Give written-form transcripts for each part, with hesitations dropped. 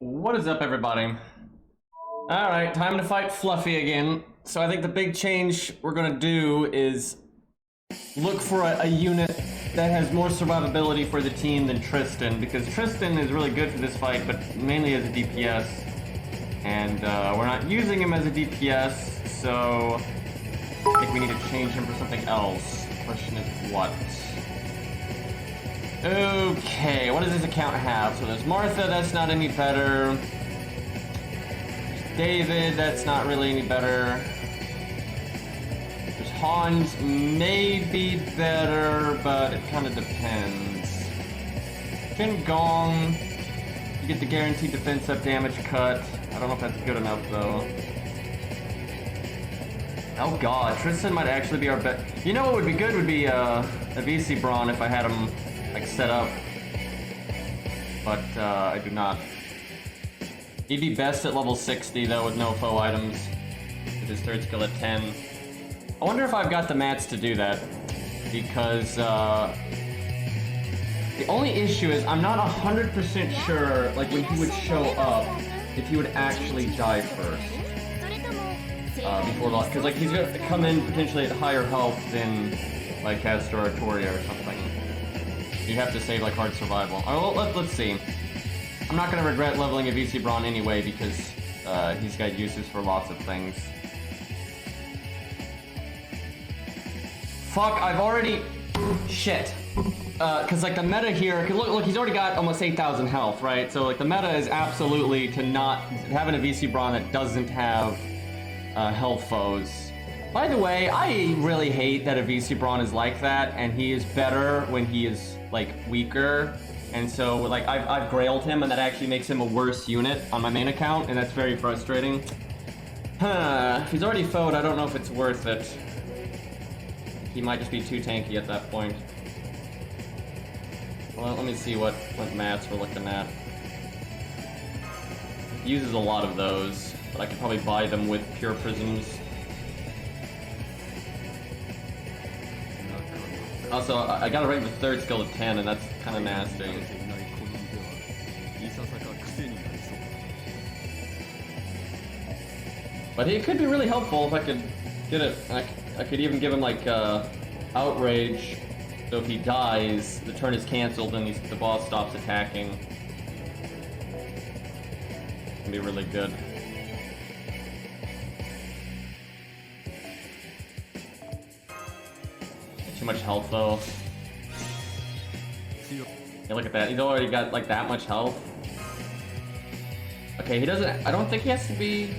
What is up, everybody? Alright, time to fight Fluffy again. So I think the big change we're gonna do is look for a unit that has more survivability for the team than Tristan, because Tristan is really good for this fight, but mainly as a DPS. And we're not using him as a DPS, so I think we need to change him for something else. The question is what? Okay, what does this account have? So there's Martha, that's not any better. There's David, that's not really any better. There's Hans, maybe better, but it kind of depends. Fin Gong, you get the guaranteed defense up damage cut. I don't know if that's good enough though. Oh god, Tristan might actually be our best. You know what would be good would be a VC Brawn if I had him like set up, but I do not. He'd be best at level 60 though with no foe items, with his third skill at 10. I wonder if I've got the mats to do that, because the only issue is I'm not 100% sure like when he would show up if he would actually die first before loss, because like he's gonna come in potentially at higher health than like Castor or Toria or something. You have to save like hard survival. Oh, well, let's see. I'm not gonna regret leveling a VC Brawn anyway because he's got uses for lots of things. Fuck, I've already... Shit. Cause like the meta here, look, he's already got almost 8,000 health, right? So like the meta is absolutely to not... having a VC Brawn that doesn't have health foes. By the way, I really hate that a VC Brawn is like that, and he is better when he is like weaker, and so like I've grailed him, and that actually makes him a worse unit on my main account, and that's very frustrating. If he's already foed, I don't know if it's worth it. He might just be too tanky at that point. Well, let me see what mats we're looking at. He uses a lot of those, but I could probably buy them with pure prisms. Also, I gotta rank the third skill to 10, and that's kind of nasty. But it could be really helpful if I could get it. I could even give him like outrage, so if he dies, the turn is cancelled and the boss stops attacking. It can be really good. Too much health though. Yeah, look at that. He's already got like that much health. Okay, he doesn't... I don't think he has to be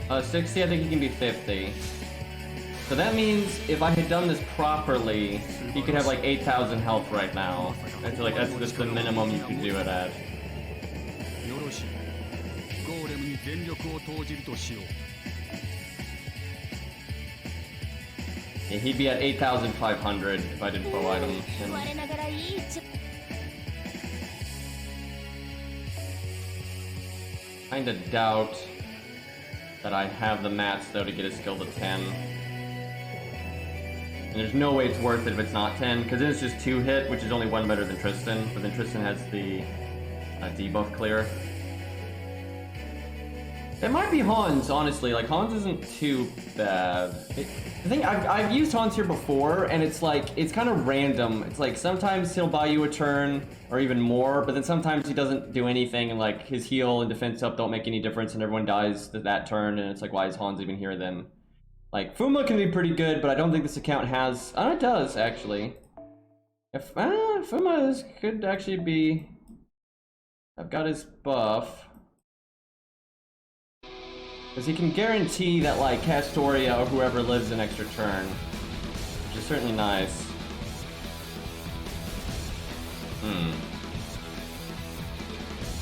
60. I think he can be 50. So that means if I had done this properly, he could have like 8,000 health right now. I feel like that's just the minimum you could do it at. Yeah, he'd be at 8,500 if I did foe items. Kinda doubt that I have the mats though to get his skill to 10. And there's no way it's worth it if it's not 10, because then it's just 2 hit, which is only 1 better than Tristan, but then Tristan has the debuff clear. It might be Hans, honestly. Like, Hans isn't too bad. I think I've used Hans here before, and it's like, it's kind of random. It's like, sometimes he'll buy you a turn, or even more, but then sometimes he doesn't do anything, and like, his heal and defense up don't make any difference, and everyone dies that turn, and it's like, why is Hans even here then? Like, Fuma can be pretty good, but I don't think this account has... Oh, it does, actually. If Fuma could actually be... I've got his buff. Because he can guarantee that, like, Castoria or whoever lives an extra turn. Which is certainly nice.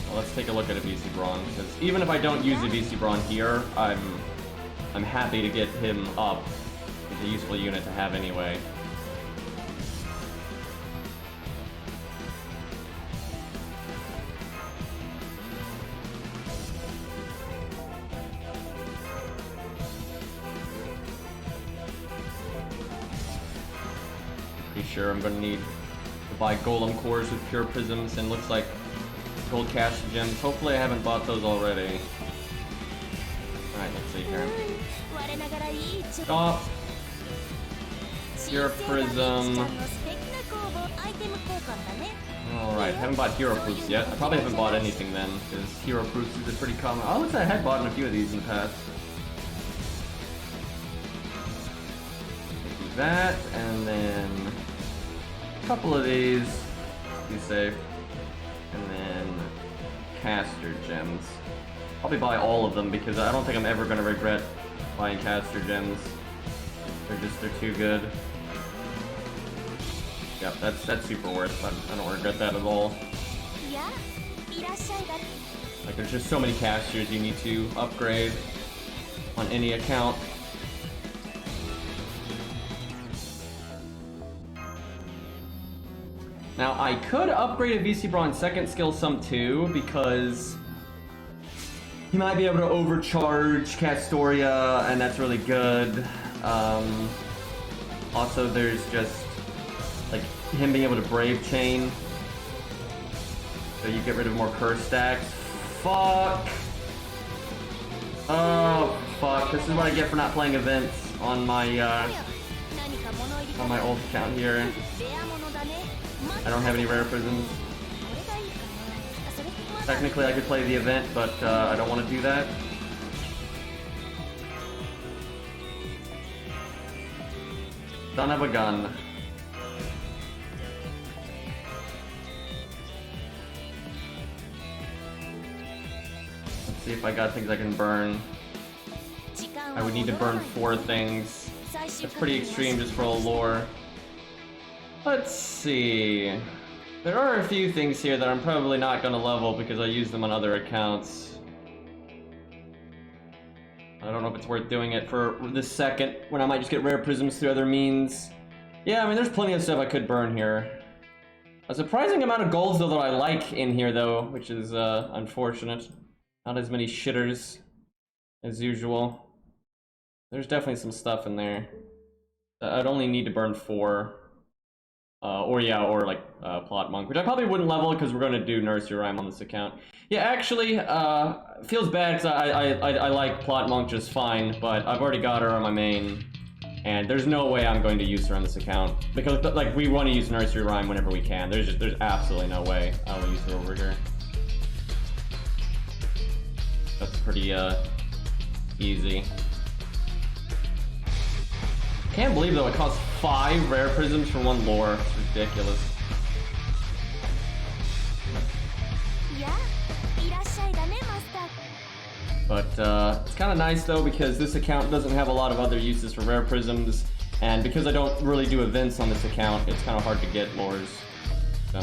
Well, let's take a look at a VC Brawn, because even if I don't use a VC Brawn here, I'm happy to get him up. It's a useful unit to have anyway. Pretty sure I'm gonna need to buy golem cores with pure prisms, and looks like gold cash gems. Hopefully I haven't bought those already. Alright, let's see here. Stop. Hero Prism. Alright, haven't bought Hero Proofs yet. I probably haven't bought anything then, because Hero Proofs is a pretty common. Oh, looks like I had bought a few of these in the past. Do that, and then a couple of these. Be safe. And then caster gems. Probably buy all of them because I don't think I'm ever gonna regret buying caster gems. They're too good. Yep, that's super worth. I don't regret that at all. Like there's just so many casters you need to upgrade on any account. Now I could upgrade a VC Braun second skill some too, because he might be able to overcharge Castoria, and that's really good. Also, there's just like him being able to Brave Chain, so you get rid of more curse stacks. Fuck. Oh fuck! This is what I get for not playing events on my old account here. I don't have any rare prisms. Technically, I could play the event, but I don't want to do that. Son of a gun. Let's see if I got things I can burn. I would need to burn 4 things. That's pretty extreme just for a lore. Let's see. There are a few things here that I'm probably not going to level because I use them on other accounts. I don't know if it's worth doing it for this second, when I might just get rare prisms through other means. Yeah, I mean, there's plenty of stuff I could burn here. A surprising amount of golds, though, that I like in here, though, which is unfortunate. Not as many shitters as usual. There's definitely some stuff in there. I'd only need to burn 4. Or like Plot Monk, which I probably wouldn't level because we're going to do Nursery Rhyme on this account. Yeah, actually, feels bad because I like Plot Monk just fine, but I've already got her on my main, and there's no way I'm going to use her on this account because like we want to use Nursery Rhyme whenever we can. There's absolutely no way I will use her over here. That's pretty easy. Can't believe though it costs 5 rare prisms for 1 lore. It's ridiculous. But it's kind of nice though because this account doesn't have a lot of other uses for rare prisms, and because I don't really do events on this account, it's kind of hard to get lores. So,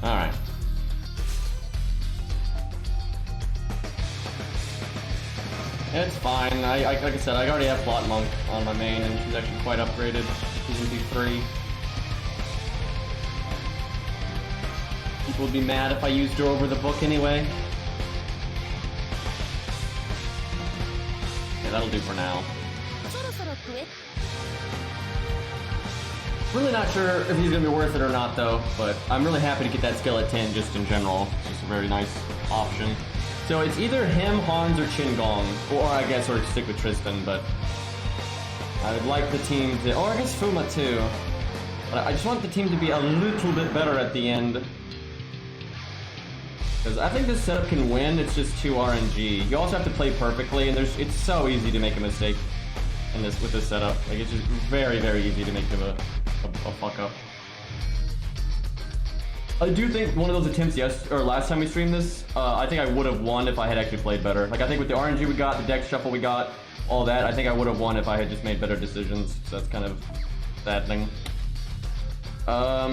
all right. It's fine. Like I said, I already have Plot Monk on my main, and she's actually quite upgraded. She's gonna be 3. People would be mad if I used her over the book anyway. Yeah, that'll do for now. Really not sure if he's gonna be worth it or not, though. But I'm really happy to get that skill at 10 just in general. It's just a very nice option. So it's either him, Hans, or Qingong, or I guess, or stick with Tristan, but I would like the team to, or I guess Fuma too, but I just want the team to be a little bit better at the end, because I think this setup can win. It's just too RNG. You also have to play perfectly, and it's so easy to make a mistake in this with this setup. Like it's just very, very easy to make a fuck up. I do think one of those attempts last time we streamed this, I think I would have won if I had actually played better. Like I think with the RNG we got, the deck shuffle we got, all that, I think I would have won if I had just made better decisions. So that's kind of saddening. I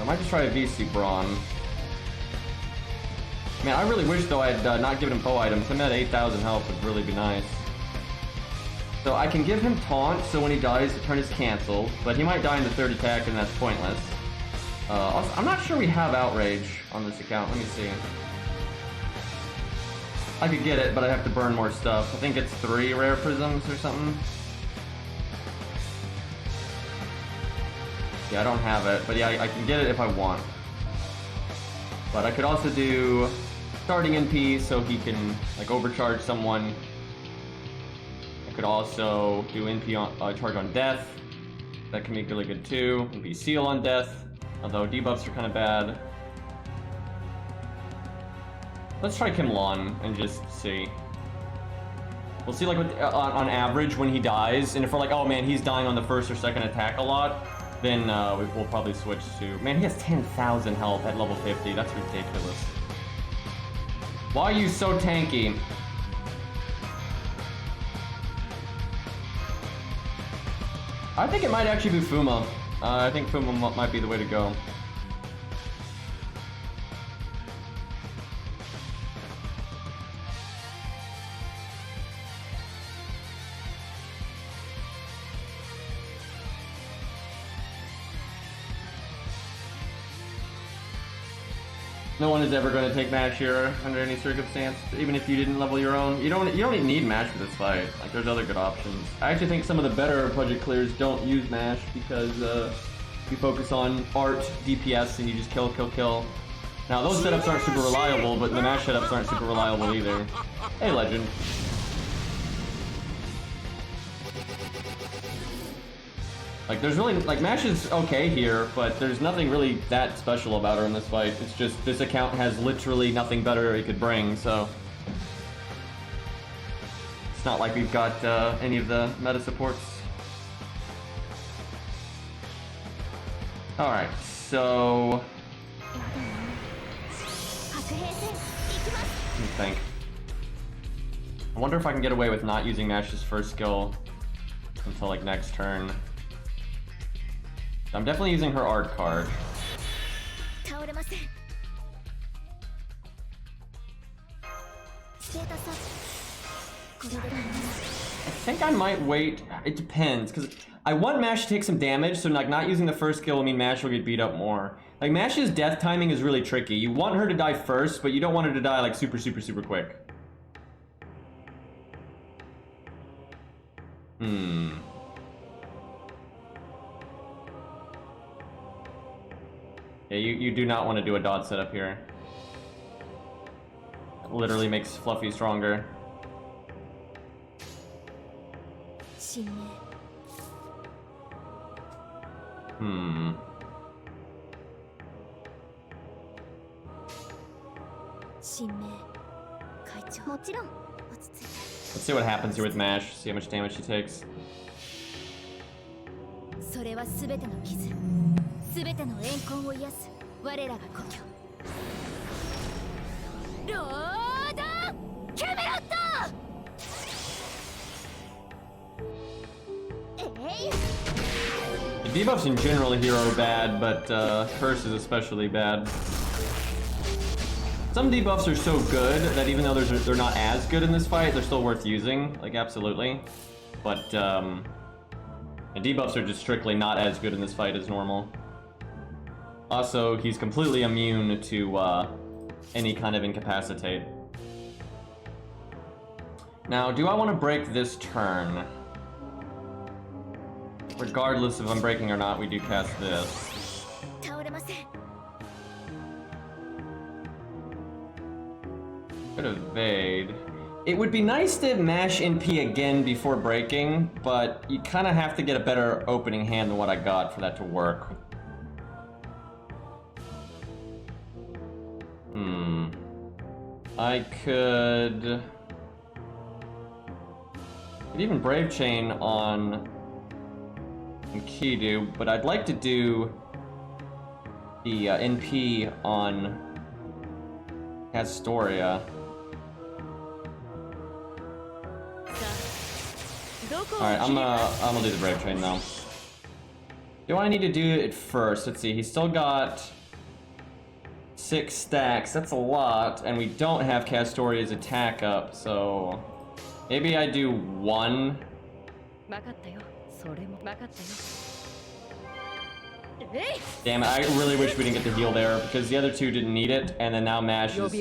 might just try a VC Braun. Man, I really wish though I had not given him Poe items. Him at 8,000 health would really be nice. So I can give him Taunt, so when he dies, the turn is cancelled, but he might die in the 3rd attack, and that's pointless. Also, I'm not sure we have Outrage on this account. Let me see. I could get it, but I have to burn more stuff. I think it's 3 rare prisms or something. Yeah, I don't have it, but yeah, I can get it if I want. But I could also do starting NP so he can like overcharge someone. I could also do NP on charge on death. That can be really good too. NP seal on death, although debuffs are kind of bad. Let's try Kim Lon and just see. We'll see like what, on average when he dies, and if we're like, oh man, he's dying on the first or second attack a lot, then we'll probably switch to... Man, he has 10,000 health at level 50. That's ridiculous. Why are you so tanky? I think it might actually be Fuma. I think Fuma might be the way to go. No one is ever going to take Mash here under any circumstance, even if you didn't level your own. You don't even need Mash for this fight. Like, there's other good options. I actually think some of the better budget clears don't use Mash because you focus on art, DPS, and you just kill, kill, kill. Now, those setups aren't super reliable, but the Mash setups aren't super reliable either. Hey, Legend. Like, there's really, like, Mash is okay here, but there's nothing really that special about her in this fight. It's just, this account has literally nothing better it could bring, so... It's not like we've got any of the meta supports. Alright, so... Let me think. I wonder if I can get away with not using Mash's first skill until, like, next turn. I'm definitely using her art card. I think I might wait. It depends, because I want Mash to take some damage, so like not using the first skill will mean Mash will get beat up more. Like Mash's death timing is really tricky. You want her to die first, but you don't want her to die like super quick. Yeah, you do not want to do a dot setup here. It literally makes Fluffy stronger. Let's see what happens here with Mash, see how much damage she takes. The debuffs in general here are bad, but Curse is especially bad. Some debuffs are so good that even though they're not as good in this fight, they're still worth using, like absolutely. But the debuffs are just strictly not as good in this fight as normal. Also, he's completely immune to any kind of incapacitate. Now, do I want to break this turn? Regardless if I'm breaking or not, we do cast this. Could evade. It would be nice to mash NP again before breaking, but you kind of have to get a better opening hand than what I got for that to work. I could even Brave Chain on Kidu, but I'd like to do the NP on Astoria. Alright, I'm gonna do the Brave Train now. Do I need to do it first? Let's see, he's still got 6 stacks, that's a lot, and we don't have Castoria's attack up, so maybe I do 1. Damn it, I really wish we didn't get the heal there, because the other 2 didn't need it, and then now Mash is,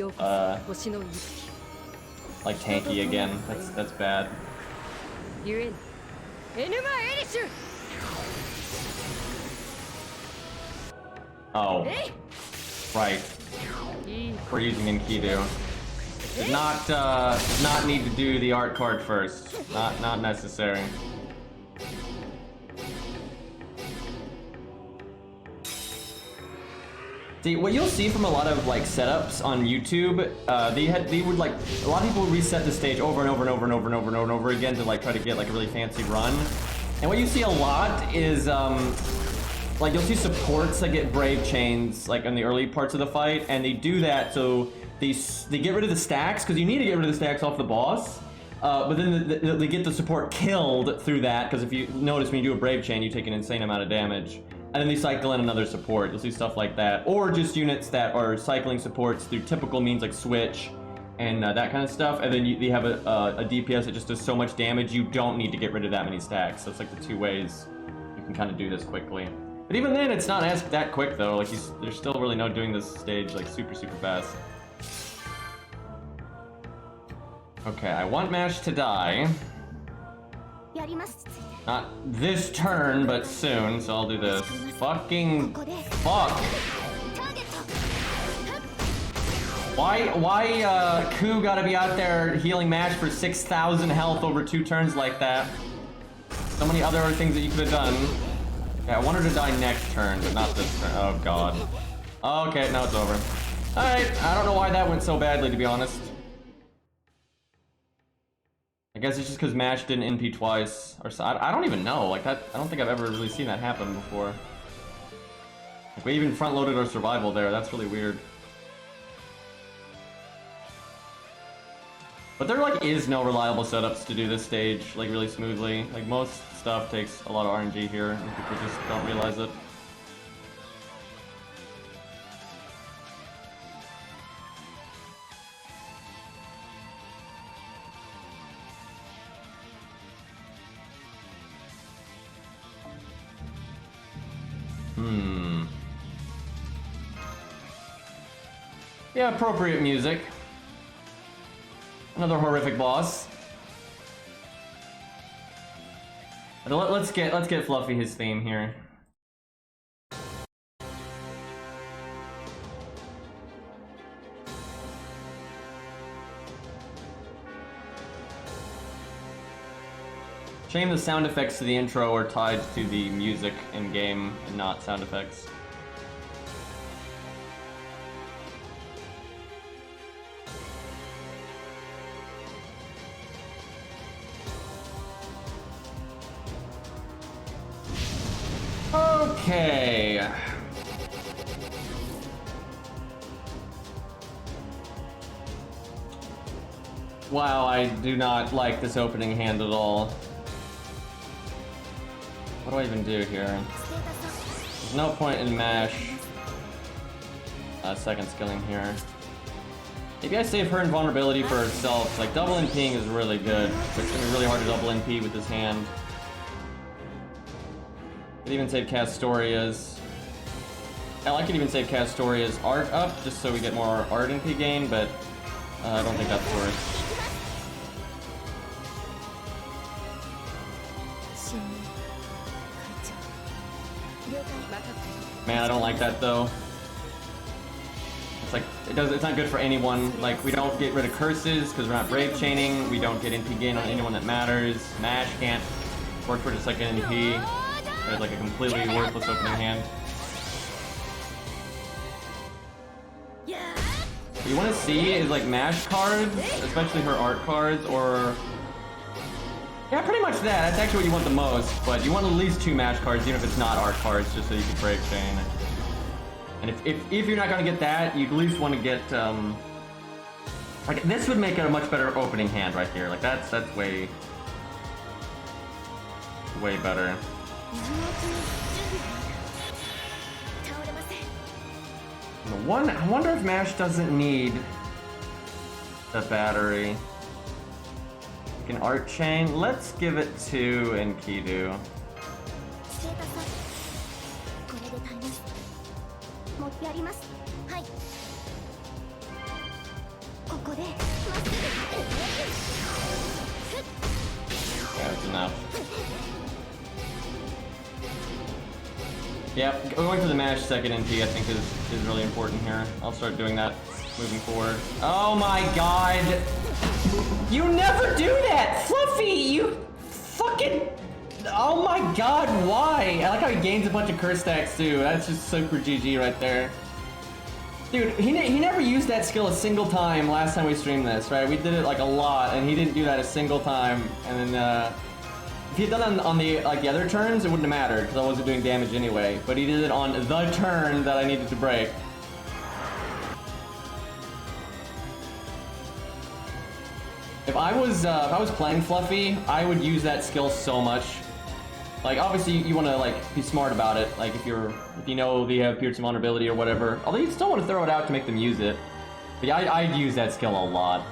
like tanky again. That's bad. Oh. Right. We're using Enkidu. Did not need to do the art card first. Not necessary. See, what you'll see from a lot of like setups on YouTube, they would like, a lot of people reset the stage over and over and over and over and over and over again to like try to get like a really fancy run. And what you see a lot is like you'll see supports that get brave chains like in the early parts of the fight, and they do that so they get rid of the stacks, because you need to get rid of the stacks off the boss. But then they get the support killed through that, because if you notice when you do a brave chain, you take an insane amount of damage. And then they cycle in another support. You'll see stuff like that. Or just units that are cycling supports through typical means like switch and that kind of stuff. And then you have a DPS that just does so much damage, you don't need to get rid of that many stacks. So it's like the two ways you can kind of do this quickly. But even then, it's not that quick though. Like there's still really no doing this stage like super fast. Okay, I want Mash to die. Not this turn, but soon, so I'll do this. Fucking fuck! Why Ku gotta be out there healing Mash for 6,000 health over 2 turns like that? So many other things that you could have done. Yeah, I want her to die next turn, but not this turn. Oh god. Okay, now it's over. Alright, I don't know why that went so badly, to be honest. I guess it's just because Mash didn't NP twice, or so. I don't even know. Like that, I don't think I've ever really seen that happen before. Like we even front-loaded our survival there. That's really weird. But there like is no reliable setups to do this stage like really smoothly. Like most stuff takes a lot of RNG here, and people just don't realize it. Yeah, appropriate music. Another horrific boss. Let's get Fluffy his theme here. Shame the sound effects to the intro are tied to the music in game and not sound effects. Okay. Wow, I do not like this opening hand at all. What do I even do here? There's no point in Mash second skilling here. Maybe I save her invulnerability for herself. Like double NPing is really good. It's gonna be really hard to double NP with this hand. Could even save Castoria's. Hell, I could even save Castoria's art up just so we get more art NP gain, but I don't think that's worth. Man, I don't like that though. It's like it's not good for anyone. Like we don't get rid of curses because we're not brave chaining. We don't get NP gain on anyone that matters. Mash can't work for just like an NP. It's like a completely worthless opening hand. What you want to see is like Mash cards, especially her art cards, or yeah, pretty much that. That's actually what you want the most. But you want at least 2 Mash cards, even if it's not art cards, just so you can brave chain. And if you're not gonna get that, you at least want to get like this would make it a much better opening hand right here. Like that's way better. I wonder if Mash doesn't need the battery. Like an art chain. Let's give it to Enkidu. Yeah, that's enough. Yep, going to the mash second NP I think is really important here. I'll start doing that moving forward. Oh my god! You never do that! Fluffy, you fucking... Oh my god, why? I like how he gains a bunch of curse stacks too. That's just super GG right there. Dude, he never used that skill a single time last time we streamed this, right? We did it like a lot, and he didn't do that a single time. And then, if he had done it on the the other turns, it wouldn't have mattered because I wasn't doing damage anyway. But he did it on the turn that I needed to break. If I was playing Fluffy, I would use that skill so much. Like, obviously, you want to be smart about it. Like, if you know they have piercing vulnerability or whatever. Although you still want to throw it out to make them use it. But yeah, I'd use that skill a lot.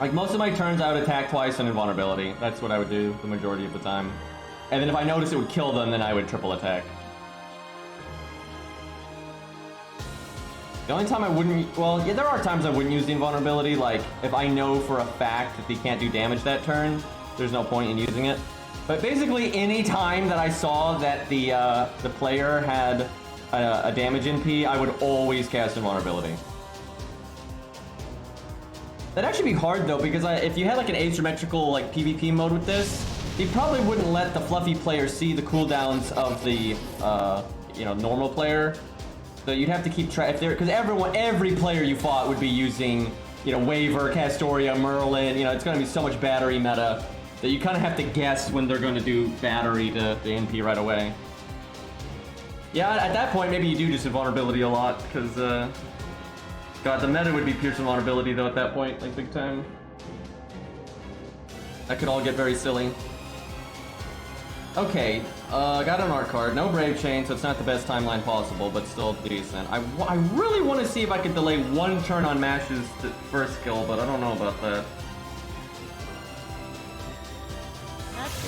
Like, most of my turns, I would attack twice on invulnerability. That's what I would do the majority of the time. And then if I noticed it would kill them, then I would triple attack. The only time I wouldn't... Well, yeah, there are times I wouldn't use the invulnerability. Like, if I know for a fact that they can't do damage that turn, there's no point in using it. But basically, any time that I saw that the player had a damage NP, I would always cast invulnerability. That'd actually be hard though, because if you had like an asymmetrical PvP mode with this, you probably wouldn't let the Fluffy player see the cooldowns of the normal player. So you'd have to keep track because every player you fought would be using Waver, Castoria, Merlin. It's going to be so much battery meta that you kind of have to guess when they're going to do battery to the NP right away. Yeah, at that point, maybe you do just invulnerability a lot, because, God, the meta would be piercing vulnerability, though, at that point, big time. That could all get very silly. Okay, got an art card. No Brave Chain, so it's not the best timeline possible, but still decent. I really want to see if I could delay one turn on Mash's first skill, but I don't know about that.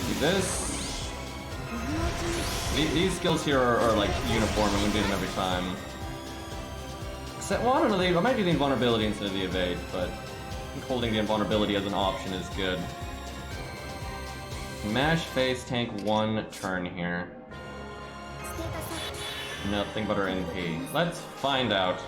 Do this. These skills here are uniform, and we do them every time. Except, well, I don't know, I might do the invulnerability instead of the evade, but I think holding the invulnerability as an option is good. Mash face tank one turn here. Nothing but our NP. Let's find out.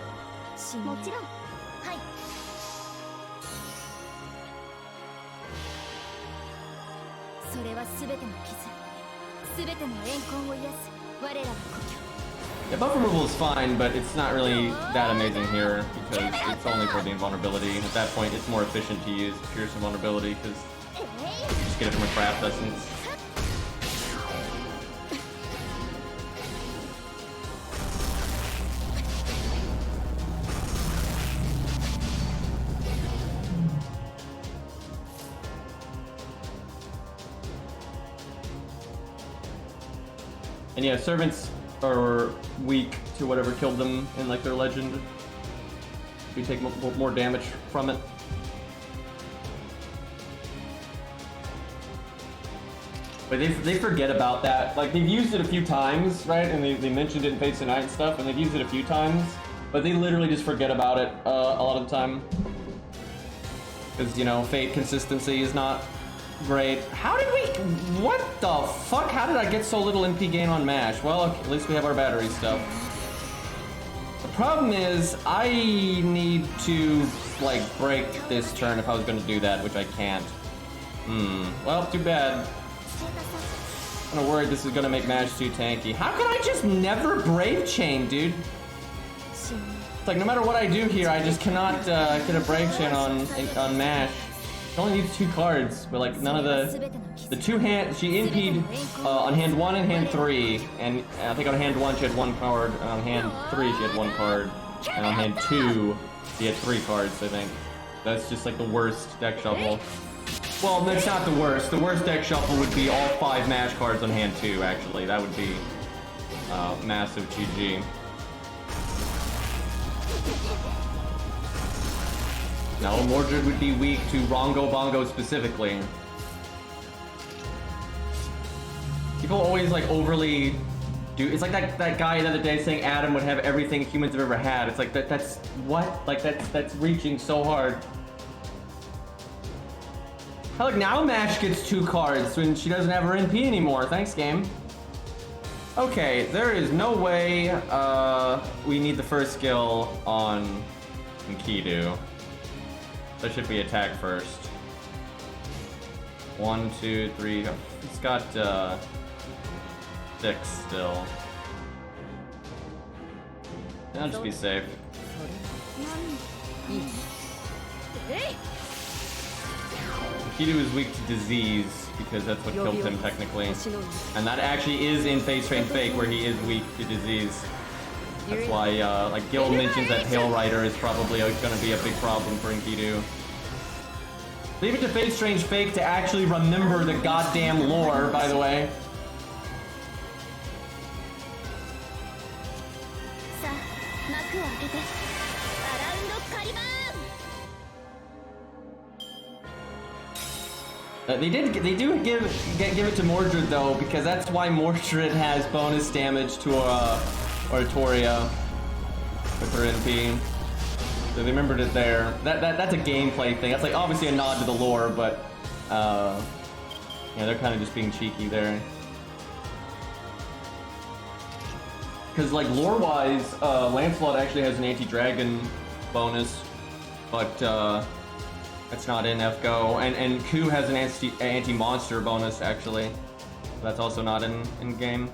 Yeah, buff removal is fine, but it's not really that amazing here because it's only for the invulnerability. At that point, it's more efficient to use Pierce Invulnerability because you just get it from a craft essence. And yeah, servants are weak to whatever killed them in their legend. We take more damage from it. But they forget about that. They've used it a few times, right? And they mentioned it in Fates Tonight and stuff, and they've used it a few times. But they literally just forget about it a lot of the time. Because, Fate consistency is not great. How did we... What the fuck? How did I get so little NP gain on Mash? Well, at least we have our battery stuff. The problem is, I need to, break this turn if I was going to do that, which I can't. Well, too bad. I'm kind of worried this is going to make Mash too tanky. How can I just never Brave Chain, dude? It's no matter what I do here, I just cannot get a Brave Chain on Mash. She only needs 2 cards, but none of the 2 hand. She NP'd on hand 1 and hand 3, and I think on hand 1 she had 1 card, and on hand 3 she had 1 card, and on hand 2 she had 3 cards. I think that's just the worst deck shuffle. Well, that's not the worst. The worst deck shuffle would be all 5 Mash cards on hand 2. Actually, that would be massive GG. Now, Mordred would be weak to Rongo Bongo specifically. People always overly do. It's like that guy the other day saying Adam would have everything humans have ever had. It's that's what? That's reaching so hard. Hell, now Mash gets 2 cards when she doesn't have her NP anymore. Thanks, game. Okay, there is no way we need the first skill on Enkidu. That should be attack first. 1, 2, 3. He's got 6 still. I'll just be safe. Enkidu is weak to disease because that's what killed him technically. And that actually is in Phase Train Fake where he is weak to disease. That's why like Guild mentions that Hail Rider is probably going to be a big problem for Enkidu. Leave it to Phase Strange Fake to actually remember the goddamn lore, by the way. They do give it to Mordred though, because that's why Mordred has bonus damage to Oratoria with her NP. So they remembered it there. That's a gameplay thing. That's like obviously a nod to the lore, but yeah, they're kind of just being cheeky there. Because like lore-wise, Lancelot actually has an anti-dragon bonus, but it's not in FGO, and Ku has an anti-monster bonus actually. That's also not in game.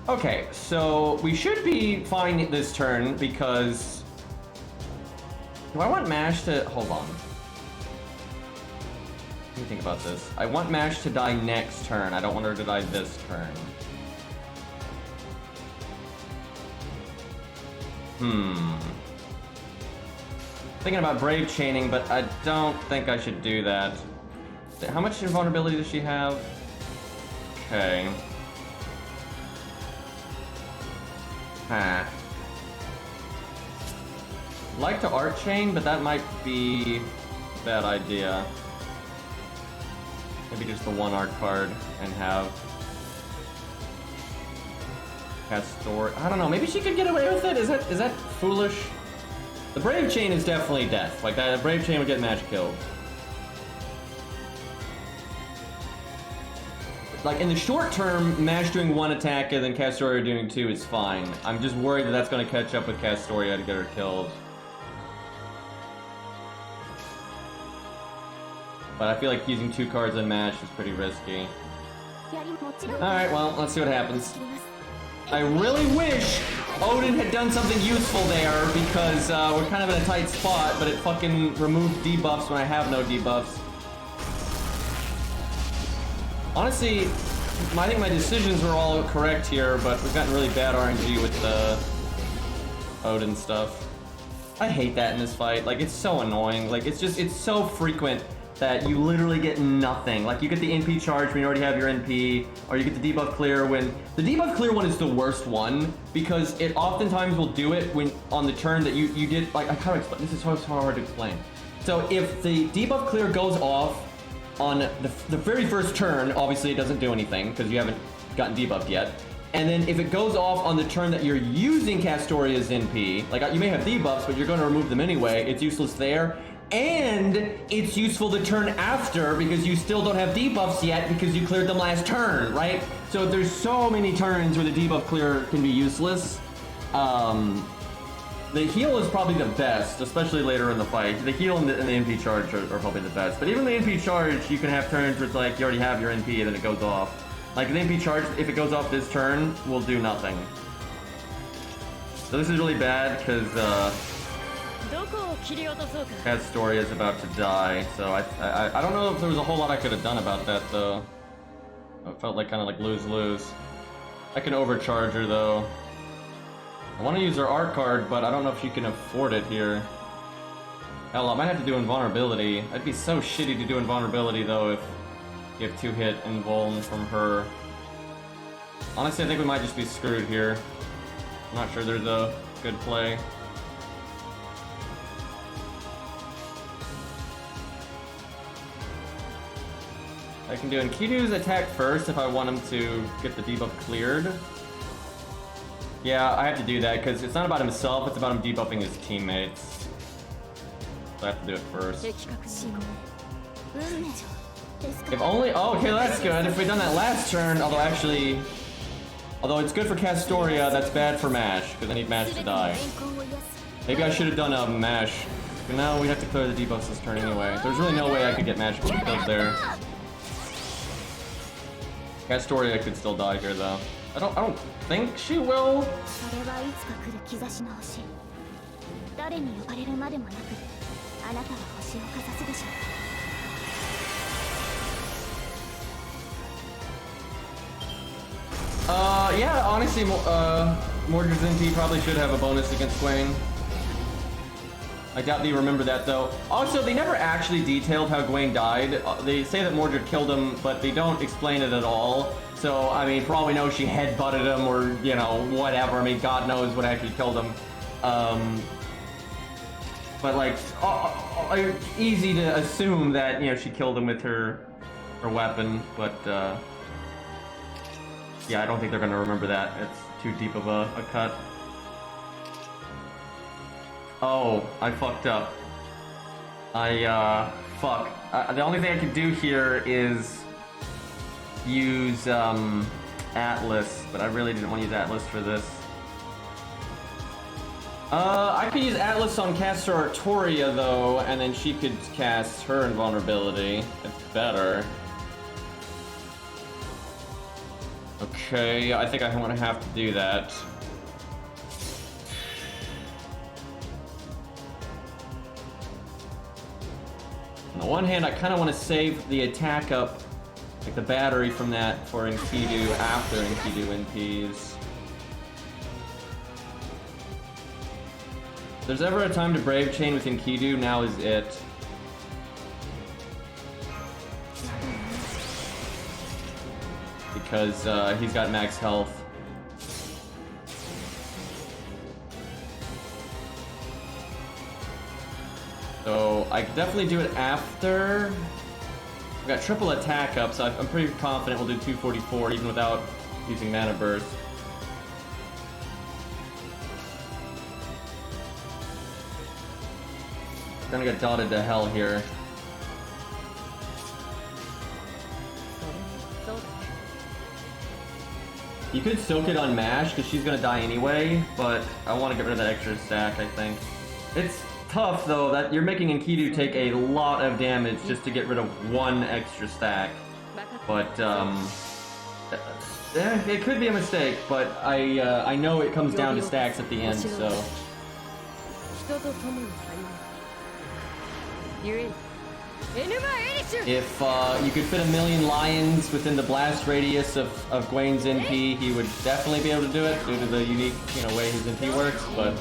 Okay, so we should be fine this turn because do I want Mash to hold on? Let me think about this. I want Mash to die next turn. I don't want her to die this turn. Thinking about Brave Chaining, but I don't think I should do that. How much invulnerability does she have? Okay. I'd like to Art Chain, but that might be a bad idea. Maybe just the one art card and have Castor. I don't know, maybe she could get away with it? Is that foolish? The Brave Chain is definitely death. Like that Brave Chain would get Match killed. Like in the short term, Mash doing one attack and then Castoria doing 2 is fine. I'm just worried that that's going to catch up with Castoria to get her killed. But I feel like using 2 cards on Mash is pretty risky. Alright, well, let's see what happens. I really wish Odin had done something useful there because we're kind of in a tight spot, but it fucking removed debuffs when I have no debuffs. Honestly, I think my decisions were all correct here, but we've gotten really bad RNG with the Odin stuff. I hate that in this fight. Like, it's so annoying. Like, it's so frequent that you literally get nothing. Like, you get the NP charge when you already have your NP, or you get the debuff clear when... The debuff clear one is the worst one, because it oftentimes will do it when on the turn that you get... Like, I can't explain. This is so hard to explain. So, if the debuff clear goes off on the very first turn, obviously it doesn't do anything, because you haven't gotten debuffed yet. And then if it goes off on the turn that you're using Castoria's NP, like, you may have debuffs, but you're going to remove them anyway, it's useless there. And it's useful the turn after because you still don't have debuffs yet because you cleared them last turn, right? So there's so many turns where the debuff clear can be useless. The heal is probably the best, especially later in the fight. The heal and the NP charge are probably the best. But even the NP charge, you can have turns where it's like you already have your NP and then it goes off. Like the NP charge, if it goes off this turn, will do nothing. So this is really bad because Castoria is about to die, so I don't know if there was a whole lot I could have done about that though. It felt like kind of like lose-lose. I can overcharge her though. I want to use her art card, but I don't know if she can afford it here. Hell, I might have to do invulnerability. I'd be so shitty to do invulnerability though if you have 2-hit invuln from her. Honestly, I think we might just be screwed here. I'm not sure there's a good play. I can do Enkidu's attack first if I want him to get the debuff cleared. Yeah, I have to do that because it's not about himself, it's about him debuffing his teammates. So I have to do it first. If only... Oh, okay, that's good. If we'd done that last turn, although actually... Although it's good for Castoria, that's bad for Mash, because I need Mash to die. Maybe I should have done a Mash. But now we have to clear the debuffs this turn anyway. There's really no way I could get Mash killed there. Castoria could still die here, though. I don't think she will. Yeah, honestly, Mordred's NP probably should have a bonus against Gwaine. I doubt they remember that, though. Also, they never actually detailed how Gwaine died. They say that Mordred killed him, but they don't explain it at all. So, I mean, for all we know, she headbutted him or, you know, whatever. I mean, God knows what actually killed him. But, like, easy to assume that, you know, she killed him with her weapon, but, yeah, I don't think they're gonna remember that. It's too deep of a cut. Oh, I fucked up. Fuck. The only thing I could do here is use, Atlas, but I really didn't want to use Atlas for this. I could use Atlas on caster Artoria, though, and then she could cast her invulnerability. It's better. Okay, I think I'm gonna have to do that. On the one hand, I kind of want to save the attack up, like the battery from that for Enkidu after Enkidu NPs. If there's ever a time to Brave Chain with Enkidu, now is it. Because he's got max health. So I could definitely do it after. We've got triple attack up, so I'm pretty confident we'll do 244 even without using Mana Burst. Gonna get dotted to hell here. You could soak it on Mash, because she's gonna die anyway, but I want to get rid of that extra stack, I think. It's tough, though, that you're making Enkidu take a lot of damage just to get rid of one extra stack. But, it could be a mistake, but I know it comes down to stacks at the end, so... If you could fit 1,000,000 lions within the blast radius of Gwaine's NP, he would definitely be able to do it due to the unique, you know, way his NP works, but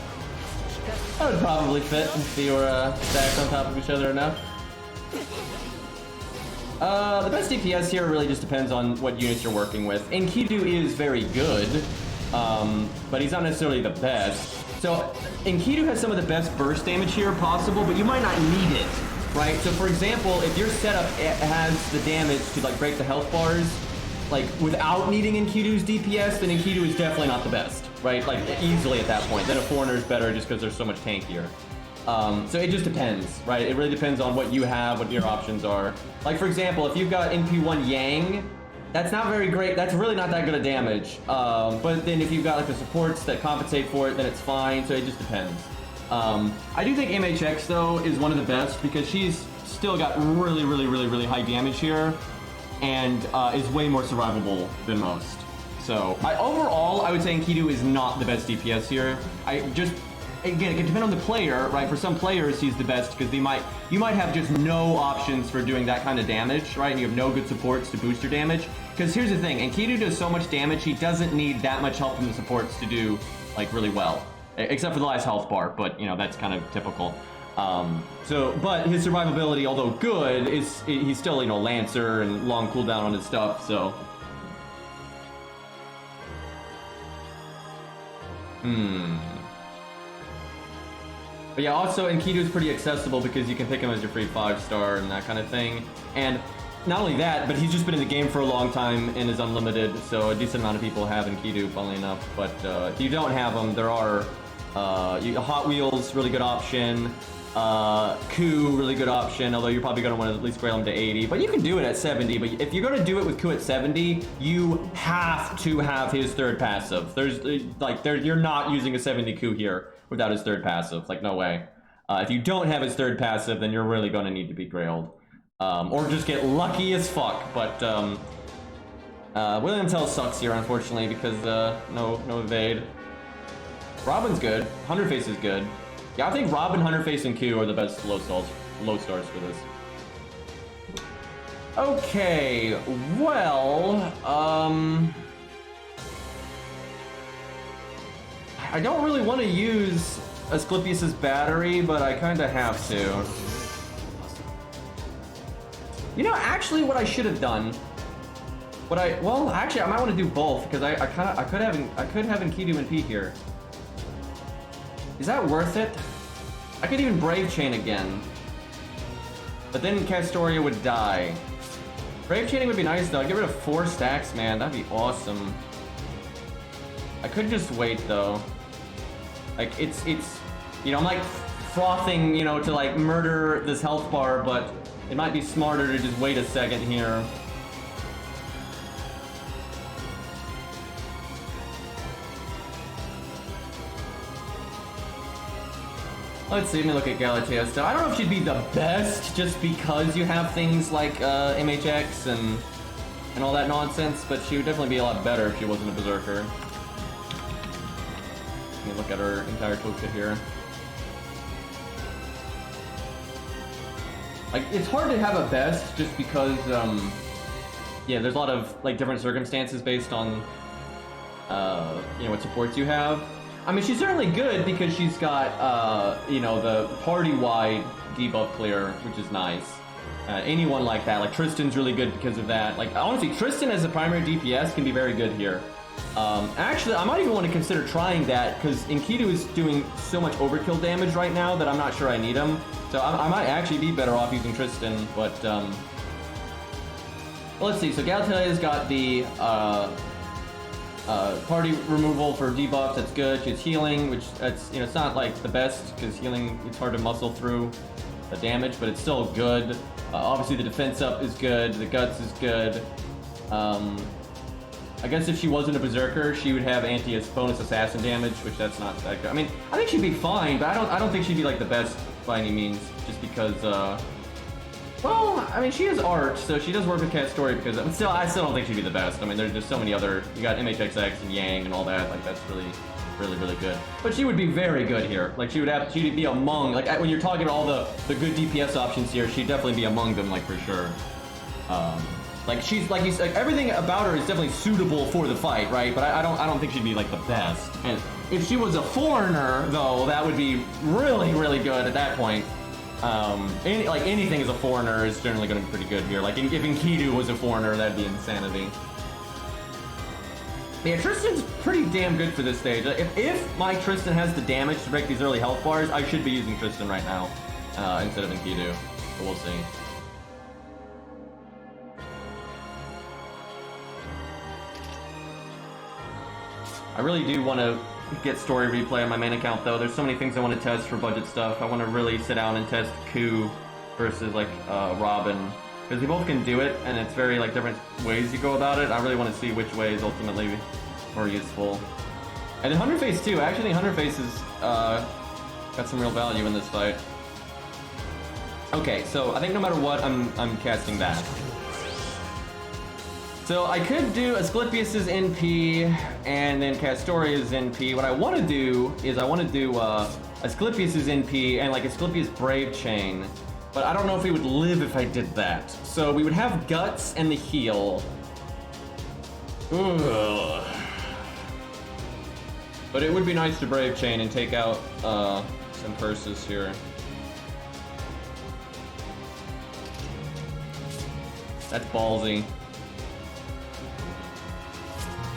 that would probably fit if they were stacked on top of each other enough. The best DPS here really just depends on what units you're working with. Enkidu is very good, but he's not necessarily the best. So Enkidu has some of the best burst damage here possible, but you might not need it. Right, so for example, if your setup has the damage to like break the health bars, like without needing Enkidu's DPS, then Enkidu is definitely not the best, right? Like easily at that point. Then a Foreigner is better just because they're so much tankier. So it just depends, right? It really depends on what you have, what your options are. Like for example, if you've got NP1 Yang, that's not very great. That's really not that good of damage. But then if you've got like the supports that compensate for it, then it's fine. So it just depends. I do think MHX though is one of the best because she's still got really high damage here and is way more survivable than most. So overall, I would say Enkidu is not the best DPS here. Again, it can depend on the player, right? For some players, he's the best because you might have just no options for doing that kind of damage, right? And you have no good supports to boost your damage. Because here's the thing, Enkidu does so much damage, he doesn't need that much help from the supports to do like really well. Except for the last health bar, but you know, that's kind of typical. But his survivability, although good, he's still, you know, Lancer and long cooldown on his stuff, so. But yeah, also Enkidu is pretty accessible because you can pick him as your free 5-star and that kind of thing. And not only that, but he's just been in the game for a long time and is unlimited, so a decent amount of people have Enkidu, funnily enough. But if you don't have him, there are Hot Wheels, really good option. Ku, really good option, although you're probably going to want to at least grail him to 80. But you can do it at 70, but if you're going to do it with Ku at 70, you have to have his third passive. You're not using a 70 Ku here without his third passive. Like, no way. If you don't have his third passive, then you're really going to need to be grailed. Or just get lucky as fuck. But William Tell sucks here, unfortunately, because no evade. Robin's good. 100 Face is good. Yeah, I think Robin, 100 Face, and Q are the best low stars for this. Okay, well, I don't really want to use Asclepius's battery, but I kind of have to. You know, actually, what I should have done. Well, actually, I might want to do both because I could have Enkidu and P here. Is that worth it? I could even Brave Chain again. But then Castoria would die. Brave Chaining would be nice though. I'd get rid of 4 stacks, man. That'd be awesome. I could just wait though. Like, it's you know, I'm like frothing, you know, to like murder this health bar, but it might be smarter to just wait a second here. Let's see, let me look at Galatea stuff. I don't know if she'd be the best just because you have things like MHX and all that nonsense, but she would definitely be a lot better if she wasn't a Berserker. Let me look at her entire toolkit here. Like, it's hard to have a best just because, yeah, there's a lot of like different circumstances based on, you know, what supports you have. I mean, she's certainly good because she's got, you know, the party-wide debuff clear, which is nice. Anyone like that, like Tristan's really good because of that. Like, honestly, Tristan as a primary DPS can be very good here. Actually, I might even want to consider trying that because Enkidu is doing so much overkill damage right now that I'm not sure I need him. So I might actually be better off using Tristan, but, well, let's see. So Galatea's got the, party removal for debuffs, that's good. She has healing, which that's, you know, it's not like the best because healing, it's hard to muscle through the damage, but it's still good. Obviously the defense up is good, the guts is good. I guess if she wasn't a Berserker, she would have bonus assassin damage, which that's not that good. I mean, I think she'd be fine, but I don't think she'd be like the best by any means, just because, well, I mean, she has art, so she does work with Castoria because, I still don't think she'd be the best. I mean, there's just so many other, you got MHXX and Yang and all that, like, that's really, really, really good. But she would be very good here. Like, she'd be among, like, when you're talking about all the good DPS options here, she'd definitely be among them, like, for sure. Like, she's, like, everything about her is definitely suitable for the fight, right? But I don't think she'd be, like, the best. And if she was a foreigner, though, that would be really, really good at that point. Anything as a foreigner is generally going to be pretty good here. Like, if Enkidu was a foreigner, that'd be insanity. Yeah, Tristan's pretty damn good for this stage. If my Tristan has the damage to break these early health bars, I should be using Tristan right now, instead of Enkidu. But we'll see. I really do want to get story replay on my main account though. There's so many things I want to test for budget stuff. I want to really sit down and test Ku versus like Robin, because they both can do it and it's very like different ways you go about it. I really want to see which way is ultimately more useful. And then 100 Face too. I actually think 100 Face is got some real value in this fight. Okay, so I think no matter what, I'm casting that. So I could do Asclepius's NP and then Castoria's NP. What I want to do is I want to do Asclepius's NP and like Asclepius Brave Chain. But I don't know if he would live if I did that. So we would have Guts and the heal. Ugh. But it would be nice to Brave Chain and take out some purses here. That's ballsy.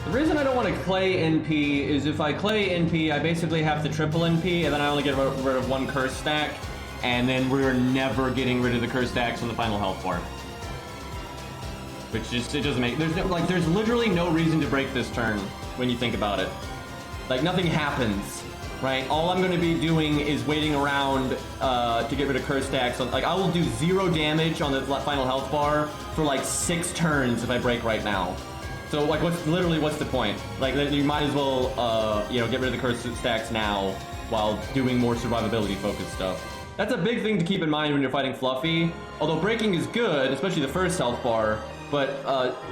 The reason I don't want to clay NP is if I clay NP, I basically have to triple NP, and then I only get rid of 1 curse stack, and then we're never getting rid of the curse stacks on the final health bar. Which just, it doesn't make, there's literally no reason to break this turn when you think about it. Like, nothing happens. right? All I'm going to be doing is waiting around to get rid of curse stacks. Like, I will do 0 damage on the final health bar for like 6 turns if I break right now. So like, what's the point? Like, you might as well, you know, get rid of the curse stacks now while doing more survivability focused stuff. That's a big thing to keep in mind when you're fighting Fluffy. Although breaking is good, especially the first health bar, but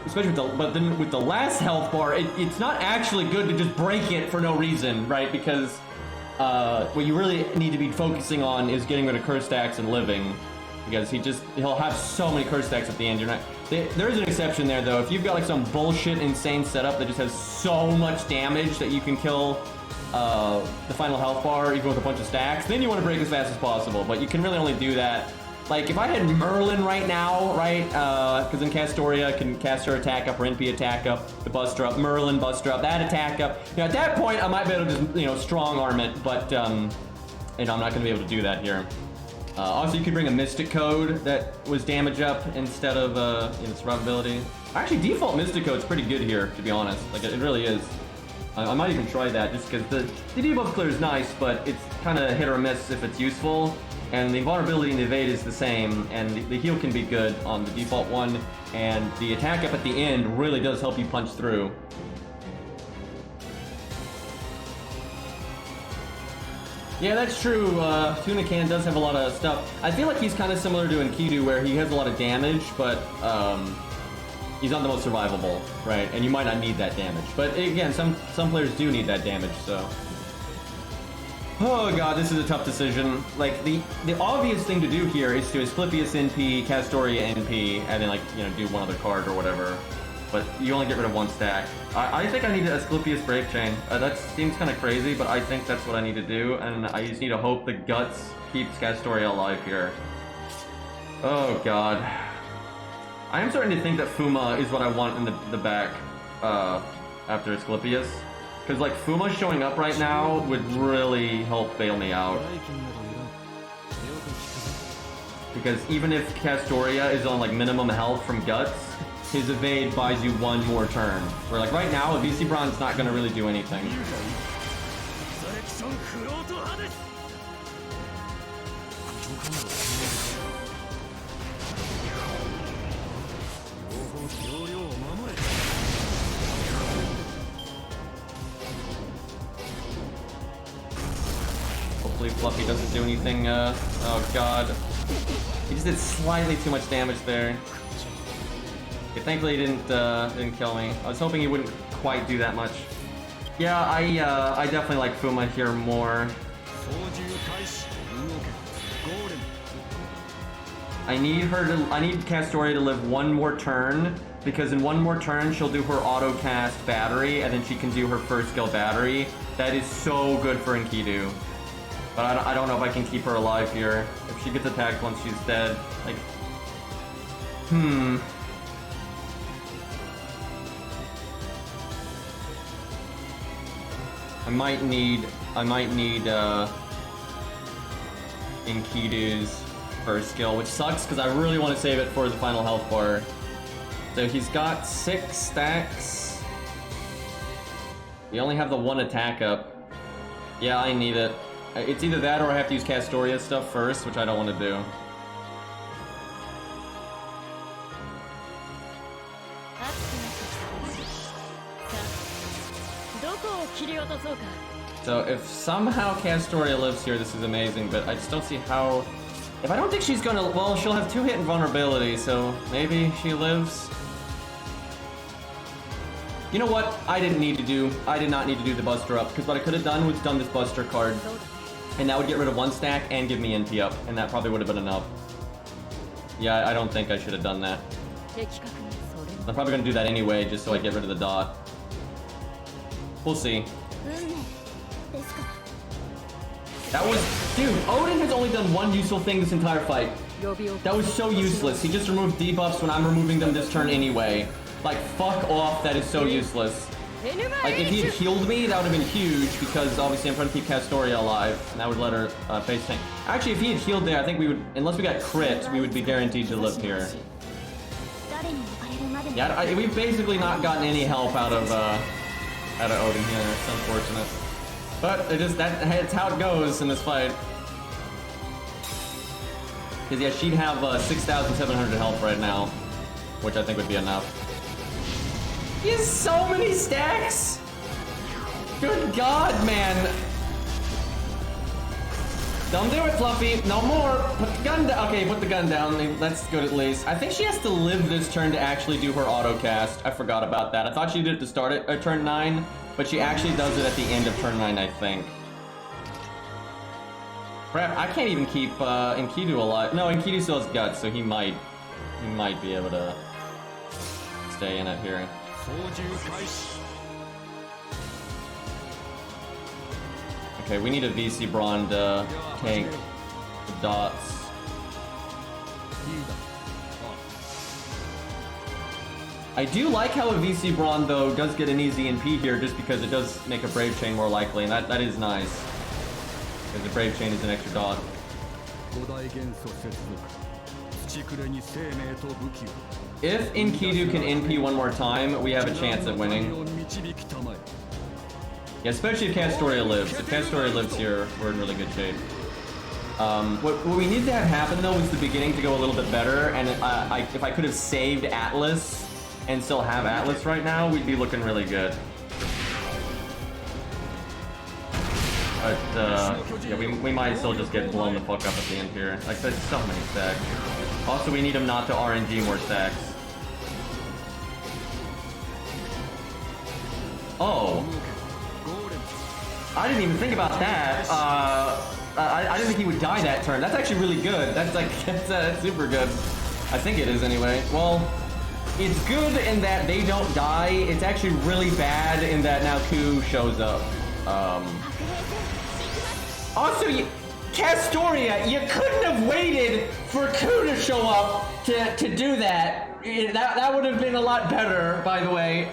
especially with the last health bar, it's not actually good to just break it for no reason, right? Because what you really need to be focusing on is getting rid of curse stacks and living, because he'll have so many curse stacks at the end. There is an exception there though. If you've got like some bullshit insane setup that just has so much damage that you can kill the final health bar even with a bunch of stacks, then you want to break as fast as possible. But you can really only do that. Like, if I had Merlin right now, right, because then Castoria can cast her attack up or NP attack up, the Buster up, Merlin Buster up, that attack up. You know, at that point, I might be able to just, you know, strong arm it, but, you know, I'm not going to be able to do that here. Also, you could bring a Mystic Code that was damage up instead of, you know, survivability. Actually, default Mystic Code's pretty good here, to be honest. Like, it really is. I might even try that, just because the debuff clear is nice, but it's kind of hit or miss if it's useful. And the invulnerability and the evade is the same, and the heal can be good on the default one, and the attack up at the end really does help you punch through. Yeah, that's true. Tunican does have a lot of stuff. I feel like he's kind of similar to Enkidu, where he has a lot of damage, but he's not the most survivable, right? And you might not need that damage. But again, some players do need that damage, so... Oh god, this is a tough decision. Like, the obvious thing to do here is to Asclepius NP, Castoria NP, and then, like, you know, do one other card or whatever. But you only get rid of 1 stack. I think I need to Asclepius Brave Chain. That seems kind of crazy, but I think that's what I need to do, and I just need to hope the Guts keeps Castoria alive here. Oh god. I am starting to think that Fuma is what I want in the back after Asclepius. Because, like, Fuma showing up right now would really help bail me out. Because even if Castoria is on, like, minimum health from Guts, his evade buys you 1 more turn. Where, like, right now, a VC Bron's not going to really do anything. Hopefully Fluffy doesn't do anything, oh god. He just did slightly too much damage there. Okay, thankfully he didn't kill me. I was hoping he wouldn't quite do that much. Yeah, I definitely like Fuma here more. I need Castoria to live 1 more turn, because in 1 more turn she'll do her auto cast battery, and then she can do her first skill battery. That is so good for Enkidu. But I don't know if I can keep her alive here. If she gets attacked once she's dead, like, I might need Enkidu's first skill, which sucks because I really want to save it for the final health bar. So he's got 6 stacks. We only have the 1 attack up. Yeah, I need it. It's either that or I have to use Castoria's stuff first, which I don't want to do. So if somehow Castoria lives here, this is amazing, but I just don't see how... If I don't think she's gonna... Well, she'll have 2-hit invulnerability, so maybe she lives. You know what? I did not need to do the Buster up, because what I could have done was done this Buster card. And that would get rid of 1 stack and give me NP up, and that probably would have been enough. Yeah, I don't think I should have done that. I'm probably gonna do that anyway, just so I get rid of the dot. We'll see. That was... Dude, Odin has only done 1 useful thing this entire fight. That was so useless. He just removed debuffs when I'm removing them this turn anyway. Like, fuck off, that is so useless. Like, if he had healed me, that would have been huge, because obviously I'm trying to keep Castoria alive, and that would let her face tank. Actually, if he had healed there, I think we would, unless we got crit, we would be guaranteed to live here. Yeah, we've basically not gotten any help out of Odin here. It's unfortunate. But it's how it goes in this fight. Because yeah, she'd have 6,700 health right now, which I think would be enough. He has so many stacks! Good God, man! Don't do it, Fluffy. No more. Put the gun down. Okay, put the gun down. That's good at least. I think she has to live this turn to actually do her auto cast. I forgot about that. I thought she did it to start it at turn 9, but she actually does it at the end of turn 9, I think. Crap, I can't even keep Enkidu alive. No, Enkidu still has guts, so he might be able to stay in it here. Okay, we need a VC Brawn to take the dots. I do like how a VC Brawn, though, does get an easy NP here just because it does make a Brave Chain more likely, and that is nice. Because the Brave Chain is an extra dot. If Enkidu can NP one more time, we have a chance at winning. Yeah, especially if Castoria lives. If Castoria lives here, we're in really good shape. What we need to have happen, though, is the beginning to go a little bit better, and if I could have saved Atlas and still have Atlas right now, we'd be looking really good. But, yeah, we might still just get blown the fuck up at the end here. Like, there's so many stacks. Also, we need him not to RNG more stacks. Oh. I didn't even think about that. I didn't think he would die that turn. That's actually really good. That's like, that's super good. I think it is anyway. Well, it's good in that they don't die. It's actually really bad in that now Ku shows up. Also, Castoria, you couldn't have waited for Ku to show up to do that. That would have been a lot better, by the way.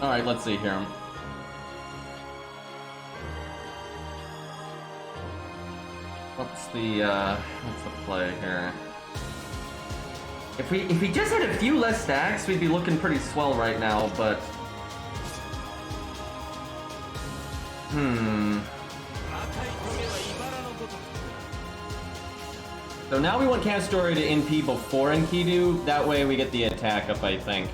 Alright, let's see here. What's the play here? If we just had a few less stacks, we'd be looking pretty swell right now, but... So now we want Castoria to NP before Enkidu, that way we get the attack up, I think.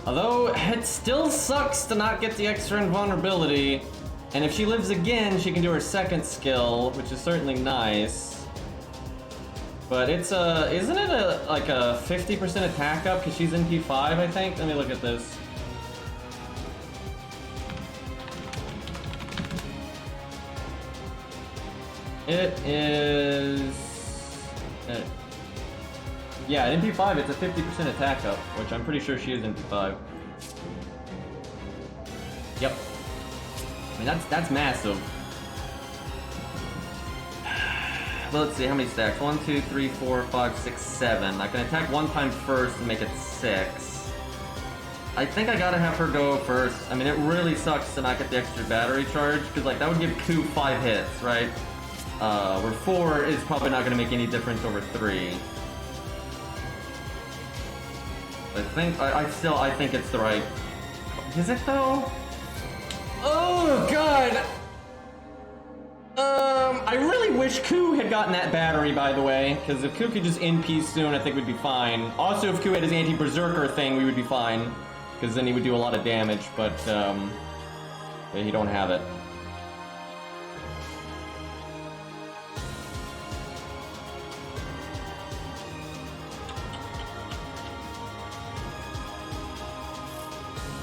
Although, it still sucks to not get the extra invulnerability. And if she lives again, she can do her second skill, which is certainly nice. But it's isn't it like a 50% attack up because she's NP5, I think? Let me look at this. It is... yeah, at NP5 it's a 50% attack up, which I'm pretty sure she is NP5. Yep. I mean, that's massive. Well, let's see, how many stacks? 1, 2, 3, 4, 5, 6, 7. I can attack one time first and make it 6. I think I gotta have her go first. I mean, it really sucks to not get the extra battery charge, because like that would give Ku 5 hits, right? Where 4 is probably not gonna make any difference over 3. I think it's the right... Is it though? Oh god! I really wish Ku had gotten that battery, by the way, because if Ku could just NP soon, I think we'd be fine. Also, if Ku had his anti-berserker thing, we would be fine, because then he would do a lot of damage, but, yeah, he don't have it.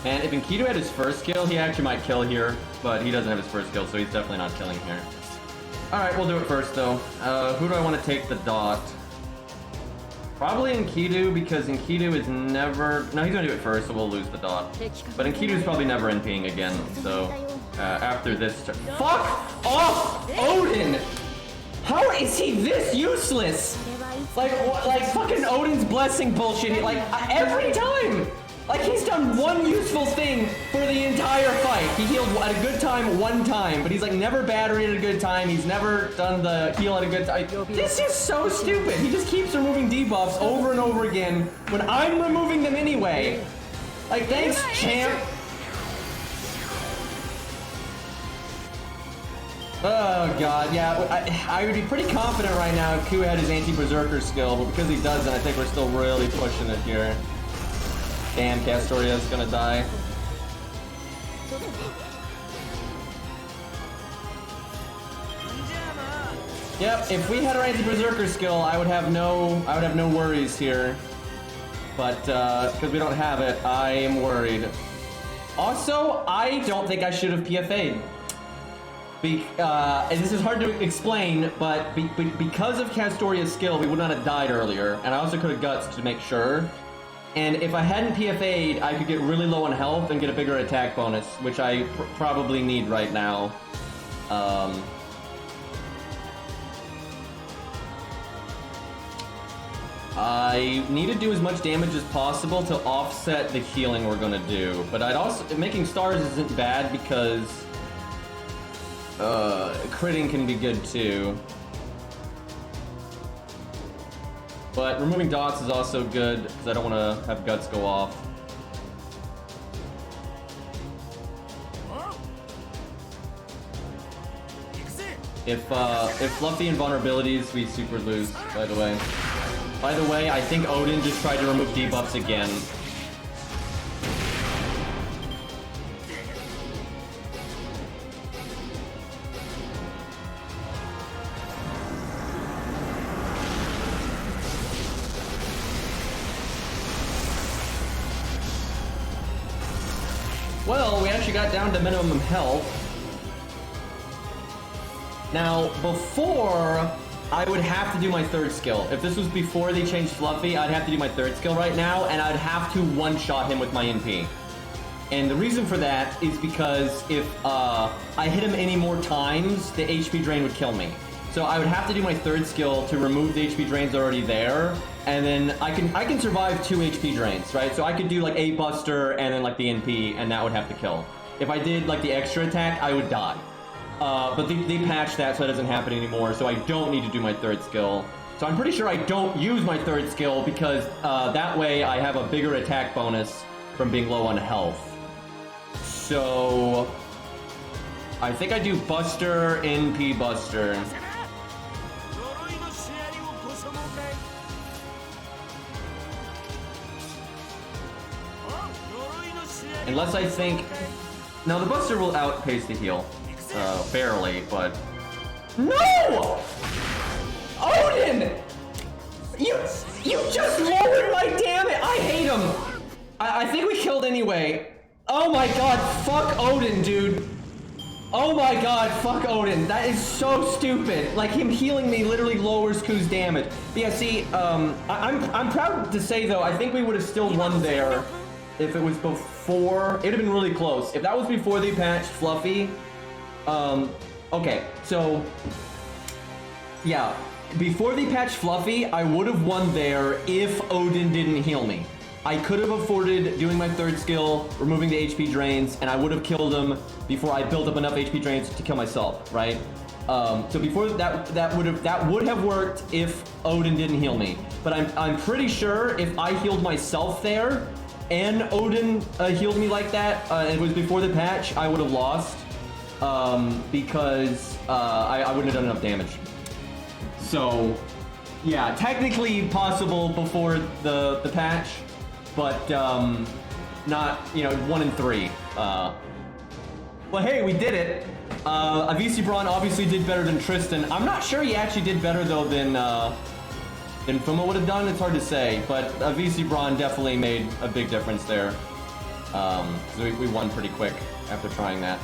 And if Enkidu had his first kill, he actually might kill here, but he doesn't have his first kill, so he's definitely not killing here. Alright, we'll do it first, though. Who do I want to take the dot? Probably Enkidu, because Enkidu is never... No, he's going to do it first, so we'll lose the dot. But Enkidu's probably never NPing again, so... after this... Fuck off, Odin! How is he this useless? Like fucking Odin's blessing bullshit, like, every time! Like, he's done one useful thing for the entire fight. He healed at a good time one time, but he's like never battery at a good time. He's never done the heal at a good time. This is so stupid. He just keeps removing debuffs over and over again when I'm removing them anyway. Like, thanks, champ! Oh god, yeah, I would be pretty confident right now if Q had his anti-berserker skill, but because he doesn't, I think we're still really pushing it here. Damn, Castoria's gonna die. Yep, if we had our anti-berserker skill, I would have no worries here. But because we don't have it, I am worried. Also, I don't think I should have PFA'd. And this is hard to explain, but because of Castoria's skill, we would not have died earlier, and I also could have guts to make sure. And if I hadn't PFA'd, I could get really low on health and get a bigger attack bonus, which I probably need right now. I need to do as much damage as possible to offset the healing we're gonna do, but I'd also making stars isn't bad because critting can be good too. But removing dots is also good because I don't want to have guts go off. If Fluffy and vulnerabilities, we super lose, by the way. By the way, I think Odin just tried to remove debuffs again. Well, we actually got down to minimum health. Now, before, I would have to do my third skill. If this was before they changed Fluffy, I'd have to do my third skill right now, and I'd have to one-shot him with my NP. And the reason for that is because if I hit him any more times, the HP drain would kill me. So I would have to do my third skill to remove the HP drains already there, and then I can survive 2 HP drains, right? So I could do like a Buster and then like the NP, and that would have to kill. If I did like the extra attack, I would die. But they patched that so it doesn't happen anymore, so I don't need to do my third skill. So I'm pretty sure I don't use my third skill because that way I have a bigger attack bonus from being low on health. So I think I do Buster, NP Buster. Unless I think... Now the Buster will outpace the heal. Barely, but... No! Odin! You just lowered my damage! I hate him! I think we killed anyway. Oh my god, fuck Odin, dude. Oh my god, fuck Odin. That is so stupid. Like, him healing me literally lowers Ku's damage. But yeah, see, I'm proud to say, though, I think we would have still won there if it was before. It would have been really close. If that was before they patched Fluffy, okay, so, yeah, before they patched Fluffy, I would have won there if Odin didn't heal me. I could have afforded doing my third skill, removing the HP drains, and I would have killed him before I built up enough HP drains to kill myself, right? So before that would have worked if Odin didn't heal me. But I'm pretty sure if I healed myself there and Odin healed me like that, it was before the patch, I would have lost. Because I wouldn't have done enough damage. So, yeah, technically possible before the patch, but not, you know, 1 in 3. Well, hey, we did it. Avisi Braun obviously did better than Tristan. I'm not sure he actually did better though than Fuma would have done. It's hard to say, but Avisi Braun definitely made a big difference there. So we won pretty quick after trying that.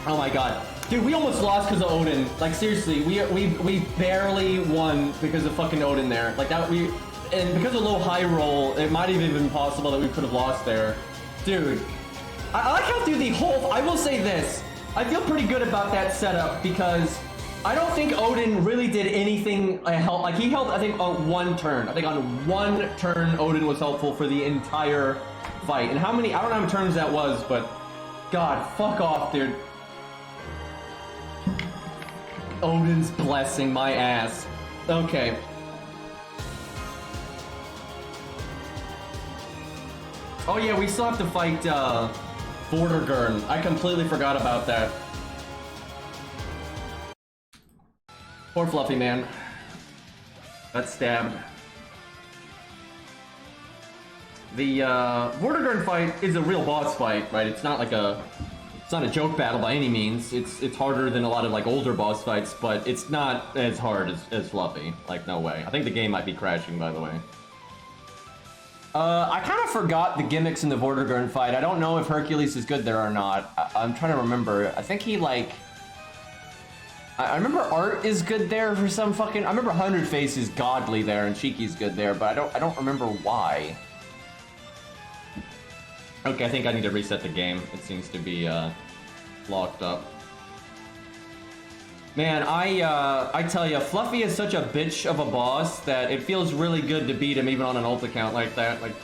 Oh my god. Dude, we almost lost because of Odin. Like, seriously, we barely won because of fucking Odin there. Like, that and because of low high roll, it might have even been possible that we could have lost there. Dude, I like how through the whole, I will say this, I feel pretty good about that setup because I don't think Odin really did anything help. Like, he helped, I think, on 1 turn. I think on 1 turn, Odin was helpful for the entire fight. And how many, I don't know how many turns that was, but god, fuck off, dude. Odin's blessing my ass. Okay. Oh yeah, we still have to fight Vortigern. I completely forgot about that. Poor Fluffy man. Got stabbed. The Vortigern fight is a real boss fight, right? It's not like it's not a joke battle by any means. It's harder than a lot of like older boss fights, but it's not as hard as Fluffy. Like, no way. I think the game might be crashing, by the way. I kind of forgot the gimmicks in the Vortigern fight. I don't know if Hercules is good there or not. I'm trying to remember. I think he like... I remember Art is good there for some fucking... I remember 100 Face is godly there and Cheeky's good there, but I don't remember why. Okay, I think I need to reset the game. It seems to be locked up. Man, I tell you, Fluffy is such a bitch of a boss that it feels really good to beat him even on an ult account like that. Like,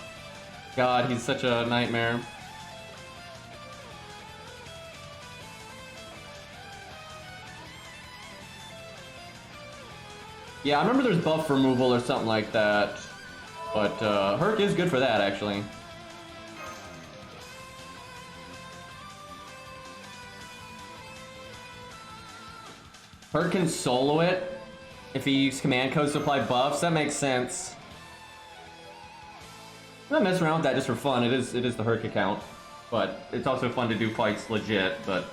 God, he's such a nightmare. Yeah, I remember there's buff removal or something like that. But Herc is good for that, actually. Herc can solo it if he uses command codes to apply buffs. That makes sense. I'm not messing around with that just for fun. It is the Herc account, but it's also fun to do fights legit. But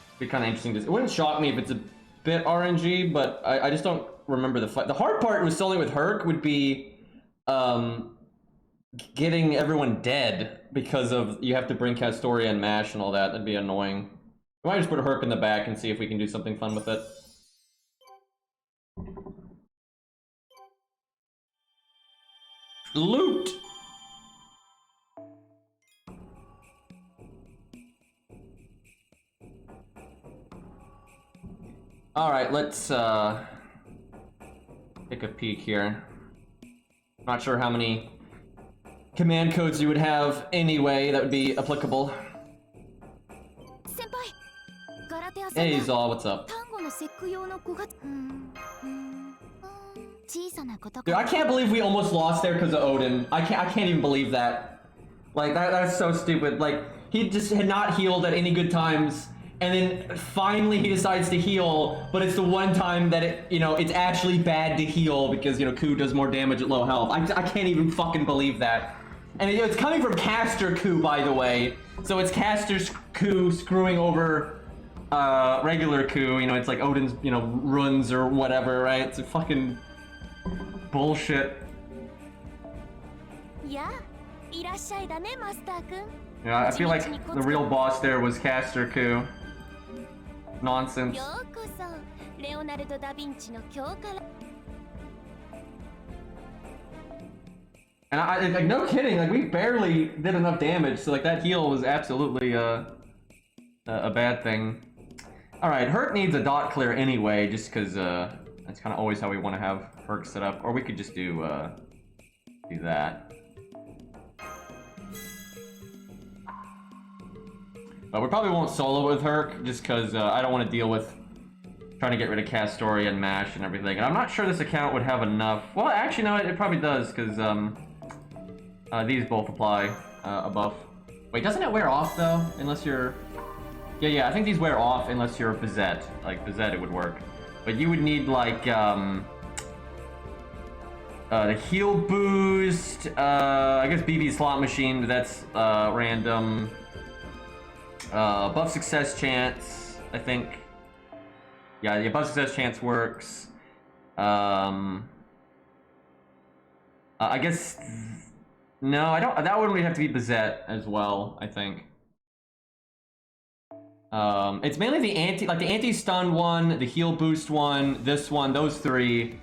it'd be kind of interesting. It wouldn't shock me if it's a bit RNG, but I just don't remember the fight. The hard part with soloing with Herc would be getting everyone dead because of you have to bring Castoria and Mash and all that. That'd be annoying. I might just put a Herc in the back and see if we can do something fun with it. Loot! Alright, let's take a peek here. Not sure how many command codes you would have anyway that would be applicable. Hey Zal, what's up? Dude, I can't believe we almost lost there because of Odin. I can't even believe that. Like that's so stupid. Like he just had not healed at any good times, and then finally he decides to heal, but it's the one time that it's actually bad to heal because Ku does more damage at low health. I can't even fucking believe that. And it's coming from Caster Ku, by the way. So it's Caster's Ku screwing over regular Ku, it's like Odin's, runs or whatever, right? It's a fucking bullshit. Yeah, I feel like the real boss there was Caster Ku. Nonsense. And like, no kidding, like we barely did enough damage, so like that heal was absolutely a bad thing. Alright, Herc needs a dot clear anyway, just because that's kind of always how we want to have Herc set up. Or we could just do that. But we probably won't solo with Herc, just because I don't want to deal with trying to get rid of Castoria and Mash and everything. And I'm not sure this account would have enough. Well, actually, no, it probably does, because these both apply a buff. Wait, doesn't it wear off, though? Unless you're... Yeah, I think these wear off unless you're Bizet. Like, Bizet, it would work. But you would need, like, the heal boost, I guess BB slot machine, but that's random. Buff success chance, I think. Yeah, the buff success chance works. I guess... No, I don't... That one would have to be Bizet as well, I think. It's mainly the anti-stun one, the heal boost one, this one, those three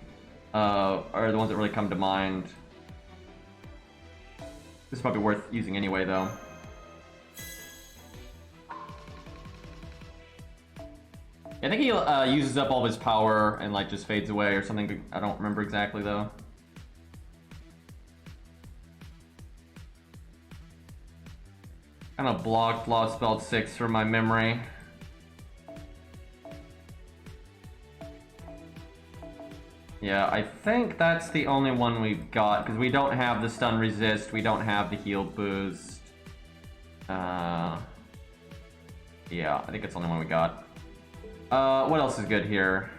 are the ones that really come to mind. This is probably worth using anyway, though. I think he uses up all of his power and like just fades away or something. I don't remember exactly though. Kind of blocked Lostbelt 6 from my memory. Yeah, I think that's the only one we've got, because we don't have the stun resist, we don't have the heal boost. Yeah, I think it's the only one we got. What else is good here?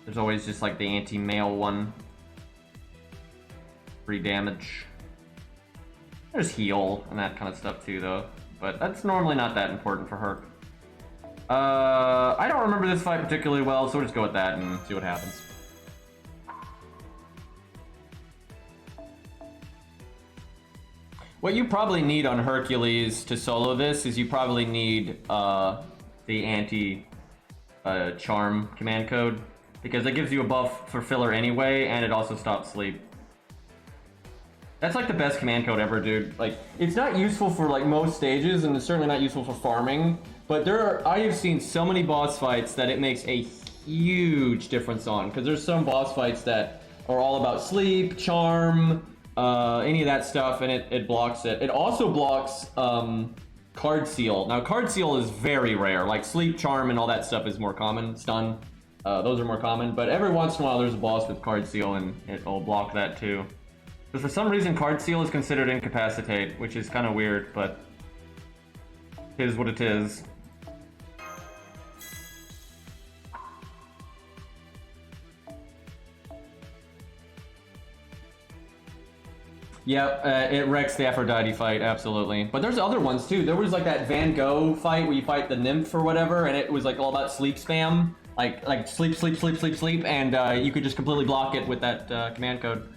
There's always just like the anti-mail one. Free damage. There's heal and that kind of stuff too, though. But that's normally not that important for Herc. I don't remember this fight particularly well, so we'll just go with that and see what happens. What you probably need on Hercules to solo this is you probably need the anti-charm command code, because it gives you a buff for filler anyway, and it also stops sleep. That's like the best command code ever, dude. Like, it's not useful for like most stages, and it's certainly not useful for farming, but I have seen so many boss fights that it makes a huge difference on, because there's some boss fights that are all about sleep, charm, any of that stuff, and it blocks it. It also blocks card seal. Now, card seal is very rare. Like sleep, charm, and all that stuff is more common. Stun, those are more common, but every once in a while there's a boss with card seal, and it'll block that too. But for some reason, card seal is considered incapacitate, which is kind of weird, but it is what it is. Yep, it wrecks the Aphrodite fight, absolutely. But there's other ones too. There was like that Van Gogh fight where you fight the nymph or whatever, and it was like all about sleep spam. Like sleep, sleep, sleep, sleep, sleep, and you could just completely block it with that command code.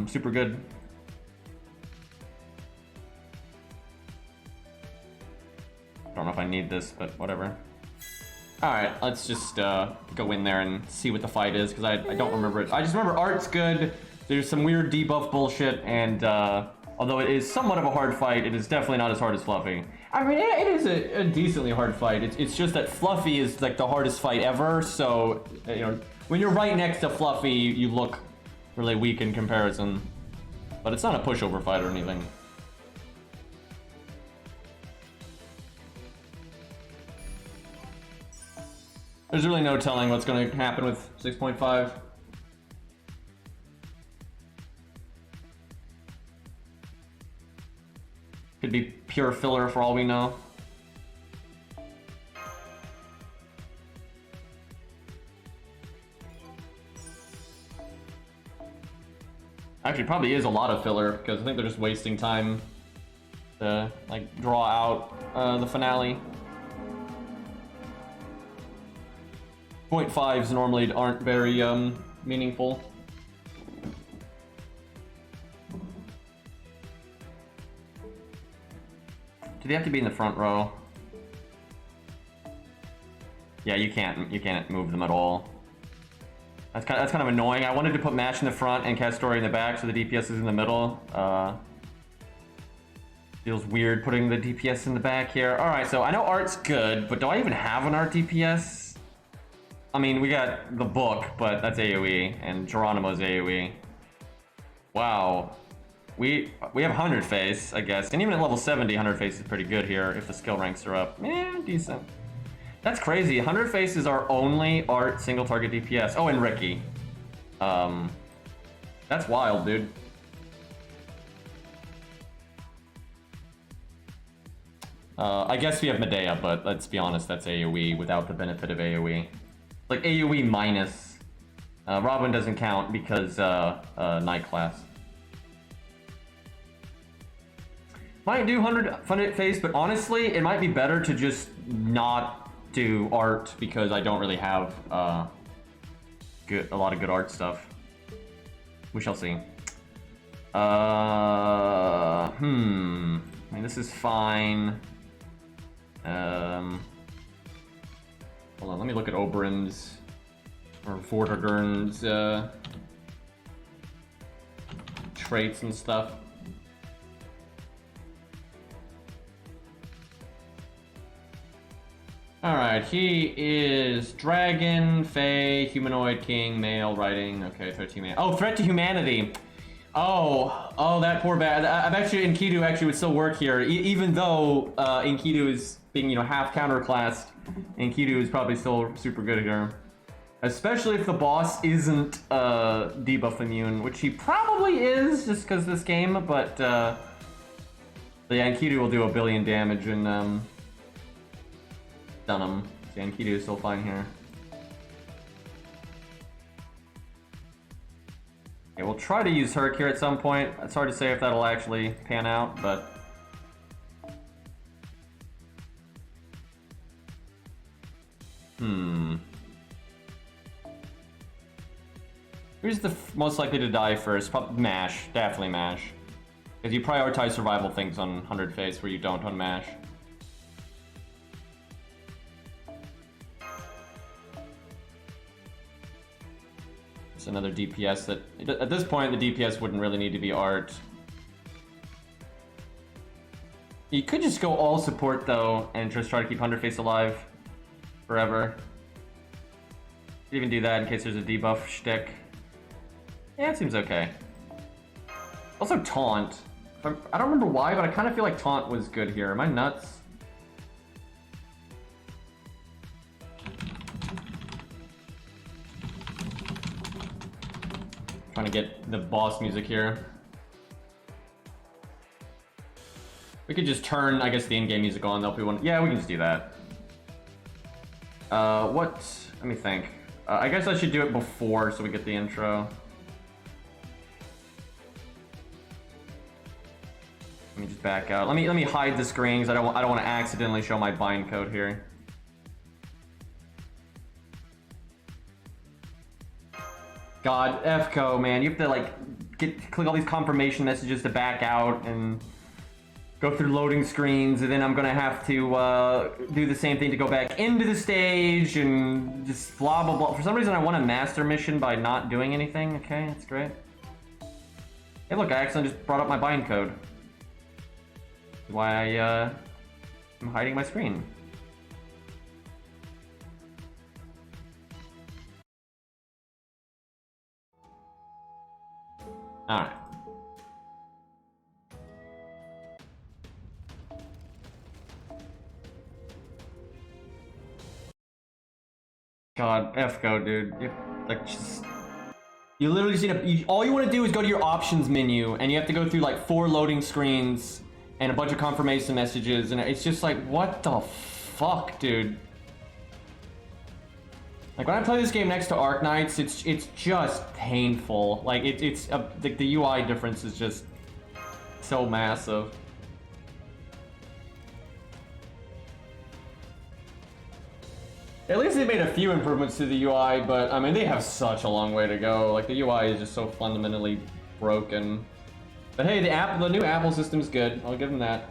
Super good. I don't know if I need this, but whatever. Alright, let's just go in there and see what the fight is, because I don't remember it. I just remember art's good, there's some weird debuff bullshit, and although it is somewhat of a hard fight, it is definitely not as hard as Fluffy. I mean, it is a decently hard fight. It's just that Fluffy is like the hardest fight ever, so, you know, when you're right next to Fluffy, you look really weak in comparison. But it's not a pushover fight or anything. There's really no telling what's going to happen with 6.5. Could be pure filler for all we know. Actually, probably is a lot of filler, because I think they're just wasting time to, like, draw out the finale. 0.5s normally aren't very meaningful. Do they have to be in the front row? Yeah, you can't move them at all. That's kind of annoying. I wanted to put Mash in the front and Castori in the back, so the DPS is in the middle. Feels weird putting the DPS in the back here. Alright, so I know art's good, but do I even have an art DPS? I mean, we got the book, but that's AoE, and Geronimo's AoE. Wow. We have 100 face, I guess. And even at level 70, 100 face is pretty good here if the skill ranks are up. Eh, decent. That's crazy. 100 face is our only art single target DPS. Oh, and Ricky. That's wild, dude. I guess we have Medea, but let's be honest, that's AoE without the benefit of AoE. Like AoE minus. Robin doesn't count because night class. Might do 100 face, but honestly, it might be better to just not do art, because I don't really have a lot of good art stuff. We shall see. I mean, this is fine. Hold on, let me look at Oberyn's or Vortigern's traits and stuff. Alright, he is Dragon, Fae, Humanoid, King, Male, Writing. Okay, 13 man. Oh, Threat to Humanity. Oh, that poor bad. I'm actually, Enkidu actually would still work here, even though Enkidu is being, you know, half counterclassed. Enkidu is probably still super good here. Especially if the boss isn't debuff immune, which he probably is, just because this game, but the Enkidu will do a billion damage and stun him. So Enkidu is still fine here. Okay, we'll try to use Herc here at some point. It's hard to say if that'll actually pan out, but... Who's the most likely to die first? Probably Mash. Definitely Mash. Because you prioritize survival things on 100 face where you don't on Mash. It's another DPS that... At this point, the DPS wouldn't really need to be art. You could just go all support, though, and just try to keep 100 face alive forever. You even do that in case there's a debuff shtick. Yeah, it seems okay. Also Taunt. I don't remember why, but I kind of feel like Taunt was good here. Am I nuts? Trying to get the boss music here. We could just turn, I guess, the in-game music on though if we want. Yeah, we can just do that. What? Let me think. I guess I should do it before so we get the intro. Let me just back out. Let me hide the screen because I don't want to accidentally show my bind code here. God, FCO, man, you have to like click all these confirmation messages to back out and go through loading screens, and then I'm gonna have to do the same thing to go back into the stage and just blah blah blah. For some reason, I want a master mission by not doing anything. Okay, that's great. Hey, look, I accidentally just brought up my bind code. Why I'm hiding my screen. All right. God, FCO, dude. You literally just need to. All you want to do is go to your options menu, and you have to go through like 4 loading screens and a bunch of confirmation messages, and it's just like, what the fuck, dude? Like when I play this game next to Arc Knights, it's just painful. Like the UI difference is just so massive. At least they made a few improvements to the UI, but I mean they have such a long way to go. Like the UI is just so fundamentally broken. But hey, the new Apple system's good. I'll give them that.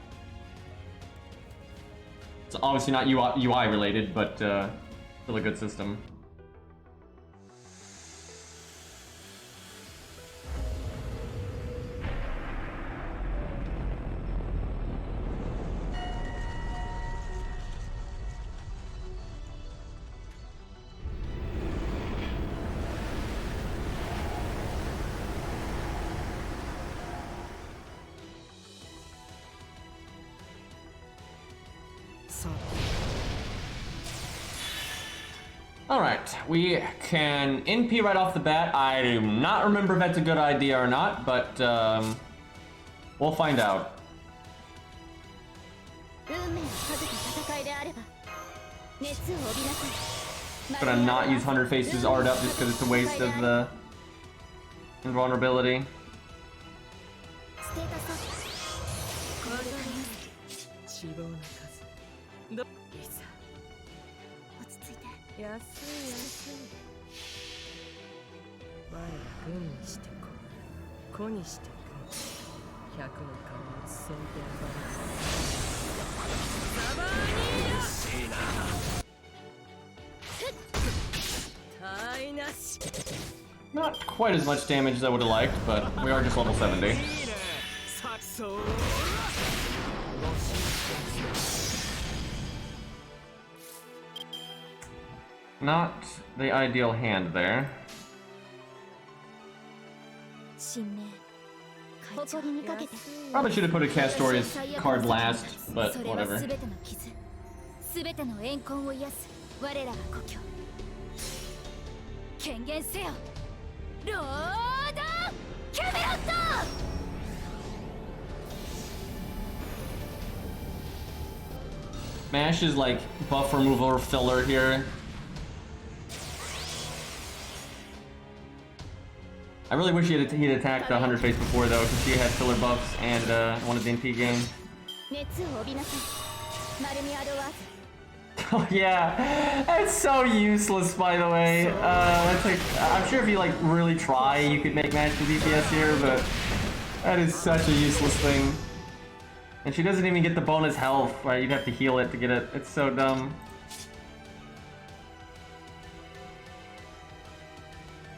It's obviously not UI related, but still a good system. Alright, we can NP right off the bat. I do not remember if that's a good idea or not, but we'll find out. I'm gonna not use 100 Faces art up just because it's a waste of the invulnerability. Not quite as much damage as I would have liked, but we are just level 70. Not the ideal hand there. Probably should have put a Castorius card last, but whatever. 全ての怨恨を癒す我らが故郷。権限せよ、ロードキャメロット。Mash is like buff removal or filler here. I really wish he'd attacked the 100 face before though, because she had filler buffs and wanted the NP game. Oh yeah, that's so useless by the way. That's like, I'm sure if you like really try, you could make Mash the DPS here, but that is such a useless thing. And she doesn't even get the bonus health, right? You'd have to heal it to get it. It's so dumb.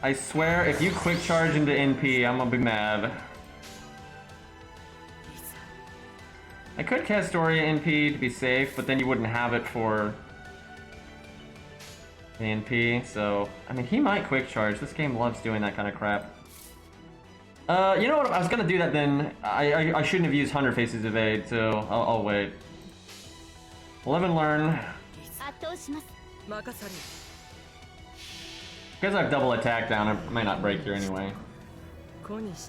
I swear, if you quick charge into NP, I'm gonna be mad. I could cast Doria NP to be safe, but then you wouldn't have it for the NP, so... I mean, he might quick charge. This game loves doing that kind of crap. You know what? I was gonna do that then. I shouldn't have used 100 Faces Evade, so I'll wait. Live and learn. Because I have double attack down, I might not break here anyway. That's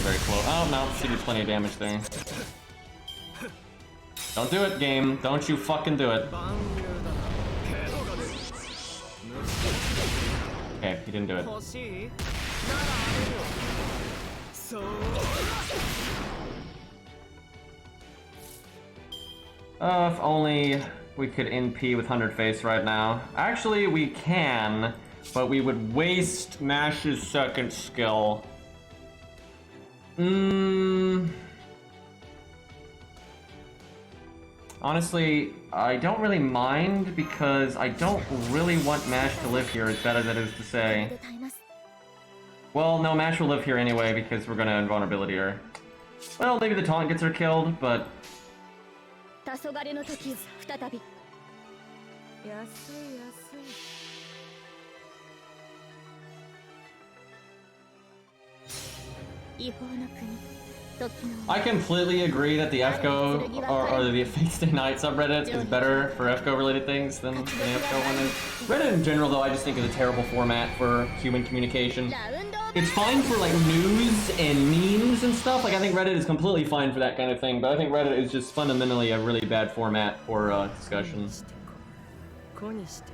very close. Oh no, she did plenty of damage there. Don't do it, game. Don't you fucking do it. Okay, he didn't do it. If only we could NP with 100 face right now. Actually, we can, but we would waste Mash's second skill. Honestly, I don't really mind because I don't really want Mash to live here, as bad as that is to say. Well, no, Mash will live here anyway because we're gonna invulnerability her. Well, maybe the taunt gets her killed, but... I completely agree that the FGO or the Fate Stay Night subreddit is better for FGO related things than the FGO one is. Reddit in general though, I just think is a terrible format for human communication. It's fine for like news and memes and stuff, like I think Reddit is completely fine for that kind of thing, but I think Reddit is just fundamentally a really bad format for discussion.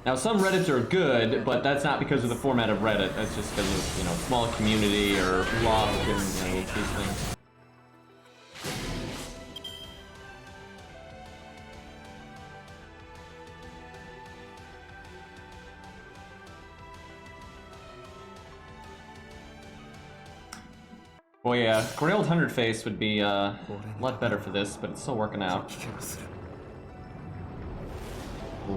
Now some Reddits are good, but that's not because of the format of Reddit, that's just because of, you know, small community or luck and, you know, these things. Well, yeah, Grailed 100 Face would be a lot better for this, but it's still working out.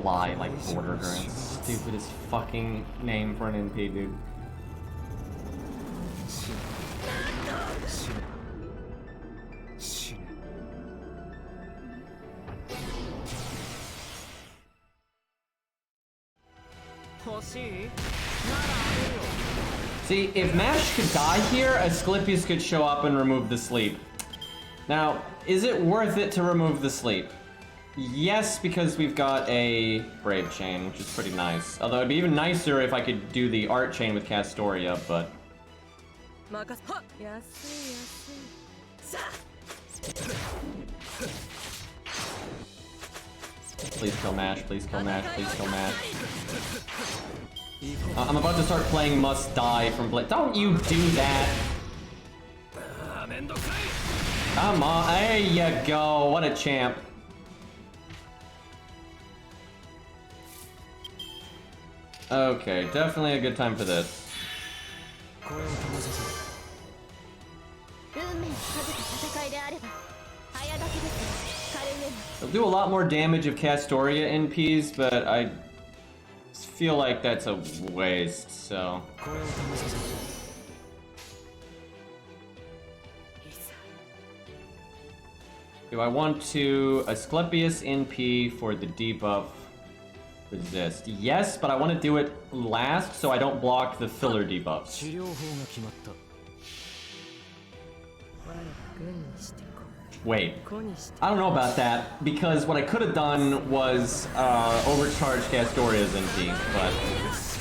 Lie like border grants. Stupidest fucking name for an NP, dude. See, if Mash could die here, Asclepius could show up and remove the sleep. Now, is it worth it to remove the sleep? Yes, because we've got a Brave Chain, which is pretty nice. Although it'd be even nicer if I could do the Art Chain with Castoria, but... Please kill Mash, please kill Mash, please kill Mash. I'm about to start playing Must Die from Blade. Don't you do that! Come on, there you go, what a champ. Okay, definitely a good time for this. It'll do a lot more damage of Castoria NPs, but I feel like that's a waste, so... Do I want to Asclepius NP for the debuff resist. Yes, but I want to do it last so I don't block the filler debuffs. Wait, I don't know about that, because what I could have done was overcharge Castoria's NP, but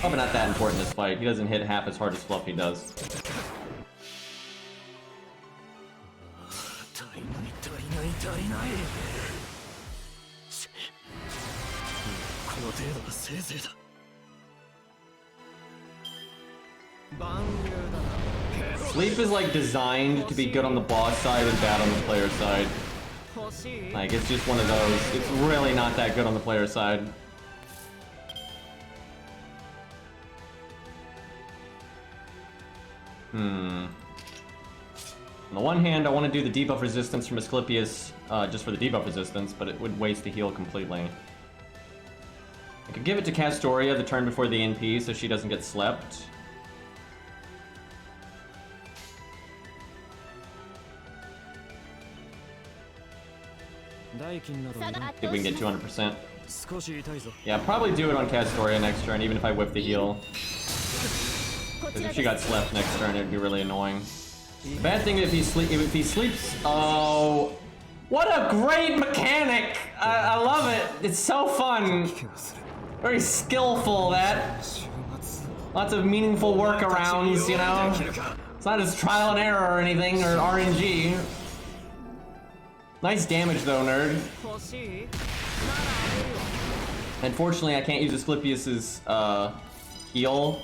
probably not that important this fight. He doesn't hit half as hard as Fluffy does. Sleep is like designed to be good on the boss side and bad on the player side. Like, it's just one of those. It's really not that good on the player side. On the one hand, I want to do the debuff resistance from Asclepius just for the debuff resistance, but it would waste the heal completely. I could give it to Castoria the turn before the NP so she doesn't get slept. See if we can get 200%. Yeah, probably do it on Castoria next turn, even if I whip the heal. Because if she got slept next turn, it'd be really annoying. Bad thing if he sleeps. Oh, what a great mechanic! I love it. It's so fun. Very skillful. That. Lots of meaningful workarounds, you know. It's not just trial and error or anything or RNG. Nice damage though, nerd. Unfortunately, I can't use Asclepius's heal.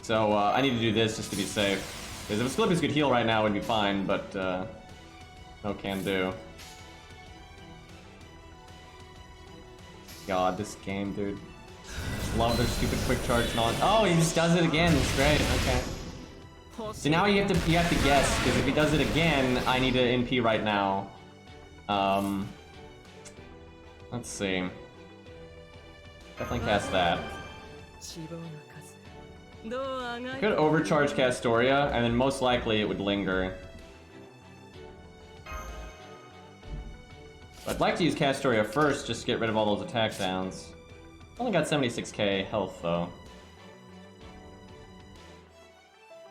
So I need to do this just to be safe. Because if Asclepius could heal right now, it would be fine, but no can do. God, this game, dude. Just love their stupid quick charge non. Oh, he just does it again. It's great. Okay. So now you have to guess, because if he does it again, I need to NP right now. Let's see. Definitely cast that. I could overcharge Castoria, and then most likely it would linger. I'd like to use Castoria first, just to get rid of all those attack downs. Only got 76k health though.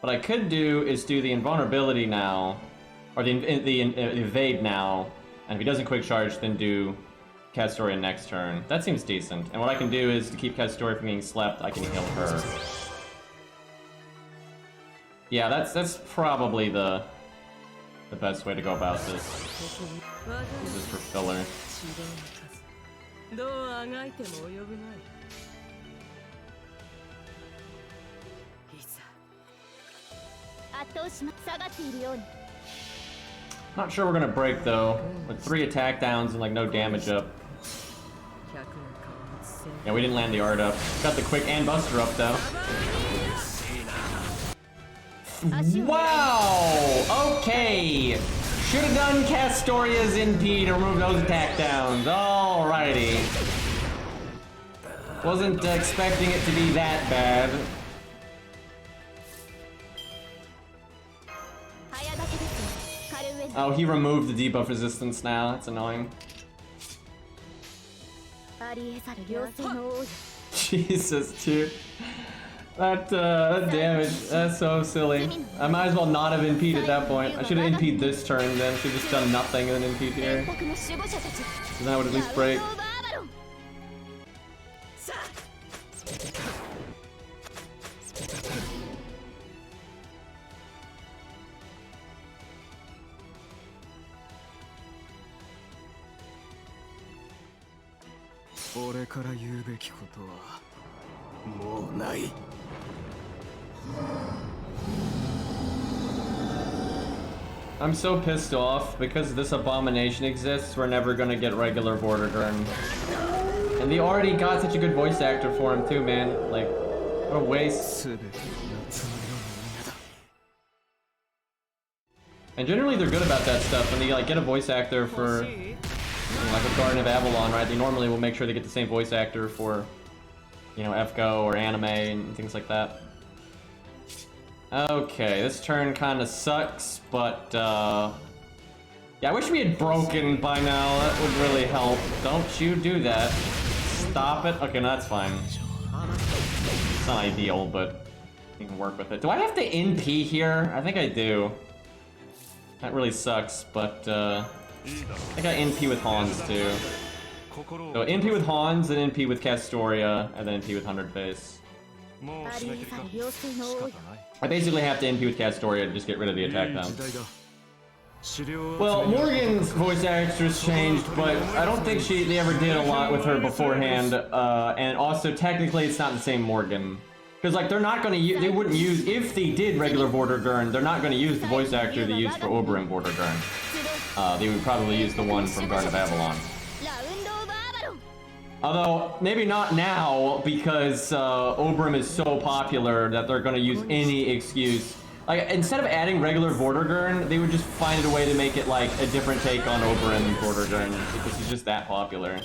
What I could do is do the invulnerability now, or the evade now, and if he doesn't quick charge, then do Castoria next turn. That seems decent. And what I can do is to keep Castoria from being slept, I can heal her. Yeah, that's probably the best way to go about this. Use this for filler. Not sure we're gonna break though, with 3 attack downs and like no damage up. Yeah, we didn't land the art up. Got the quick and buster up though. Wow! Okay! Should've done Castoria's NP to remove those attack downs. Alrighty. Wasn't expecting it to be that bad. Oh, he removed the debuff resistance now. That's annoying. Jesus, dude. That damage, that's so silly. I might as well not have NP'd at that point. I should have NP'd this turn then. Should have just done nothing and then NP'd here. So that would at least break. I'm so pissed off because this abomination exists. We're never gonna get regular border turn, and they already got such a good voice actor for him too, man. Like, what a waste. And generally they're good about that stuff when they like get a voice actor for, you know, like a Garden of Avalon, right? They normally will make sure they get the same voice actor for, you know, FGO or anime and things like that. Okay, this turn kind of sucks, but yeah, I wish we had broken by now. That would really help. Don't you do that. stop it? Okay, no, that's fine. It's not ideal, but you can work with it. Do I have to NP here? I think I do. That really sucks, but I think I NP with Hans too. So NP with Hans, then NP with Castoria, and then NP with 100 Face. I basically have to NP with Castoria to just get rid of the attack down. Well, Morgan's voice actress changed, but I don't think they ever did a lot with her beforehand, and also technically it's not the same Morgan. Because like they're not going to they wouldn't use, if they did regular Vortigern, they're not going to use the voice actor they used for Oberyn Vortigern. They would probably use the one from Garden of Avalon. Although, maybe not now, because Oberyn is so popular that they're going to use any excuse. Like, instead of adding regular Vortigern, they would just find a way to make it like a different take on Oberyn Vortigern, because he's just that popular.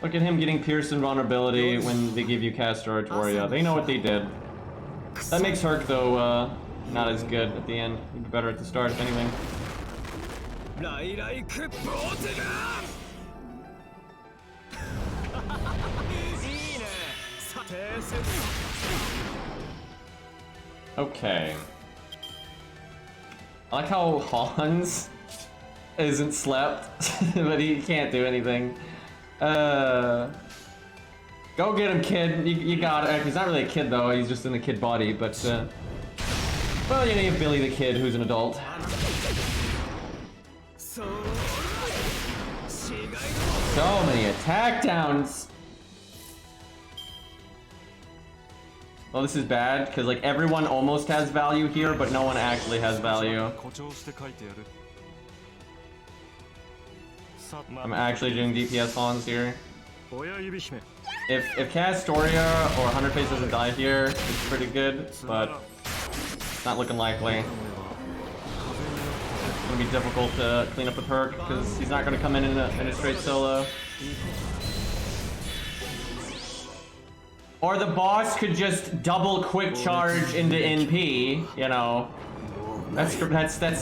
Look at him getting Pierce and Vulnerability when they give you Cast Oratoria. They know what they did. That makes Herc, though, not as good at the end. He'd be better at the start, if anything. Okay. I like how Hans isn't slept, but he can't do anything. Go get him, kid. You got it. He's not really a kid, though. He's just in the kid body, but, well, you know, you have Billy the kid, who's an adult. So many attack downs. Well, this is bad, because, like, everyone almost has value here, but no one actually has value. I'm actually doing DPS Hans here. If Castoria or 100 Face doesn't die here, it's pretty good, but it's not looking likely. It's gonna be difficult to clean up with Herc, because he's not gonna come in a straight solo. Or the boss could just double quick charge into NP, you know. That's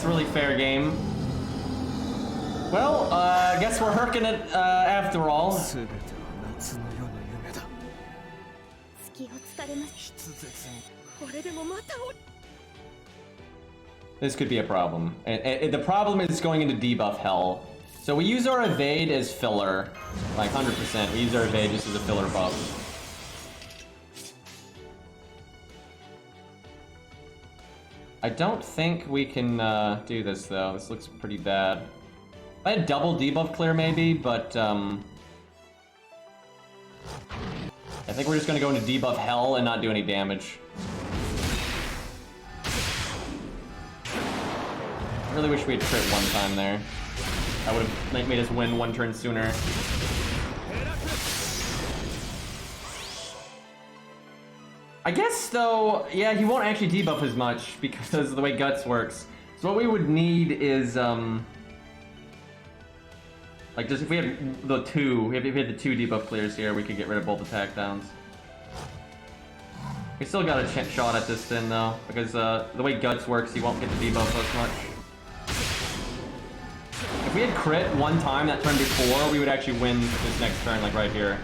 really fair game. Well, I guess we're herking it after all. This could be a problem. And the problem is going into debuff hell. So we use our evade as filler, like 100%. We use our evade just as a filler buff. I don't think we can do this though. This looks pretty bad. I had double debuff clear maybe, but I think we're just gonna go into debuff hell and not do any damage. I really wish we had crit one time there. That would have made us win one turn sooner. I guess though, yeah, he won't actually debuff as much because of the way Guts works. So what we would need is like just if we had the two, if we had the two debuff clears here, we could get rid of both attack downs. We still got a shot at this then though, because the way Guts works, he won't get the debuff as much. If we had crit one time that turn before, we would actually win this next turn, like right here.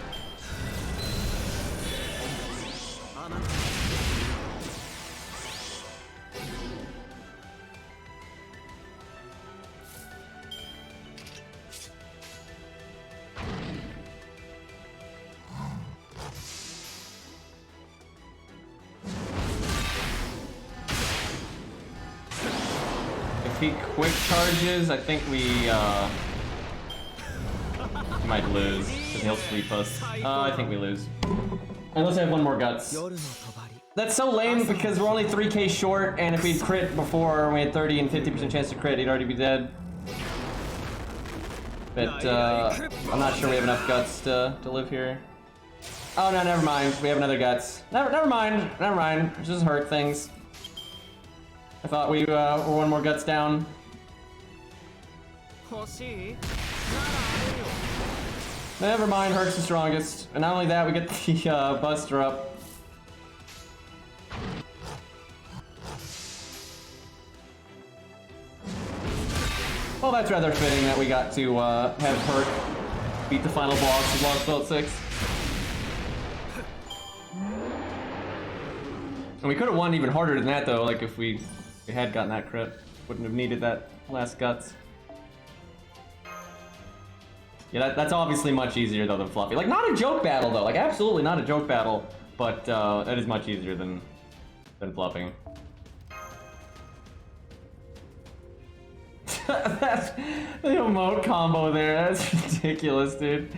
If he quick charges, I think we might lose, because he'll sweep us. I think we lose. Unless I have one more Guts. That's so lame because we're only 3k short, and if we'd crit before, we had 30 and 50% chance to crit, he'd already be dead. But I'm not sure we have enough Guts to live here. Oh no, never mind. We have another Guts. Never mind. Never mind. It's just hurt things. I thought we were one more Guts down. Never mind, Herc's the strongest. And not only that, we get the Buster up. Well, that's rather fitting that we got to have Herc beat the final boss of Lostbelt 6. And we could have won even harder than that, though, like if we had gotten that crit. Wouldn't have needed that last guts. Yeah, that's obviously much easier, though, than Fluffy. Like, not a joke battle, though. Like, absolutely not a joke battle. But that is much easier than Fluffy. That's the emote combo there. That's ridiculous, dude.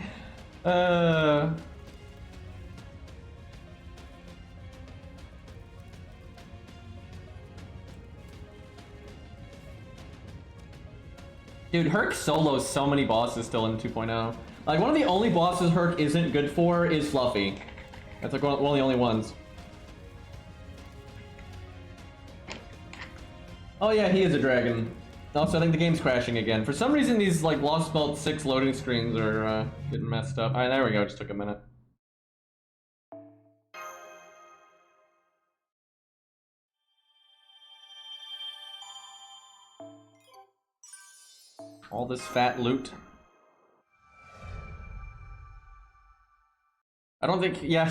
Dude, Herc solos so many bosses still in 2.0. Like, one of the only bosses Herc isn't good for is Fluffy. That's like one of the only ones. Oh yeah, he is a dragon. Also, I think the game's crashing again. For some reason, these like Lostbelt 6 loading screens are getting messed up. Alright, there we go. Just took a minute. All this fat loot. I don't think, yeah,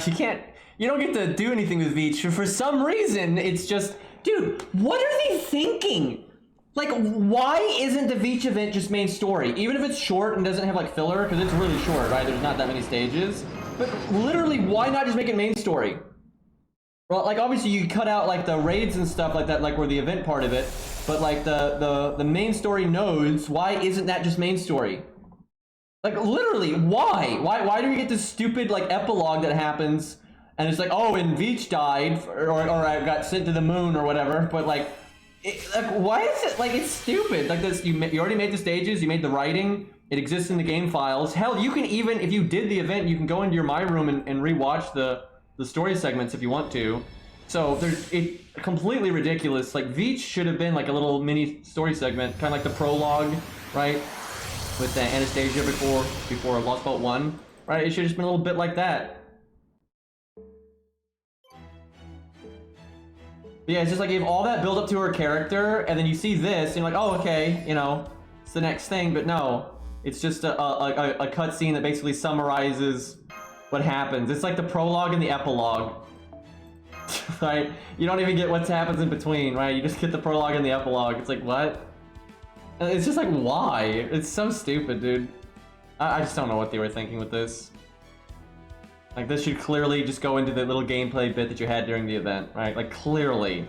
you don't get to do anything with Veach. For some reason, it's just, dude, what are they thinking? Like, why isn't the Veach event just main story? Even if it's short and doesn't have like filler, because it's really short, right? There's not that many stages. But literally, why not just make it main story? Well, like obviously you cut out like the raids and stuff like that, like were the event part of it. But like the main story nodes, why isn't that just main story? Like literally, why? Why do we get this stupid like epilogue that happens and it's like, oh, and Veach died or I got sent to the moon or whatever, but like why is it like it's stupid? Like this, you already made the stages, you made the writing, it exists in the game files. Hell, you can even, if you did the event, you can go into your My Room and rewatch the story segments if you want to. So it's completely ridiculous. Like Veach should have been like a little mini story segment, kind of like the prologue, right? With Anastasia before Lostbelt 1, right? It should have just been a little bit like that. But yeah, it's just like you have all that build up to her character, and then you see this, and you're like, oh, okay, you know, it's the next thing. But no, it's just a cutscene that basically summarizes what happens. It's like the prologue and the epilogue, right? You don't even get what happens in between, right? You just get the prologue and the epilogue. It's like, what? It's just like, why? It's so stupid, dude. I just don't know what they were thinking with this. Like, this should clearly just go into the little gameplay bit that you had during the event, right? Like, clearly.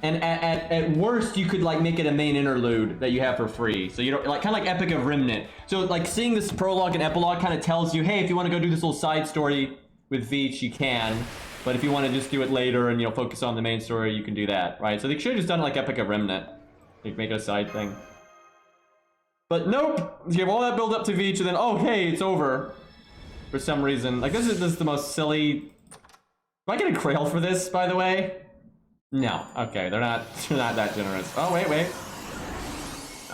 And at worst, you could, like, make it a main interlude that you have for free. So you don't, like, kind of like Epic of Remnant. So, like, seeing this prologue and epilogue kind of tells you, hey, if you want to go do this little side story with Veach, you can. But if you want to just do it later and, you know, focus on the main story, you can do that, right? So they should have just done it like Epic of Remnant. Like, make it a side thing. But nope! You have all that build up to Veach and then, oh, hey, it's over. For some reason. Like, this is the most silly... Do I get a Grail for this, by the way? No. Okay, they're not that generous. Oh, wait.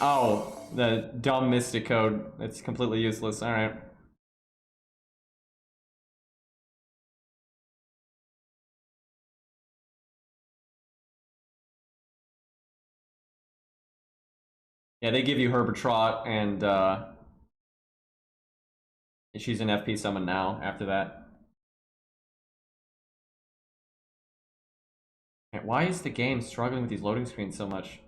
Oh, the dumb Mystic code. It's completely useless. Alright. Yeah, they give you Herbertrot, and she's an FP summon now after that. Man, why is the game struggling with these loading screens so much?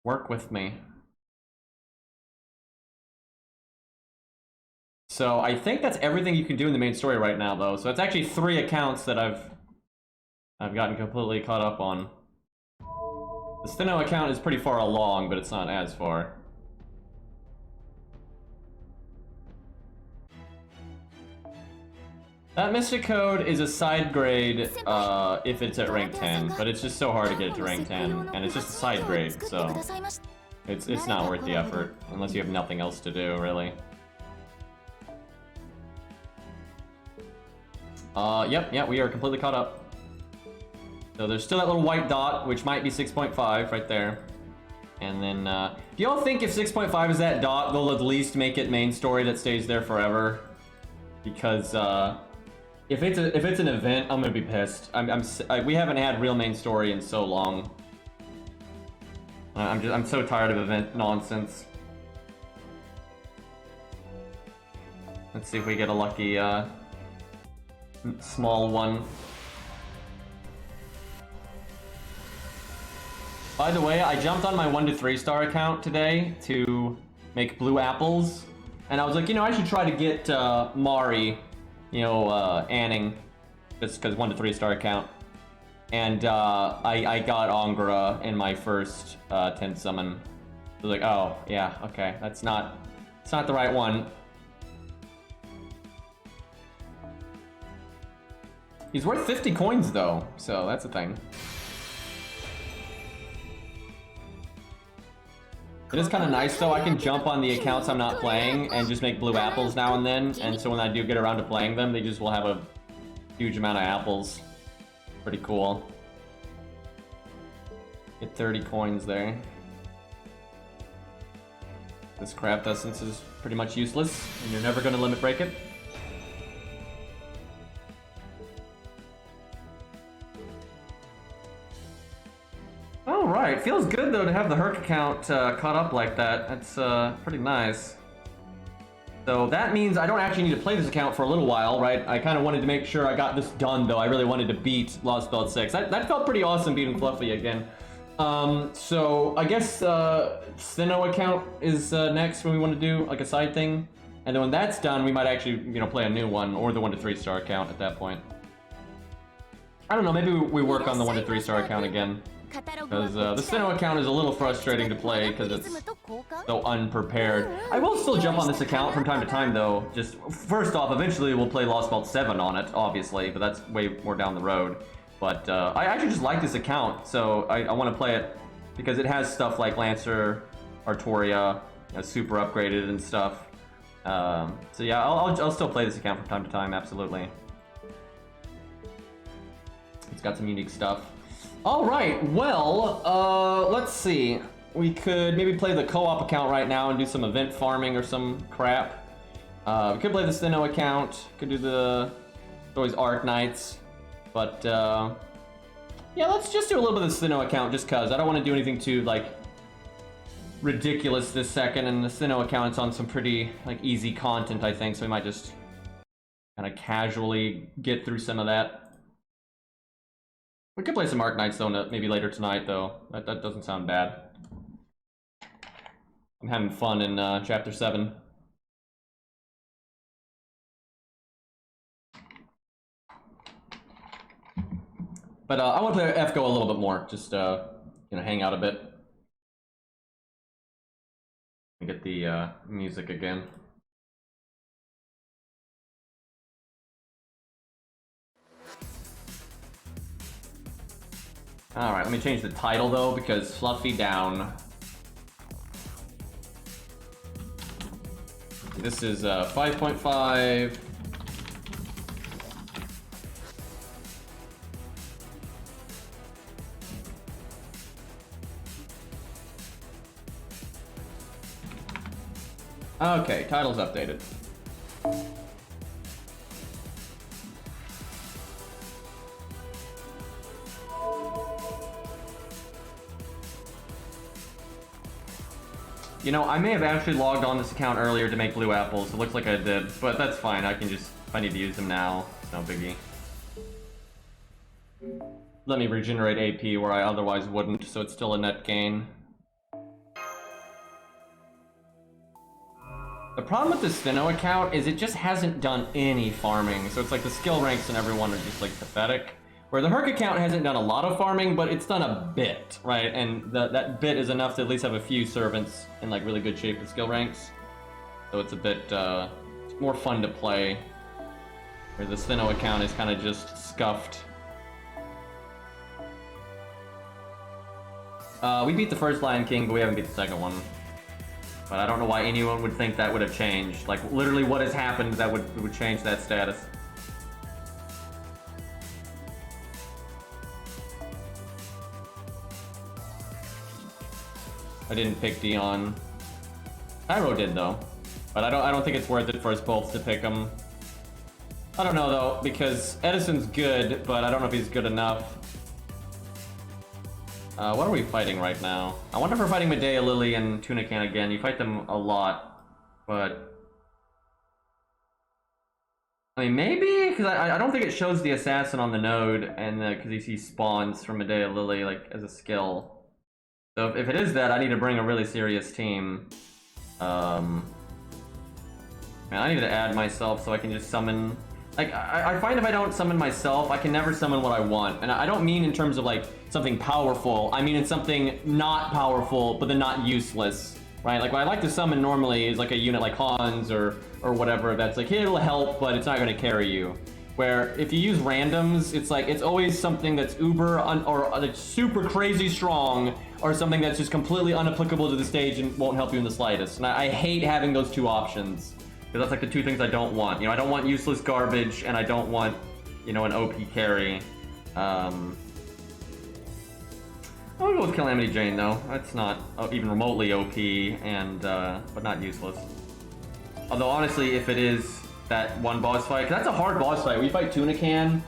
Work with me. So I think that's everything you can do in the main story right now, though. So it's actually 3 accounts that I've gotten completely caught up on. The Steno account is pretty far along, but it's not as far. That Mystic Code is a side grade if it's at rank 10, but it's just so hard to get it to rank 10, and it's just a side grade, so it's not worth the effort, unless you have nothing else to do, really. Yep, we are completely caught up. So there's still that little white dot, which might be 6.5 right there. And then, do y'all think if 6.5 is that dot, they'll at least make it main story that stays there forever? Because, If it's an event, I'm gonna be pissed. We haven't had real main story in so long. I'm so tired of event nonsense. Let's see if we get a lucky small one. By the way, I jumped on my 1 to 3 star account today to make blue apples, and I was like, you know, I should try to get Mari, you know, Anning, just because 1 to 3 star account. And I got Angra in my first 10 summon. I was like, oh yeah, okay, it's not the right one. He's worth 50 coins though, so that's a thing. It is kind of nice though, I can jump on the accounts I'm not playing and just make blue apples now and then, and so when I do get around to playing them, they just will have a huge amount of apples. Pretty cool. Get 30 coins there. This craft essence is pretty much useless, and you're never going to limit break it. Alright, feels good though to have the Herc account caught up like that. That's pretty nice. So that means I don't actually need to play this account for a little while, right? I kind of wanted to make sure I got this done though. I really wanted to beat Lostbelt 6. That felt pretty awesome beating Fluffy again. So I guess Sinnoh account is next when we want to do like a side thing. And then when that's done, we might actually, you know, play a new one or the 1 to 3 star account at that point. I don't know, maybe we work on the 1 to 3 star account again. Because the Sinnoh account is a little frustrating to play because it's so unprepared. I will still jump on this account from time to time though. Just first off, eventually we'll play Lostbelt 7 on it, obviously, but that's way more down the road. But I actually just like this account, so I want to play it because it has stuff like Lancer, Artoria, you know, super upgraded and stuff. So yeah, I'll still play this account from time to time, absolutely. It's got some unique stuff. All right, well, let's see. We could maybe play the co-op account right now and do some event farming or some crap. We could play the Sinnoh account. Could do the always Arc Knights, but yeah, let's just do a little bit of the Sinnoh account just cause I don't want to do anything too like ridiculous this second. And the Sinnoh account's on some pretty like easy content, I think, so we might just kind of casually get through some of that. We could play some Arc Knights though, maybe later tonight though. That doesn't sound bad. I'm having fun in Chapter 7. But I want to play FGO a little bit more, just you know, hang out a bit. Get the music again. Alright, let me change the title though, because Fluffy down. This is 5.5. Okay, title's updated. You know, I may have actually logged on this account earlier to make blue apples. It looks like I did, but that's fine. I can just, if I need to use them now, it's no biggie. Let me regenerate AP where I otherwise wouldn't, so it's still a net gain. The problem with the Sinnoh account is it just hasn't done any farming, so it's like the skill ranks and everyone are just like pathetic. Where the Herc account hasn't done a lot of farming, but it's done a bit, right? And that bit is enough to at least have a few servants in like really good shape with skill ranks. So it's a bit it's more fun to play. Where the Sinnoh account is kind of just scuffed. We beat the first Lion King, but we haven't beat the second one. But I don't know why anyone would think that would have changed. Like, literally what has happened that would change that status. I didn't pick Dion. Tyro did though, but I don't think it's worth it for us both to pick him. I don't know though, because Edison's good, but I don't know if he's good enough. What are we fighting right now? I wonder if we're fighting Medea, Lily, and Tunican again. You fight them a lot, but... I mean, maybe? Because I don't think it shows the assassin on the node, and because you see spawns from Medea, Lily, like, as a skill. So if it is that, I need to bring a really serious team. Man, I need to add myself so I can just summon... Like, I find if I don't summon myself, I can never summon what I want. And I don't mean in terms of, like, something powerful. I mean in something not powerful, but then not useless, right? Like, what I like to summon normally is, like, a unit like Hans or whatever that's like, hey, it'll help, but it's not going to carry you. Where if you use randoms, it's like, it's always something that's uber or like super crazy strong, or something that's just completely unapplicable to the stage and won't help you in the slightest. And I hate having those two options. Because that's like the two things I don't want. You know, I don't want useless garbage, and I don't want, you know, an OP carry. I'll go with Calamity Jane though. That's not even remotely OP, and but not useless. Although honestly, if it is that one boss fight, 'cause that's a hard boss fight. We fight Tunican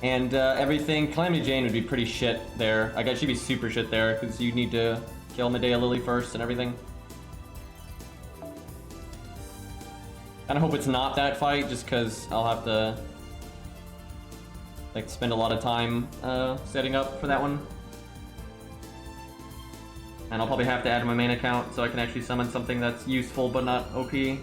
and everything. Calamity Jane would be pretty shit there. I guess she'd be super shit there, because you need to kill Medea Lily first and everything. Kinda hope it's not that fight, just because I'll have to like spend a lot of time setting up for that one. And I'll probably have to add my main account so I can actually summon something that's useful but not OP.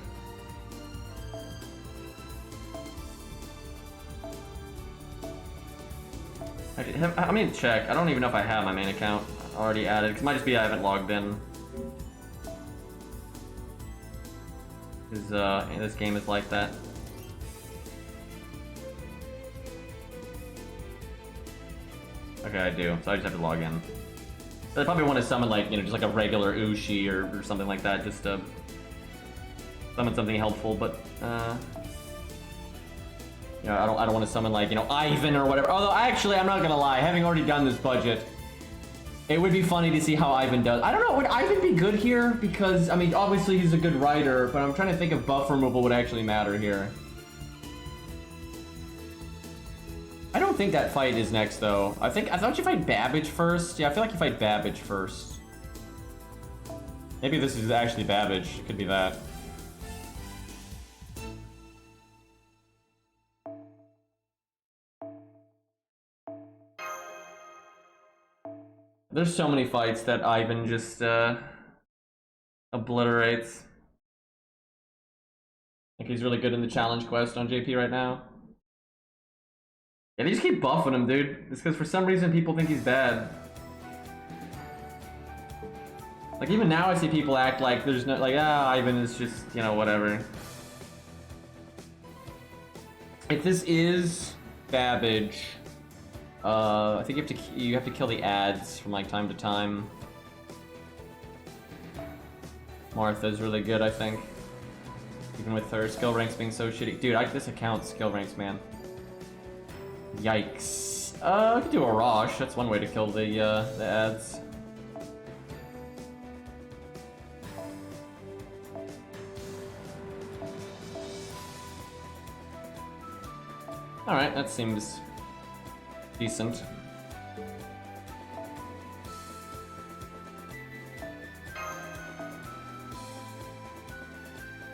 I mean, check. I don't even know if I have my main account already added, because it might just be I haven't logged in. This game is like that. Okay, I do. So I just have to log in. But I probably want to summon, like, you know, just like a regular Ushi or something like that, just to summon something helpful. But you know, I don't want to summon, like, you know, Ivan or whatever. Although I'm not gonna lie, having already done this budget, it would be funny to see how Ivan does. I don't know, would Ivan be good here? Because, I mean, obviously he's a good writer, but I'm trying to think if buff removal would actually matter here. I don't think that fight is next, though. I thought you fight Babbage first. Yeah, I feel like you fight Babbage first. Maybe this is actually Babbage. It could be that. There's so many fights that Ivan just obliterates. I think he's really good in the challenge quest on JP right now. Yeah, they just keep buffing him, dude. It's because for some reason people think he's bad. Like, even now I see people act like there's no, like, Ivan is just, you know, whatever. If this is Babbage, I think you have to kill the ads from, like, time to time. Martha's really good, I think. Even with her skill ranks being so shitty. Dude, this account's skill ranks, man. Yikes. I could do a Rosh. That's one way to kill the ads. Alright, that seems decent.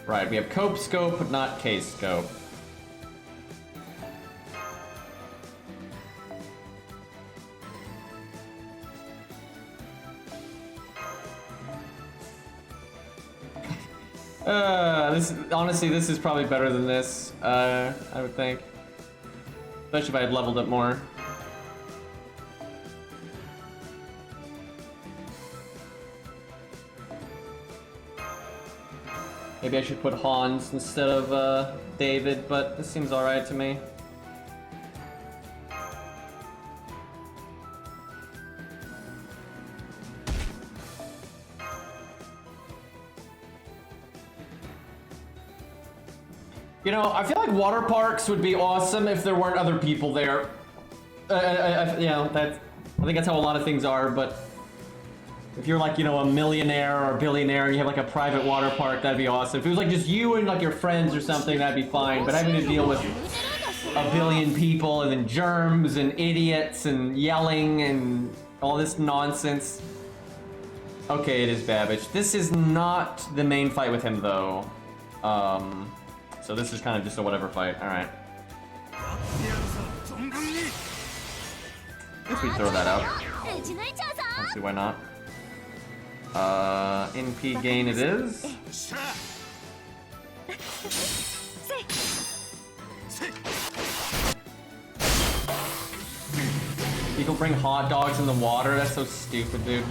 Right, we have Cope Scope, but not Case Scope. Honestly, this is probably better than this, I would think. Especially if I had leveled up more. Maybe I should put Hans instead of David, but this seems alright to me. You know, I feel like water parks would be awesome if there weren't other people there. You know, I think that's how a lot of things are, but if you're like, you know, a millionaire or a billionaire and you have like a private water park, that'd be awesome. If it was like just you and like your friends or something, that'd be fine, but having to deal with a billion people and then germs and idiots and yelling and all this nonsense. Okay, it is Babbage. This is not the main fight with him though. So this is kind of just a whatever fight. All right. I guess we throw that out. Let's see why not. NP gain it is. People bring hot dogs in the water. That's so stupid, dude.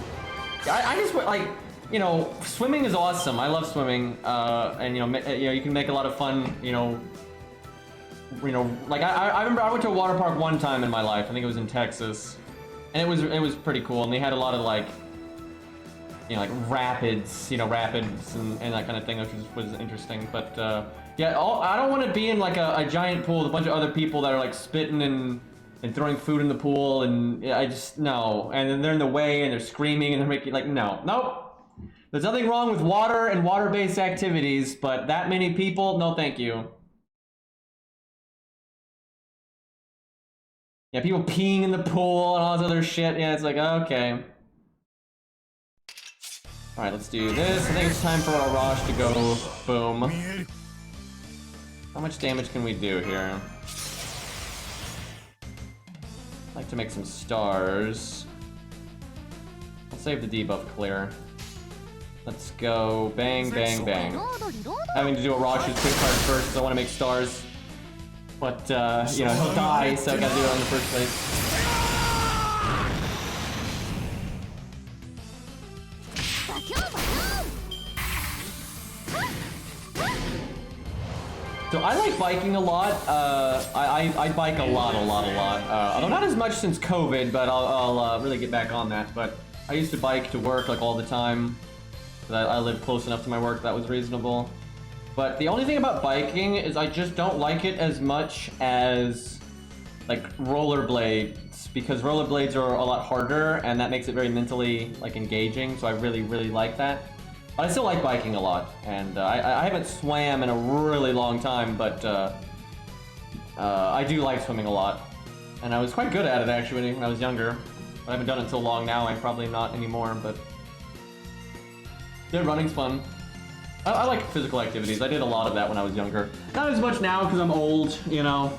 I just like, you know, swimming is awesome. I love swimming, and you know, you can make a lot of fun. You know, like I remember I went to a water park one time in my life. I think it was in Texas, and it was pretty cool. And they had a lot of like, you know, like rapids, and that kind of thing, which was interesting. But yeah, I don't want to be in like a giant pool with a bunch of other people that are like spitting and throwing food in the pool, and I just, no. And then they're in the way and they're screaming and they're making like, nope. There's nothing wrong with water and water-based activities, but that many people, no thank you. Yeah, people peeing in the pool and all this other shit. Yeah, it's like, okay. Alright, let's do this. I think it's time for Outage to go boom. How much damage can we do here? I'd like to make some stars. I'll save the debuff clear. Let's go bang, bang, bang. Having to do Outage's quick card first because I want to make stars. But, you know, he'll die, so I gotta do it in the first place. So I like biking a lot. I bike a lot. Although not as much since COVID, but I'll really get back on that. But I used to bike to work like all the time. I lived close enough to my work that was reasonable. But the only thing about biking is I just don't like it as much as like rollerblades, because rollerblades are a lot harder and that makes it very mentally like engaging. So I really like that. But I still like biking a lot, and I haven't swam in a really long time, but I do like swimming a lot. And I was quite good at it actually when I was younger. I haven't done it so long now, I'm probably not anymore, but yeah, running's fun. I like physical activities. I did a lot of that when I was younger. Not as much now because I'm old, you know,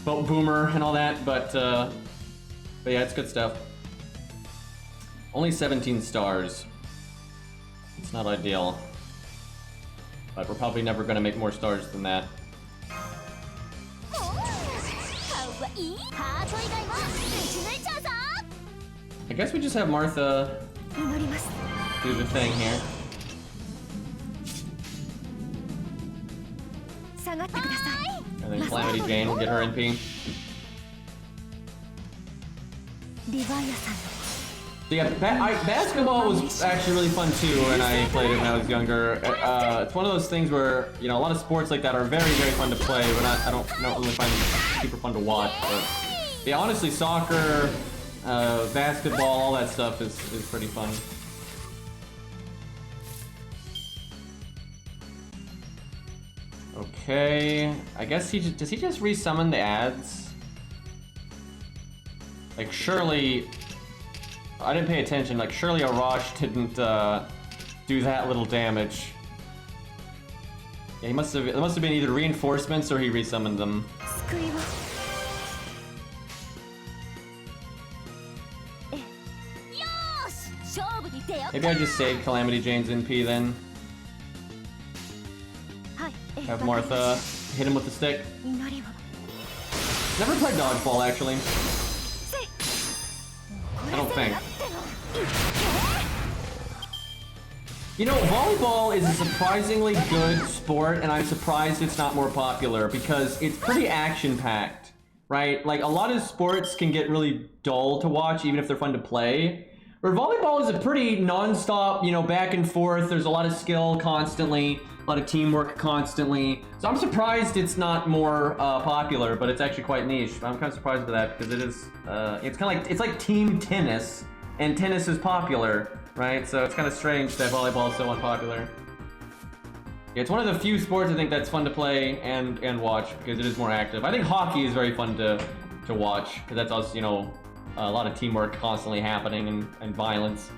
boomer and all that, but yeah, it's good stuff. Only 17 stars. It's not ideal, but we're probably never going to make more stars than that. I guess we just have Martha do the thing here. And then Calamity Jane will get her NP. So yeah, basketball was actually really fun too when I played it when I was younger. It's one of those things where, you know, a lot of sports like that are very fun to play, but I don't really find them super fun to watch. But yeah, honestly, soccer, basketball, all that stuff is pretty fun. Okay, I guess does he just resummon the ads? Like surely, I didn't pay attention, like surely Outage didn't do that little damage. Yeah, it must have been either reinforcements or he resummoned them. Maybe I just saved Calamity Jane's NP then. Have Martha hit him with the stick. Never played dodgeball actually. I don't think. You know, volleyball is a surprisingly good sport, and I'm surprised it's not more popular because it's pretty action-packed, right? Like, a lot of sports can get really dull to watch, even if they're fun to play. Where volleyball is a pretty non-stop, you know, back and forth. There's a lot of skill constantly, a lot of teamwork constantly. So I'm surprised it's not more popular, but it's actually quite niche. I'm kind of surprised by that because it is, it's kind of like, it's like team tennis, and tennis is popular, right? So it's kind of strange that volleyball is so unpopular. It's one of the few sports I think that's fun to play and watch because it is more active. I think hockey is very fun to watch because that's also, you know, a lot of teamwork constantly happening and violence.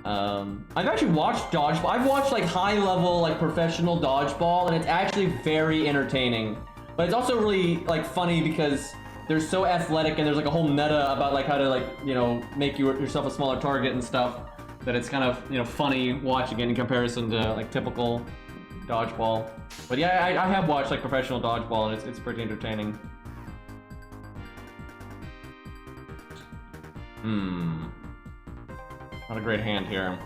I've actually watched dodgeball. I've watched like high level, like professional dodgeball, and it's actually very entertaining. But it's also really like funny because they're so athletic and there's like a whole meta about like how to like, you know, make yourself a smaller target and stuff, that it's kind of, you know, funny watching it in comparison to like typical dodgeball. But yeah, I have watched like professional dodgeball and it's pretty entertaining. Not a great hand here.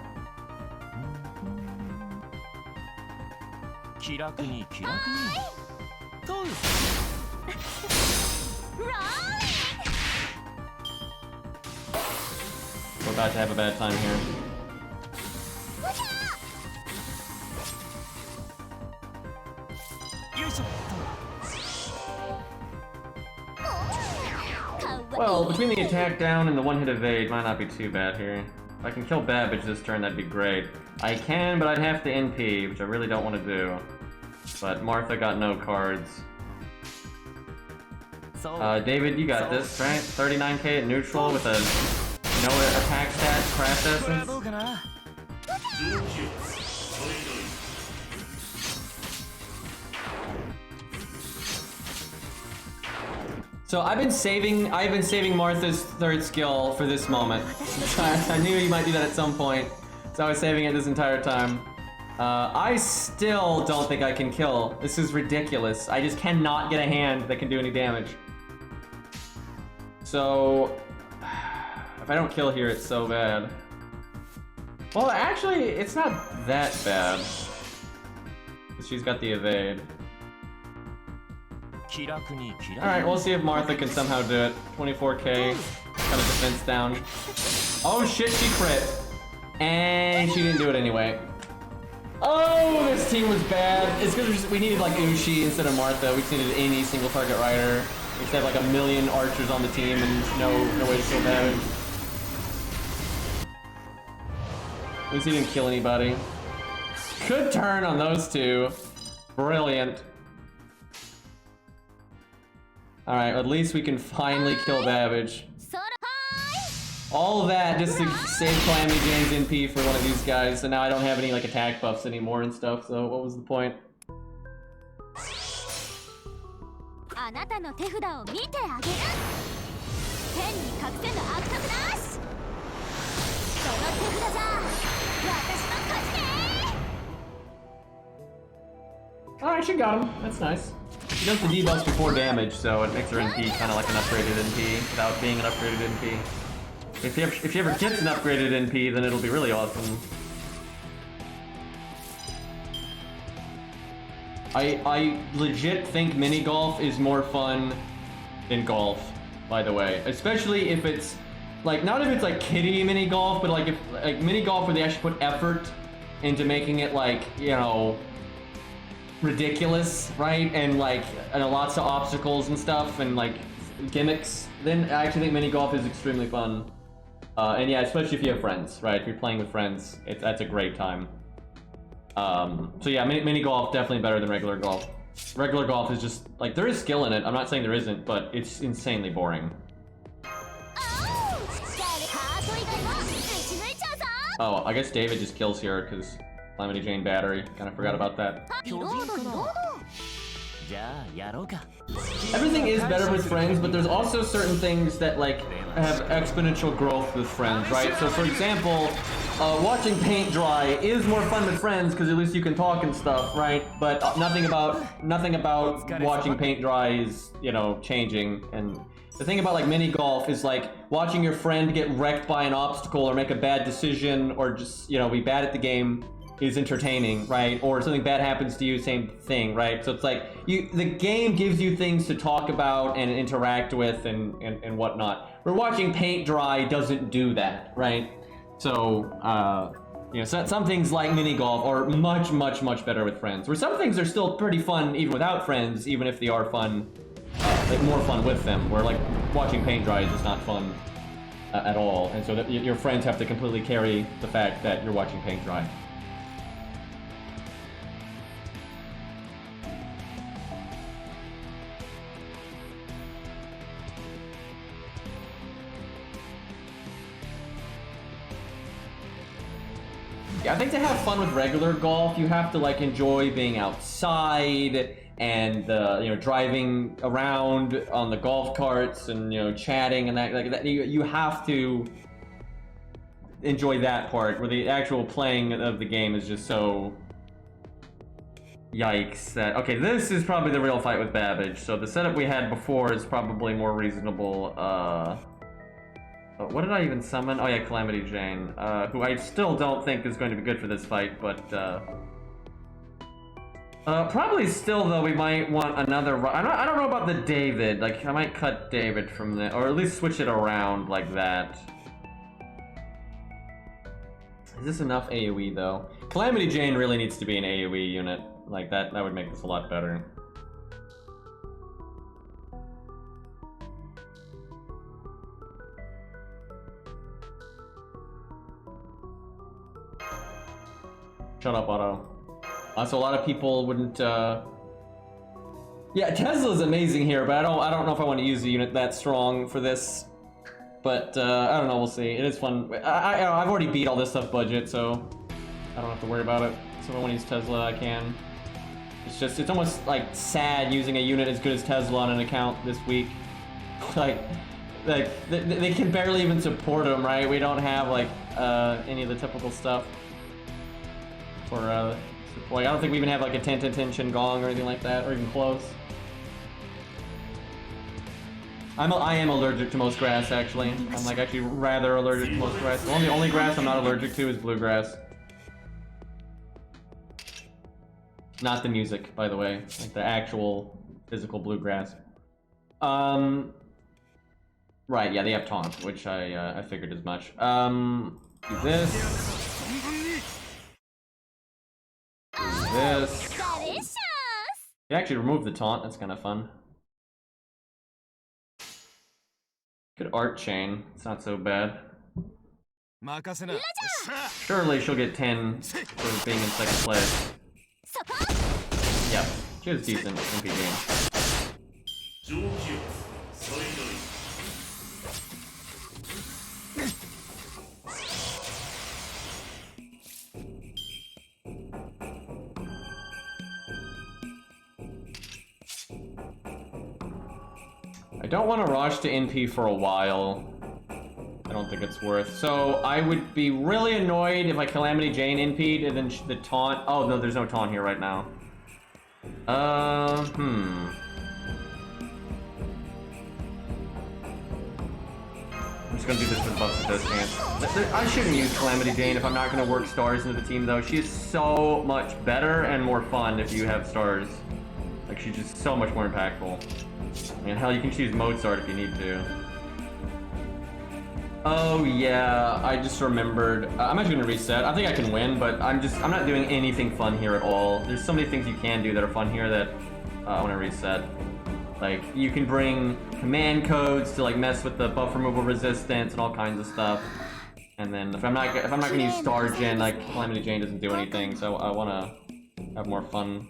We're about to have a bad time here. Well, between the attack down and the one-hit evade, might not be too bad here. If I can kill Babbage this turn, that'd be great. I can, but I'd have to NP, which I really don't want to do. But Martha got no cards. David, you got this, right? 39k at neutral with a no attack stat, crash essence. So I've been saving Martha's third skill for this moment. I knew you might do that at some point, so I was saving it this entire time. I still don't think I can kill. This is ridiculous. I just cannot get a hand that can do any damage. So if I don't kill here, it's so bad. Well, actually, it's not that bad. She's got the evade. Alright, we'll see if Martha can somehow do it. 24k, got a defense down. Oh shit, she crit. And she didn't do it anyway. Oh, this team was bad. It's because we needed like Ushi instead of Martha. We just needed any single target rider. We just have like a million archers on the team and no way to kill damage. At least he didn't kill anybody. Good turn on those two. Brilliant. Alright, at least we can finally kill Babbage. All of that just to save Calamity Jane's NP for one of these guys, so now I don't have any like attack buffs anymore and stuff, so what was the point? Alright, she got him. That's nice. She does the debuffs before damage, so it makes her NP kind of like an upgraded NP without being an upgraded NP. If she ever gets an upgraded NP, then it'll be really awesome. I legit think mini golf is more fun than golf, by the way. Especially if it's like, not if it's like kiddie mini golf, but like if like mini golf where they actually put effort into making it like, you know, ridiculous, right? And like lots of obstacles and stuff and like gimmicks, then I actually think mini golf is extremely fun. And yeah, especially if you have friends, right? If you're playing with friends, that's a great time. So yeah, mini golf definitely better than regular golf. Regular golf is just like, there is skill in it. I'm not saying there isn't, but it's insanely boring. Oh, I guess David just kills here because Calamity Jane battery. Kind of forgot about that. Everything is better with friends, but there's also certain things that like have exponential growth with friends, right? So for example, watching paint dry is more fun with friends because at least you can talk and stuff, right? But nothing about watching paint dry is, you know, changing. And the thing about like mini golf is like watching your friend get wrecked by an obstacle or make a bad decision or just, you know, be bad at the game is entertaining, right? Or something bad happens to you, same thing, right? So it's like the game gives you things to talk about and interact with and whatnot. Where watching paint dry doesn't do that, right? So you know, some things like mini golf are much better with friends. Where some things are still pretty fun even without friends, even if they are fun, like more fun with them. Where like watching paint dry is just not fun at all, and so that your friends have to completely carry the fact that you're watching paint dry. Yeah, I think to have fun with regular golf, you have to like enjoy being outside and driving around on the golf carts and chatting and that. You have to enjoy that part, where the actual playing of the game is just so yikes that okay, this is probably the real fight with Babbage. So the setup we had before is probably more reasonable. What did I even summon? Oh yeah, Calamity Jane, who I still don't think is going to be good for this fight, but probably still though we might want another. I don't know about the David. Like I might cut David from the, or at least switch it around like that. Is this enough AoE though? Calamity Jane really needs to be an AoE unit. Like that would make this a lot better. Shut up, Otto. So a lot of people wouldn't. Yeah, Tesla's amazing here, but I don't know if I want to use a unit that strong for this. But I don't know. We'll see. It is fun. I've already beat all this stuff budget, so I don't have to worry about it. So if I want to use Tesla, I can. It's almost like sad using a unit as good as Tesla on an account this week. like they can barely even support them, right? We don't have like any of the typical stuff. For support. I don't think we even have like a 10-10 gong or anything like that, or even close. I am allergic to most grass, actually. I'm like actually rather allergic to most grass. The only grass I'm not allergic to is bluegrass. Not the music, by the way, like the actual physical bluegrass. Right, yeah, they have taunt, which I figured as much. Do this. This. You actually remove the taunt, that's kind of fun. Good art chain, it's not so bad. Surely she'll get 10 for being in second place. Yep, she was decent MP game. I don't want to rush to NP for a while. I don't think it's worth. So I would be really annoyed if I Calamity Jane NP'd and then the taunt. Oh no, there's no taunt here right now. I'm just gonna do this for the buffs it does chance. I shouldn't use Calamity Jane if I'm not gonna work stars into the team though. She is so much better and more fun if you have stars. Like she's just so much more impactful. And hell, you can choose Mozart if you need to. Oh yeah, I just remembered. I'm actually gonna reset. I think I can win, but I'm not doing anything fun here at all. There's so many things you can do that are fun here that I want to reset. Like you can bring command codes to like mess with the buff removal resistance and all kinds of stuff. And then if I'm not gonna use Star Gen, like Calamity Jane doesn't do anything, so I want to have more fun.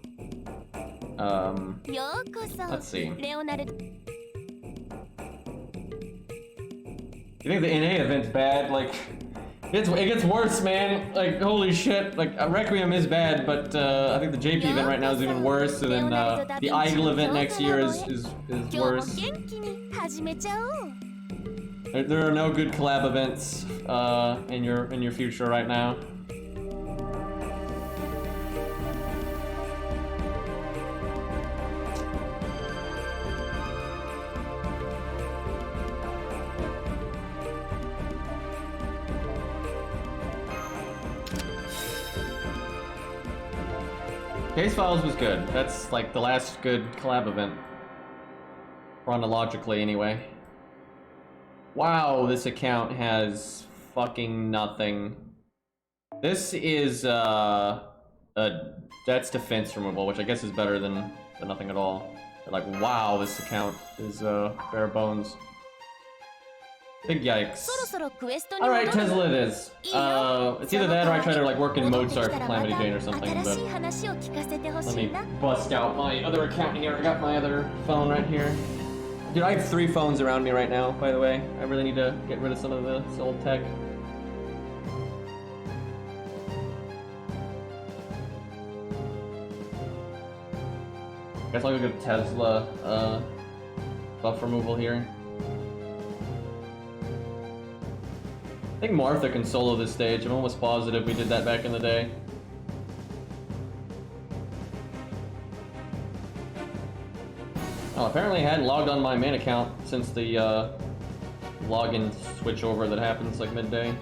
Let's see. You think the NA event's bad? Like, it gets worse, man. Like, holy shit. Like, Requiem is bad, but I think the JP event right now is even worse. And then the Idol event next year is worse. There are no good collab events in your future right now. Case Files was good. That's like the last good collab event. Chronologically, anyway. Wow, this account has fucking nothing. This is, that's defense removal, which I guess is better than nothing at all. But like, wow, this account is, bare bones. Big yikes. Alright, Tesla it is. It's either that or I try to like work in Mozart for Calamity Jane or something, but let me bust out my other account here. I got my other phone right here. Dude, I have 3 phones around me right now, by the way. I really need to get rid of some of this old tech. Guess I'll go get Tesla buff removal here. I think Martha can solo this stage. I'm almost positive we did that back in the day. Oh, apparently I hadn't logged on my main account since the login switchover that happens like midday.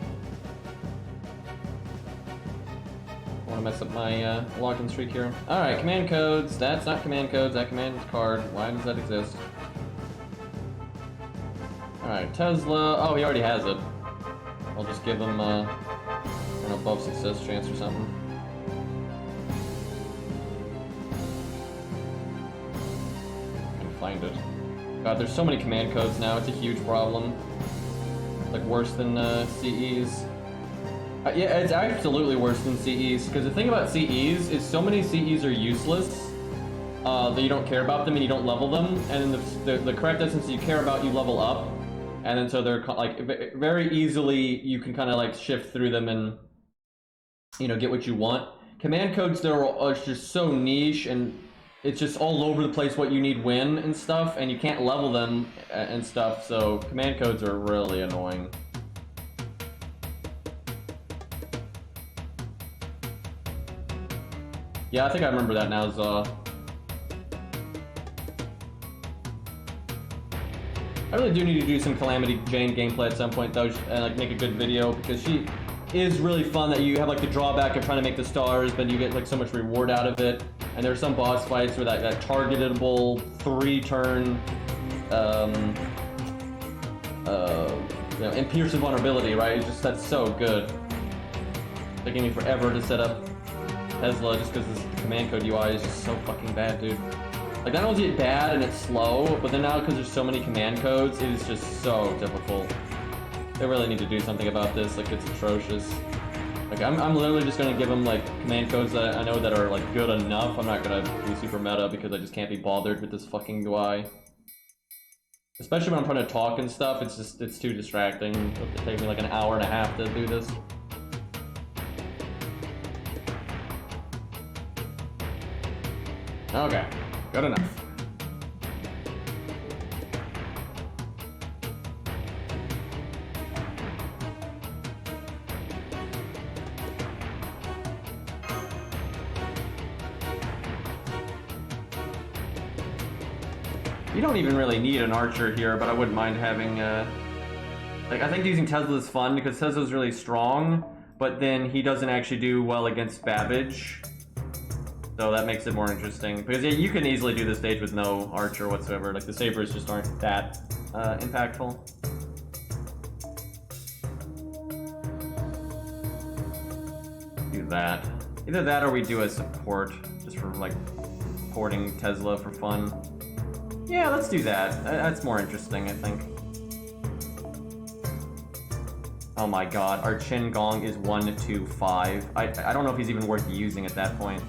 I want to mess up my login streak here. Alright, command codes. That's not command codes, that command card. Why does that exist? Alright, Tesla. Oh, he already has it. I'll just give him an above success chance or something. I can find it. God, there's so many command codes now, it's a huge problem. Like worse than CEs. Yeah, it's absolutely worse than CEs, because the thing about CEs is so many CEs are useless that you don't care about them and you don't level them, and then the correct instance you care about, you level up. And then so they're like very easily you can kind of like shift through them and, you know, get what you want. Command codes there are just so niche and it's just all over the place what you need when and stuff, and you can't level them and stuff. So command codes are really annoying. Yeah, I think I remember that now, Zaw. I really do need to do some Calamity Jane gameplay at some point though, and like make a good video, because she is really fun. That you have like the drawback of trying to make the stars, but you get like so much reward out of it. And there's some boss fights where that targetable 3-turn you know, and piercing vulnerability, right? It's just, that's so good. It's taking me forever to set up Tesla just because the command code UI is just so fucking bad, dude. Like, not only is it bad and it's slow, but then now because there's so many command codes, it is just so difficult. They really need to do something about this. Like, it's atrocious. Like, I'm literally just gonna give them like command codes that I know that are like good enough. I'm not gonna be super meta because I just can't be bothered with this fucking UI. Especially when I'm trying to talk and stuff, it's too distracting. It'll take me like an hour and a half to do this. Okay, good enough. You don't even really need an archer here, but I wouldn't mind having, like, I think using Tesla is fun because Tesla's really strong, but then he doesn't actually do well against Babbage. So that makes it more interesting. Because yeah, you can easily do this stage with no archer whatsoever. Like, the sabers just aren't that impactful. Do that. Either that or we do a support, just for, like, supporting Tesla for fun. Yeah, let's do that. That's more interesting, I think. Oh my god, our Chin Gong is 125. I don't know if he's even worth using at that point.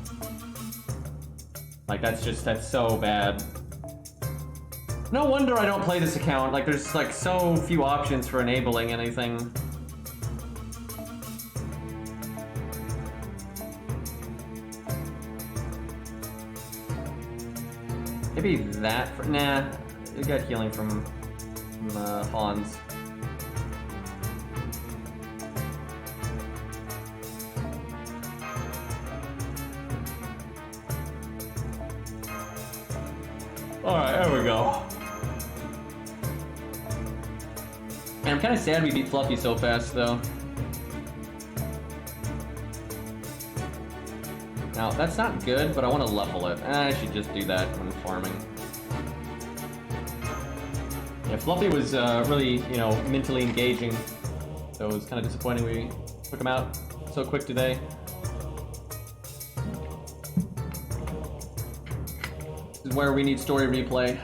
Like, that's so bad. No wonder I don't play this account. Like, there's like so few options for enabling anything. Maybe that for, nah, you got healing from Hans. Alright, there we go. And I'm kind of sad we beat Fluffy so fast, though. Now, that's not good, but I want to level it. I should just do that when farming. Yeah, Fluffy was really, you know, mentally engaging. So it was kind of disappointing we took him out so quick today. This is where we need story replay.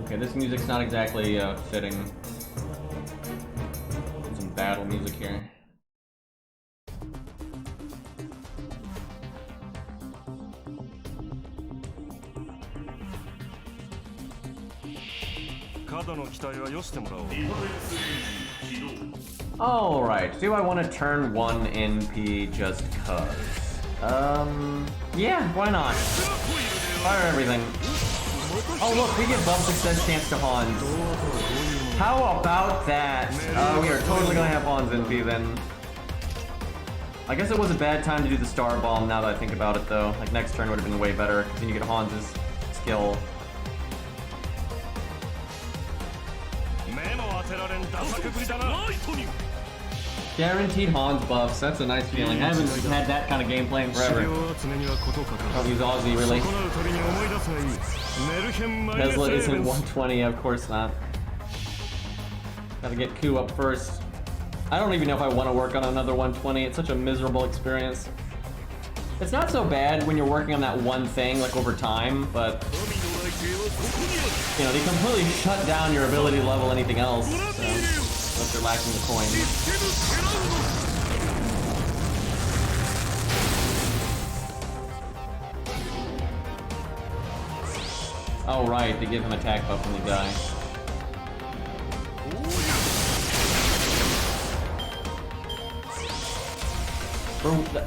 Okay, this music's not exactly fitting. Some battle music here. Alright, do I want to turn 1 NP just cuz? Yeah, why not? Fire everything. Oh look, we get buff success chance to Hans. How about that? We are totally gonna have Hans NP then. I guess it was a bad time to do the Star Bomb now that I think about it though. Like next turn would have been way better, because then you get Hans' skill. Guaranteed Hans buffs, that's a nice feeling. I haven't had that kind of gameplay in forever. I'll use Aussie, really. Tesla isn't 120, of course not. Gotta get Ku up first. I don't even know if I want to work on another 120, it's such a miserable experience. It's not so bad when you're working on that one thing, like over time, but... You know, they completely shut down your ability to level anything else, so... Unless you're lacking the coin. Oh right, they give him attack buff when they die.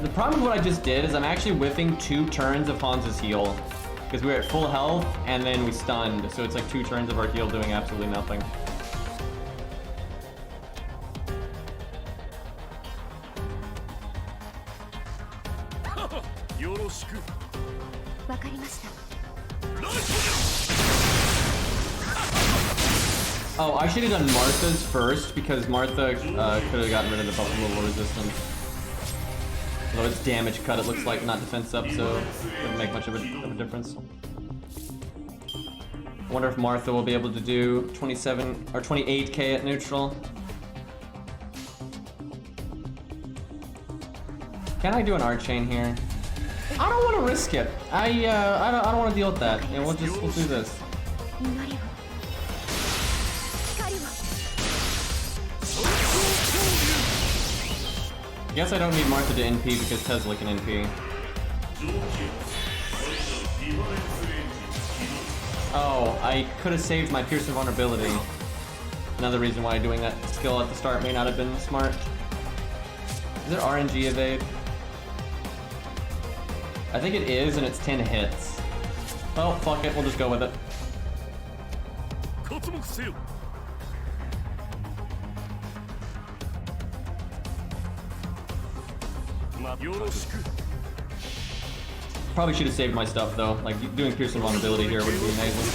The problem with what I just did is I'm actually whiffing 2 turns of Hans' heal. Because we were at full health, and then we stunned, so it's like 2 turns of our heal doing absolutely nothing. Oh, I should have done Martha's first, because Martha could have gotten rid of the buff removal resistance. Although it's damage cut, it looks like, not defense up, so it wouldn't make much of a difference. I wonder if Martha will be able to do 27 or 28k at neutral. Can I do an art chain here? I don't want to risk it. I don't want to deal with that. Yeah, we'll do this. I guess I don't need Martha to NP because Tesla can NP. Oh, I could have saved my Pierce and Vulnerability. Another reason why doing that skill at the start may not have been smart. Is there RNG evade? I think it is, and it's 10 hits. Oh, fuck it, we'll just go with it. Probably should have saved my stuff though. Like doing Pierce and Vulnerability here would be amazing.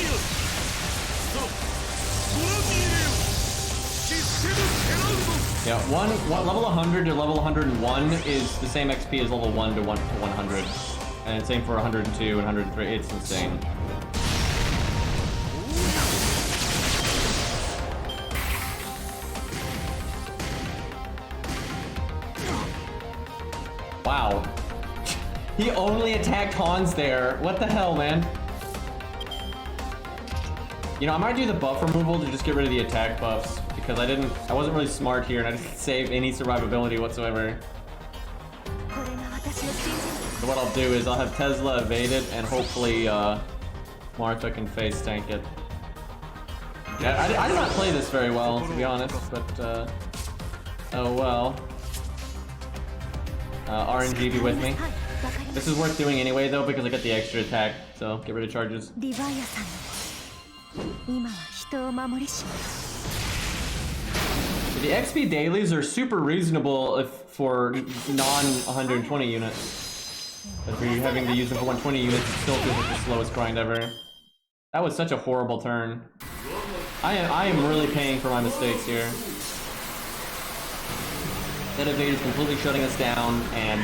Yeah, level 100 to level 101 is the same XP as level 1 to 100. And same for 102 and 103. It's insane. Wow. He only attacked Hans there. What the hell, man? You know, I might do the buff removal to just get rid of the attack buffs because I wasn't really smart here and I didn't save any survivability whatsoever. So what I'll do is I'll have Tesla evaded and hopefully Martha can face tank it. Yeah, I did not play this very well, to be honest, but oh well. RNG be with me. This is worth doing anyway though because I got the extra attack, so get rid of charges. The XP dailies are super reasonable for non-120 units. But if you're having to use them for 120 units, it still feels like the slowest grind ever. That was such a horrible turn. I am really paying for my mistakes here. That evade is completely shutting us down, and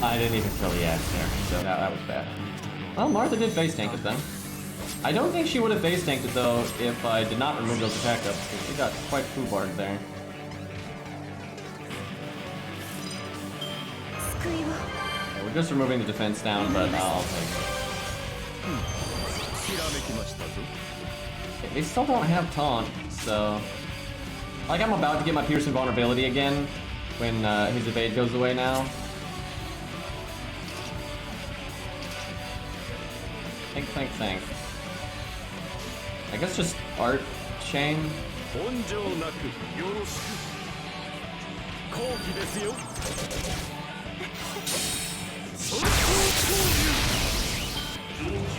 I didn't even kill the axe there, so that was bad. Well, Martha did face tank it then. I don't think she would have face tanked it though if I did not remove those attack ups, because she got quite foobarred there. Yeah, we're just removing the defense down, but I'll take it. They still don't have taunt, so... Like, I'm about to get my Pierce and Vulnerability again when his evade goes away now. Think. I guess just art chain.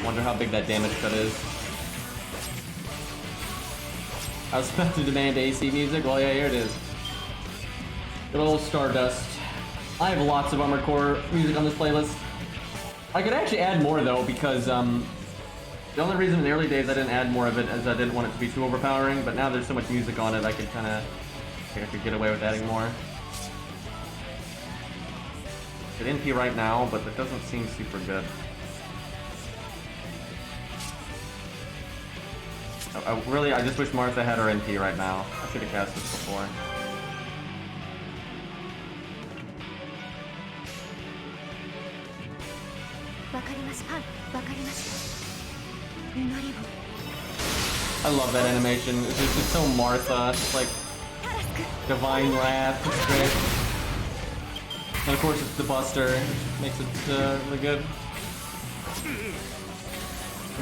Wonder how big that damage cut is. I was about to demand AC music. Well, yeah, here it is. Good old Stardust. I have lots of Armored Core music on this playlist. I could actually add more though, because the only reason in the early days I didn't add more of it is I didn't want it to be too overpowering, but now there's so much music on it I could kind of, I could get away with adding more. It's NP right now, but that doesn't seem super good. I just wish Martha had her NP right now. I should have cast this before. I love that animation. It's just so Martha. It's like Divine Wrath. It's great. And of course it's the Buster, which makes it really good.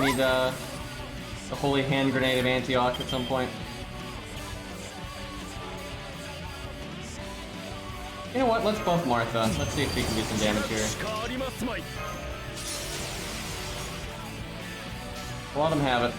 Need the Holy Hand Grenade of Antioch at some point. You know what? Let's buff Martha. Let's see if we can do some damage here. Let him have it.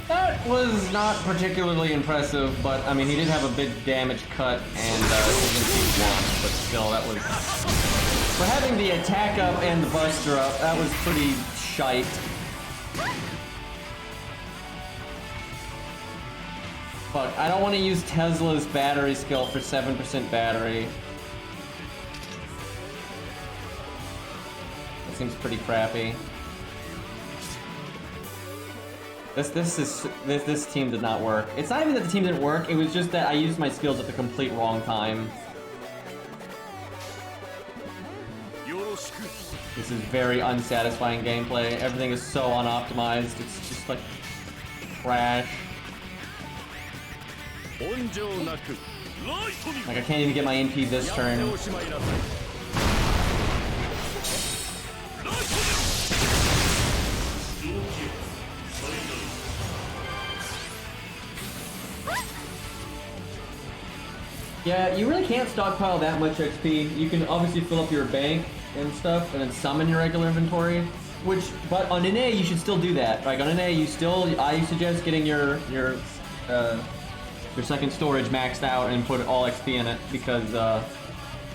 That was not particularly impressive, but I mean he did have a big damage cut and one, but still that was, for having the attack up and the buster up, that was pretty shite. Fuck, I don't want to use Tesla's battery skill for 7% battery. That seems pretty crappy. This team did not work. It's not even that the team didn't work, it was just that I used my skills at the complete wrong time. This is very unsatisfying gameplay. Everything is so unoptimized. It's just like trash. Like I can't even get my NP this turn. Yeah, you really can't stockpile that much XP. You can obviously fill up your bank and stuff, and then summon your regular inventory. But on NA you should still do that. Like on NA, I suggest getting your second storage maxed out and put all XP in it, because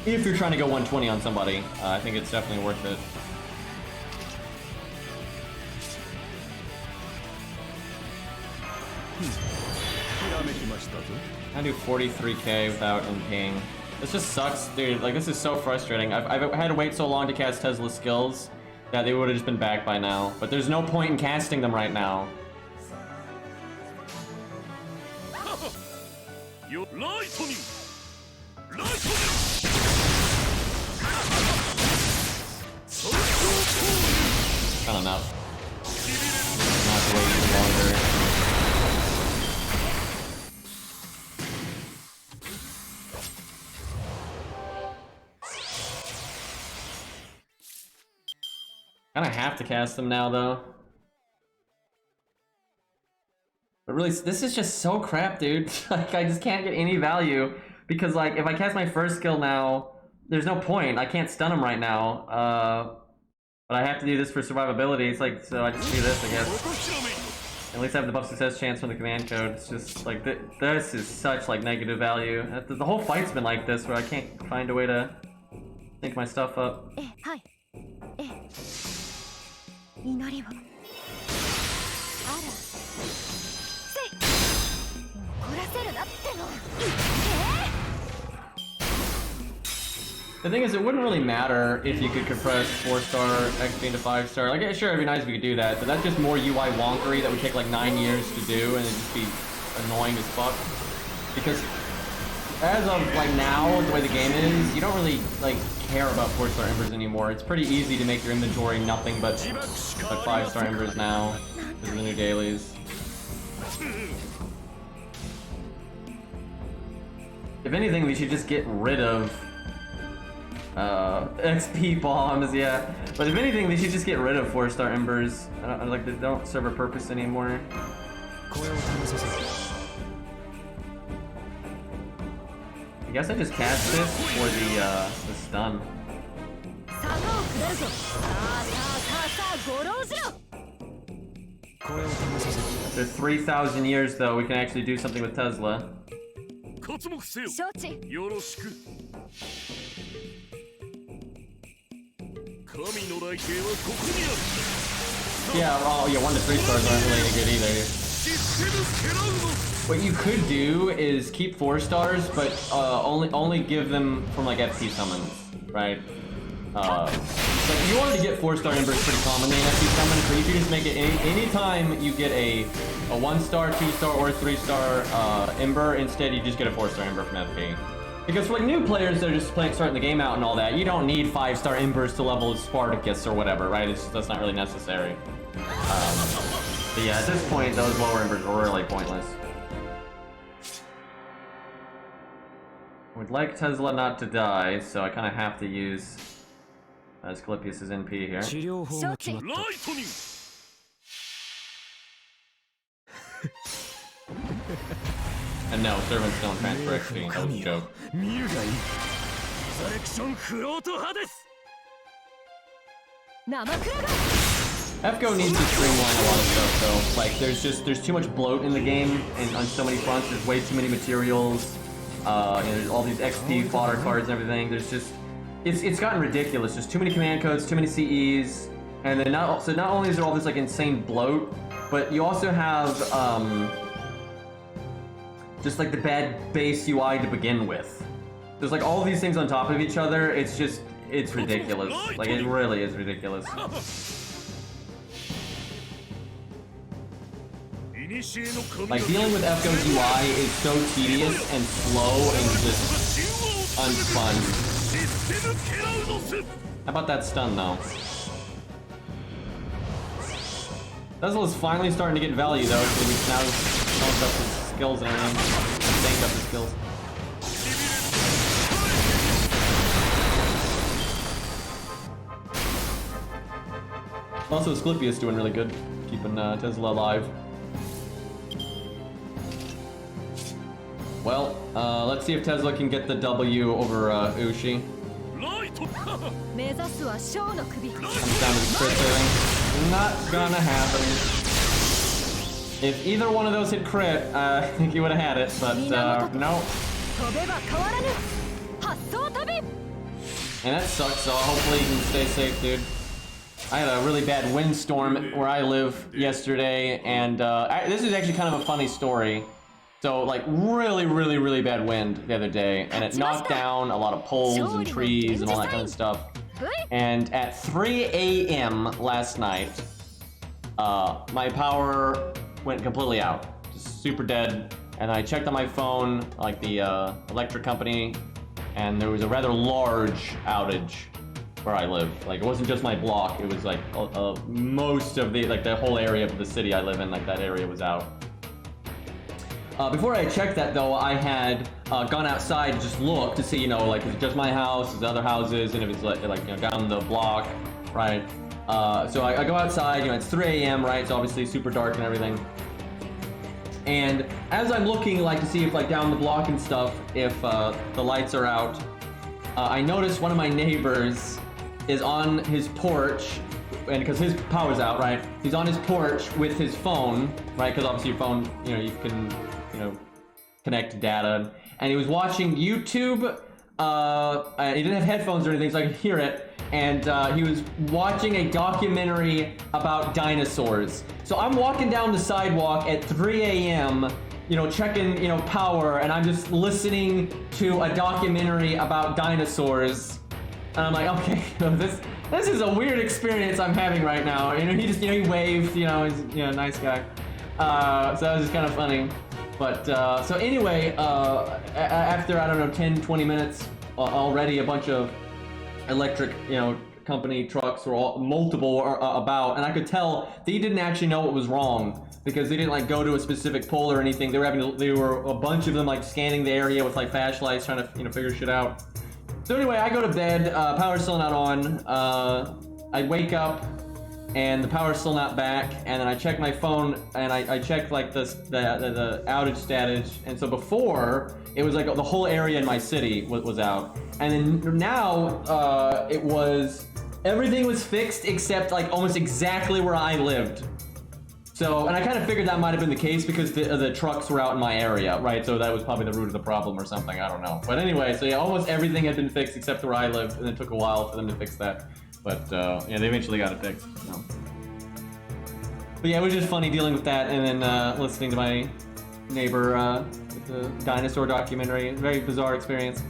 if you're trying to go 120 on somebody, I think it's definitely worth it. I do 43k without NPing. This just sucks, dude. Like, this is so frustrating. I've had to wait so long to cast Tesla's skills that they would have just been back by now. But there's no point in casting them right now. Not enough. Not to wait even longer. Kinda have to cast them now, though. But really, this is just so crap, dude. Like, I just can't get any value. Because, like, if I cast my first skill now, there's no point. I can't stun him right now. But I have to do this for survivability. It's like, so I just do this, I guess. At least I have the buff success chance from the command code. It's just, like, this is such, like, negative value. The whole fight's been like this, where I can't find a way to sync my stuff up. The thing is, it wouldn't really matter if you could compress 4-star XP into 5-star. Like, sure, it'd be nice if we could do that, but that's just more UI wonkery that would take like 9 years to do, and it'd just be annoying as fuck. Because as of like now, the way the game is, you don't really like care about 4-star embers anymore. It's pretty easy to make your inventory nothing but 5-star embers now. These are the new dailies. If anything, we should just get rid of XP bombs, yeah. But if anything, they should just get rid of 4-star embers. Like, they don't serve a purpose anymore. I guess I just cast this for the stun. After 3,000 years, though, we can actually do something with Tesla. Yeah, oh yeah, 1 to 3 stars aren't really any good either. What you could do is keep 4 stars, but only give them from like FP summons, right? Like you wanted to get 4-star embers pretty commonly in FP summons, but you can just make it anytime you get a 1-star, 2-star, or 3-star ember. Instead, you just get a 4-star ember from FP. Because for like new players that are just starting the game out and all that, you don't need 5-star embers to level Spartacus or whatever, right? That's not really necessary. But yeah, at this point, those lower embers are really pointless. We'd like Tesla not to die, so I kind of have to use Asclepius' NP here. And no, servants don't transfer XP. That was a joke. FGO needs to streamline a lot of stuff though. Like there's too much bloat in the game and on so many fronts. There's way too many materials. There's all these XP fodder cards and everything. There's just it's gotten ridiculous. There's too many command codes, too many CEs, and then not only is there all this like insane bloat, but you also have just like the bad base UI to begin with. There's like all these things on top of each other. It's ridiculous. Like it really is ridiculous. Like dealing with FGO's UI is so tedious and slow and just unfun. How about that stun though? Tesla is finally starting to get value though, because he's now bumped up his skills and everything. Banked up his skills. Also, Asclepius doing really good, keeping Tesla alive. Well, let's see if Tesla can get the W over Ushi. Comes down to the crit saving. Not gonna happen. If either one of those hit crit, I think he would have had it, but no. And that sucks, so hopefully you can stay safe, dude. I had a really bad windstorm where I live yesterday, and this is actually kind of a funny story. So, like, really bad wind the other day, and it knocked down a lot of poles and trees and all that kind of stuff. And at 3 a.m. last night, my power went completely out, just super dead. And I checked on my phone, like the electric company, and there was a rather large outage where I live. Like, it wasn't just my block, it was like most of the, like the whole area of the city I live in, like that area was out. Before I checked that though, I had gone outside to just look to see, you know, like, is it just my house, is it other houses, and if it's like you know, down the block, right? So I go outside, you know, it's 3 a.m., right? It's obviously super dark and everything. And as I'm looking, like, to see if, like, down the block and stuff, if the lights are out, I noticed one of my neighbors is on his porch, and because his power's out, right? He's on his porch with his phone, right? Because obviously your phone, you know, you can, you know, connect data. And he was watching YouTube. He didn't have headphones or anything, so I could hear it. And he was watching a documentary about dinosaurs. So I'm walking down the sidewalk at 3 a.m., you know, checking, you know, power, and I'm just listening to a documentary about dinosaurs. And I'm like, okay, this is a weird experience I'm having right now. You know, he just, you know, he waved, you know, he's, you know, a nice guy. So that was just kind of funny. But, so anyway, after, I don't know, 10, 20 minutes, already a bunch of electric, you know, company trucks were all multiple about, and I could tell they didn't actually know what was wrong because they didn't like go to a specific pole or anything. They were a bunch of them like scanning the area with like flashlights trying to, you know, figure shit out. So anyway, I go to bed, power's still not on, I wake up and the power's still not back, and then I check my phone and I check like the outage status, and so before it was like the whole area in my city was out, and then now it was everything was fixed except like almost exactly where I lived. So, and I kind of figured that might have been the case because the trucks were out in my area, right? So that was probably the root of the problem or something, I don't know. But anyway, so yeah, almost everything had been fixed except where I lived, and it took a while for them to fix that. But yeah, they eventually got it fixed. So. But yeah, it was just funny dealing with that and then listening to my neighbor with the dinosaur documentary. Very bizarre experience.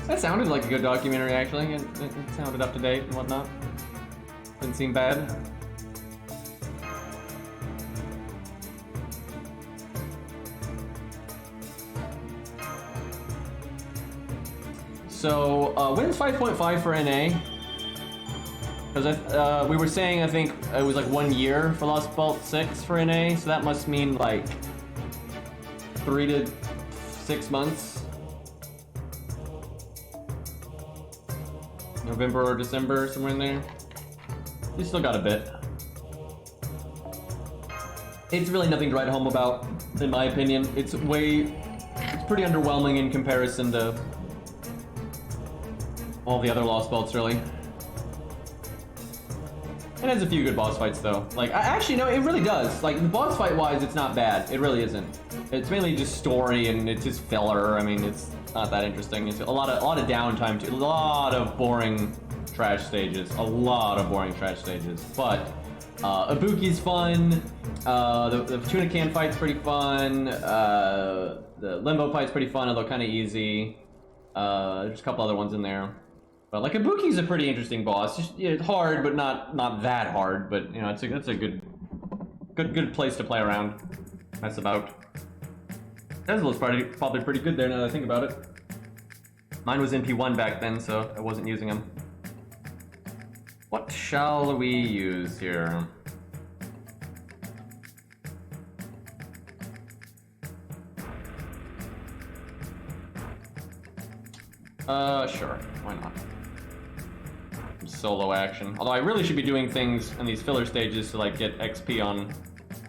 That sounded like a good documentary, actually. It sounded up to date and whatnot. Didn't seem bad. So, when's 5.5 for NA? Because we were saying, I think, it was like 1 year for Lostbelt 6 for NA, so that must mean like 3 to 6 months. November or December, somewhere in there. We still got a bit. It's really nothing to write home about, in my opinion. It's pretty underwhelming in comparison to all the other Lostbelts, really. It has a few good boss fights, though. Like, actually, no, it really does. Like, the boss fight-wise, it's not bad. It really isn't. It's mainly just story, and it's just filler. I mean, it's not that interesting. It's a lot of downtime, too. A lot of boring trash stages. A lot of boring trash stages. But, Ibuki's fun. The tuna can fight's pretty fun. The limbo fight's pretty fun, although kind of easy. There's a couple other ones in there. But like Ibuki's a pretty interesting boss. It's hard, but not that hard. But you know, it's a good place to play around. Mess about. Ezreal's probably pretty good there now that I think about it. Mine was NP1 back then, so I wasn't using him. What shall we use here? Sure. Why not? Solo action. Although I really should be doing things in these filler stages to like get XP on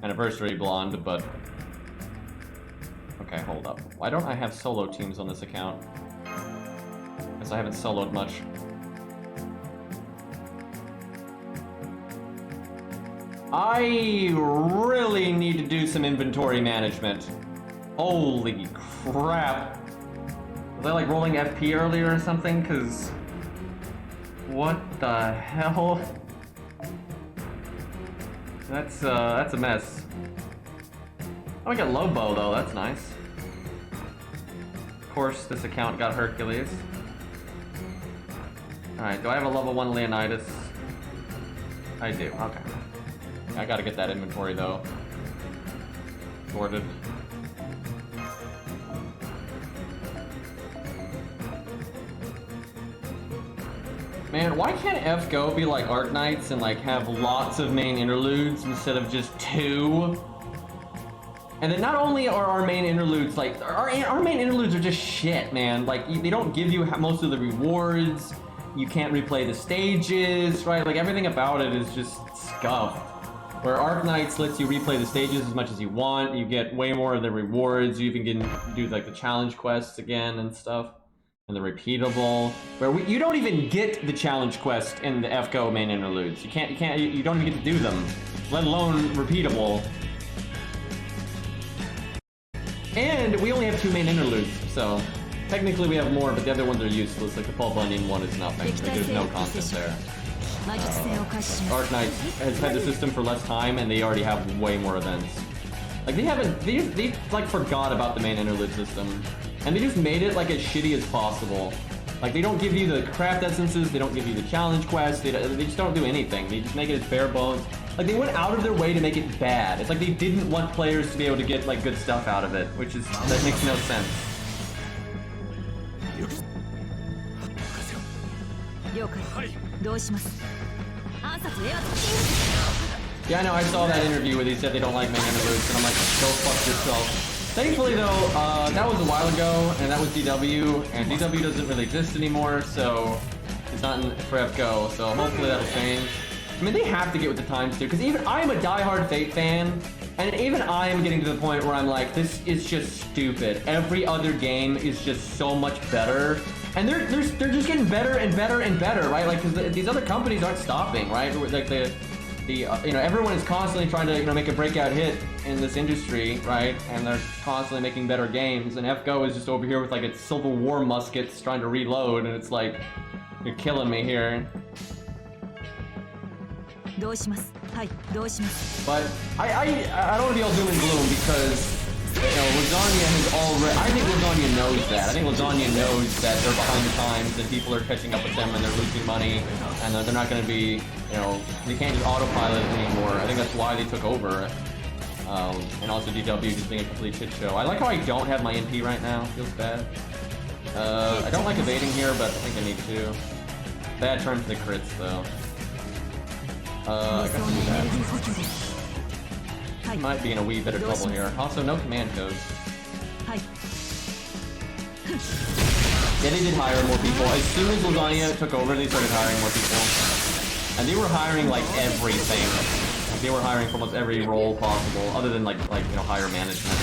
Anniversary Blonde, but... Okay, hold up. Why don't I have solo teams on this account? Because I haven't soloed much. I really need to do some inventory management. Holy crap. Was I like rolling FP earlier or something? Because... What the hell? That's a mess. Oh, I got Lobo though, that's nice. Of course, this account got Hercules. Alright, do I have a level 1 Leonidas? I do, okay. I gotta get that inventory though. Sorted. Man, why can't FGO be like Arknights and like have lots of main interludes instead of just 2? And then not only are our main interludes like our main interludes are just shit, man. Like they don't give you most of the rewards. You can't replay the stages, right? Like everything about it is just scuffed. Where Arknights lets you replay the stages as much as you want. You get way more of the rewards. You even get do like the challenge quests again and stuff. And the repeatable, where you don't even get the challenge quest in the FGO main interludes. You don't even get to do them, let alone repeatable. And we only have 2 main interludes, so technically we have more, but the other ones are useless. Like the Paul Bunyan one is nothing. Like, there's no content there. Arknights has had the system for less time, and they already have way more events. Like they like forgot about the main interlude system. And they just made it like as shitty as possible. Like, they don't give you the craft essences, they don't give you the challenge quests, they just don't do anything. They just make it as bare bones. Like, they went out of their way to make it bad. It's like they didn't want players to be able to get, like, good stuff out of it, which is, that makes no sense. Yeah, I know, I saw that interview where they said they don't like making interludes, and I'm like, go fuck yourself. Thankfully though, that was a while ago, and that was DW, and DW doesn't really exist anymore, so it's not in for FGO, so hopefully that'll change. I mean, they have to get with the times too, because even I'm a diehard Fate fan, and even I am getting to the point where I'm like, this is just stupid. Every other game is just so much better. And they're just getting better and better and better, right? Like, because these other companies aren't stopping, right? Like you know, everyone is constantly trying to, you know, make a breakout hit in this industry, right? And they're constantly making better games. And FGO is just over here with like its Civil War muskets trying to reload, and it's like, you're killing me here. But I don't want to be all doom and gloom because, you know, Lasagna has already, I think Lasagna knows that. I think Lasagna knows that they're behind the times and people are catching up with them and they're losing money and they're not going to be, you know, they can't just autopilot it anymore. I think that's why they took over. And also DW just being a complete shit show. I like how I don't have my NP right now. Feels bad. I don't like evading here, but I think I need to. Bad turn for the crits though. I got to do that. Might be in a wee bit of trouble here. Also, no command codes. Yeah, they did hire more people. As soon as Lasagna took over, they started hiring more people. And they were hiring like everything. Like, they were hiring for almost every role possible, other than like you know, higher management.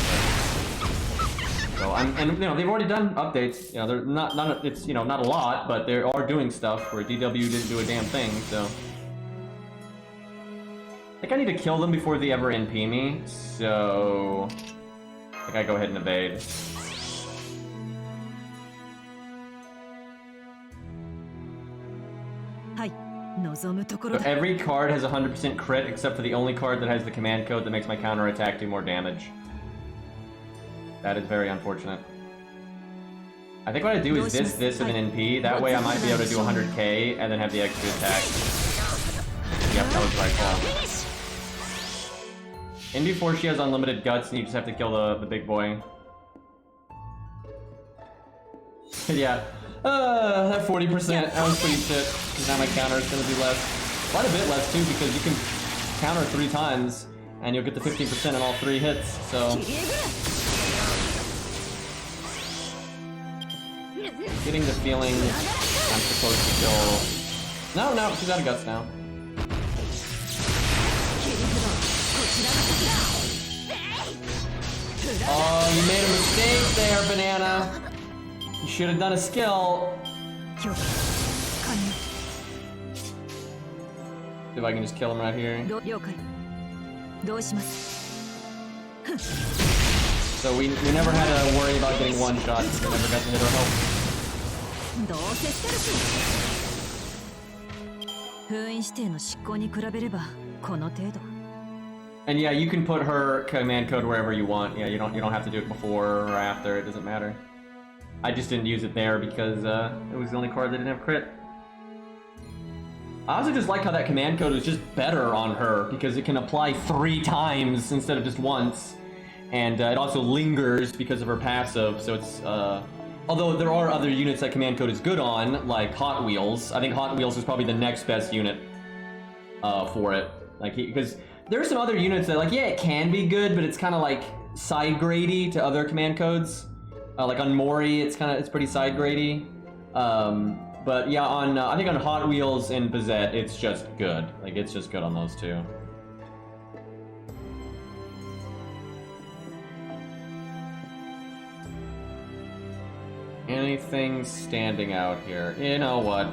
So and you know, they've already done updates. You know, they're not it's, you know, not a lot, but they are doing stuff where DW didn't do a damn thing. So I think I need to kill them before they ever NP me. So I think I go ahead and evade. So every card has 100% crit except for the only card that has the command code that makes my counter attack do more damage. That is very unfortunate. I think what I do is this, and then NP. That way I might be able to do 100k and then have the extra attack. Yep, that was the right call. And before she has unlimited guts, and you just have to kill the big boy. Yeah. That 40%, that was pretty shit. Because now my counter is going to be less. Quite a bit less, too, because you can counter 3 times, and you'll get the 15% on all 3 hits, so... Getting the feeling I'm supposed to kill... No, she's out of guts now. Oh, you made a mistake there, Banana. You should have done a skill. See if I can just kill him right here. So we never had to worry about getting one shot because we never got to hit our health. And yeah, you can put her command code wherever you want. Yeah, you don't have to do it before or after. It doesn't matter. I just didn't use it there because it was the only card that didn't have crit. I also just like how that command code is just better on her because it can apply 3 times instead of just once. And it also lingers because of her passive, so it's... although there are other units that command code is good on, like Hot Wheels. I think Hot Wheels is probably the next best unit for it. Like, because there are some other units that, like, yeah, it can be good, but it's kind of like side grady to other command codes. Like on Mori, it's pretty side grady. But yeah, on I think on Hot Wheels and Bizette, it's just good. Like, it's just good on those two. Anything standing out here? You know what?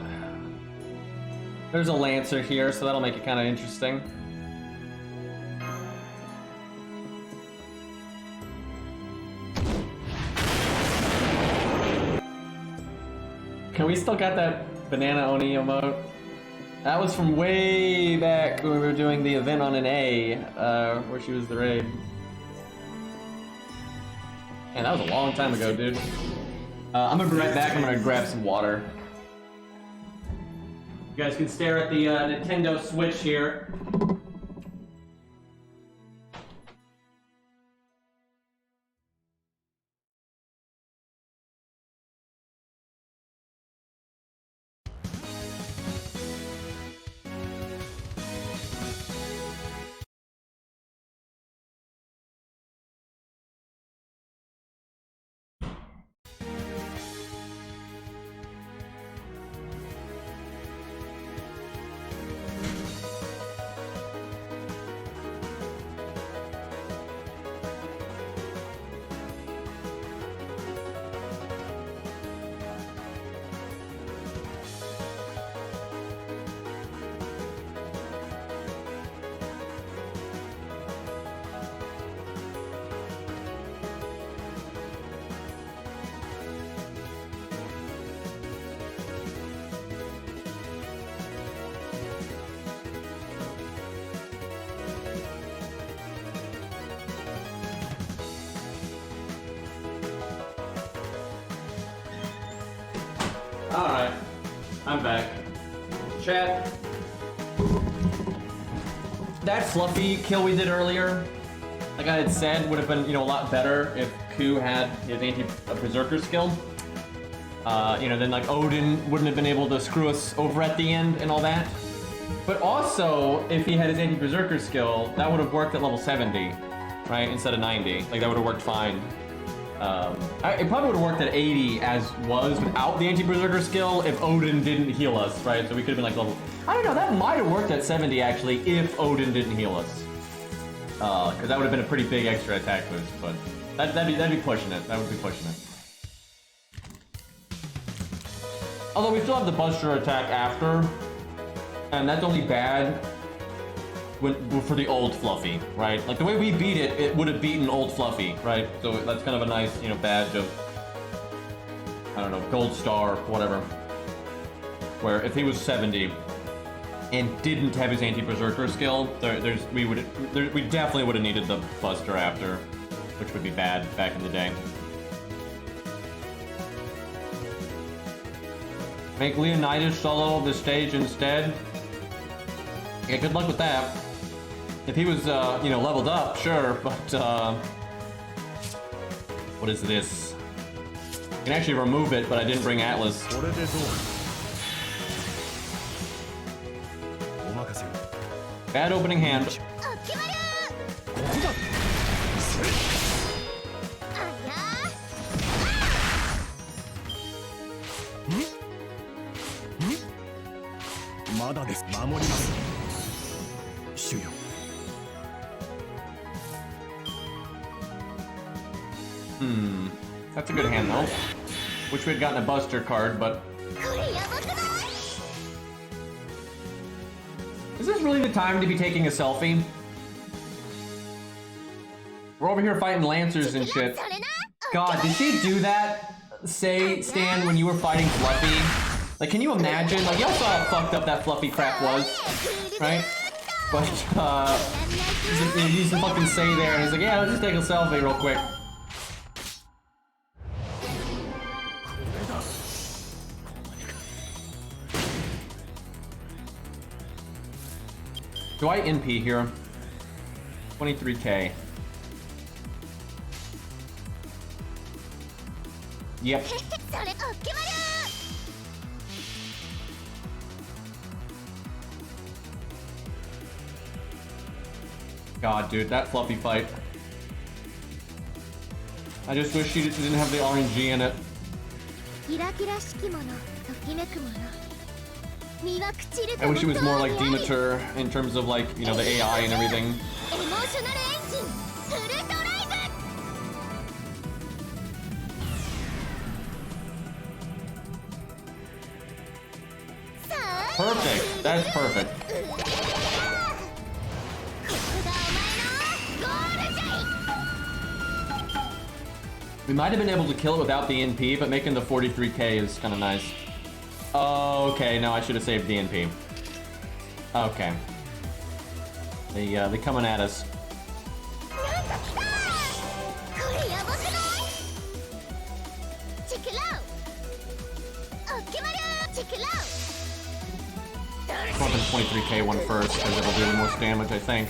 There's a Lancer here, so that'll make it kind of interesting. Can we still got that Banana Oni emote? That was from way back when we were doing the event on an A, where she was the raid. And that was a long time ago, dude. I'm gonna be right back. I'm gonna grab some water. You guys can stare at the Nintendo Switch here. Alright, I'm back. Chat. That fluffy kill we did earlier, like I had said, would have been, a lot better if Ku had his anti-berserker skill. Then like Odin wouldn't have been able to screw us over at the end and all that. But also, if he had his anti-berserker skill, that would have worked at level 70, right, instead of 90. Like that would have worked fine. It probably would have worked at 80 as was without the anti-berserker skill if Odin didn't heal us, right? So we could have been like level... I don't know, that might have worked at 70 actually if Odin didn't heal us. Because that would have been a pretty big extra attack boost, but that'd be pushing it. That would be pushing it. Although we still have the Buster attack after, and that's only bad for the old Fluffy, right? Like the way we beat it, it would have beaten old Fluffy, right? So that's kind of a nice, badge of, I don't know, gold star, whatever. Where if he was 70 and didn't have his anti-berserker skill, we definitely would have needed the Buster after, which would be bad back in the day. Make Leonidas solo the stage instead. Yeah, good luck with that. If he was, leveled up, sure, but, what is this? I can actually remove it, but I didn't bring Atlas. Bad opening hand. That's a good hand though. Wish we had gotten a Buster card, but... Is this really the time to be taking a selfie? We're over here fighting Lancers and shit. God, did she do that? Say, Stan, when you were fighting Fluffy? Like, can you imagine? Like, y'all saw how fucked up that Fluffy crap was, right? But, he used to fucking say there, and he's like, yeah, let's just take a selfie real quick. Do I NP here? 23k. Yep. God, dude, that Fluffy fight. I just wish she didn't have the RNG in it. I wish it was more like Demeter in terms of like, the AI and everything. Perfect. That's perfect. We might have been able to kill it without the NP, but making the 43k is kind of nice. Oh, okay, no, I should have saved the NP. Okay. They coming at us. 23k one first, because it'll do the most damage, I think.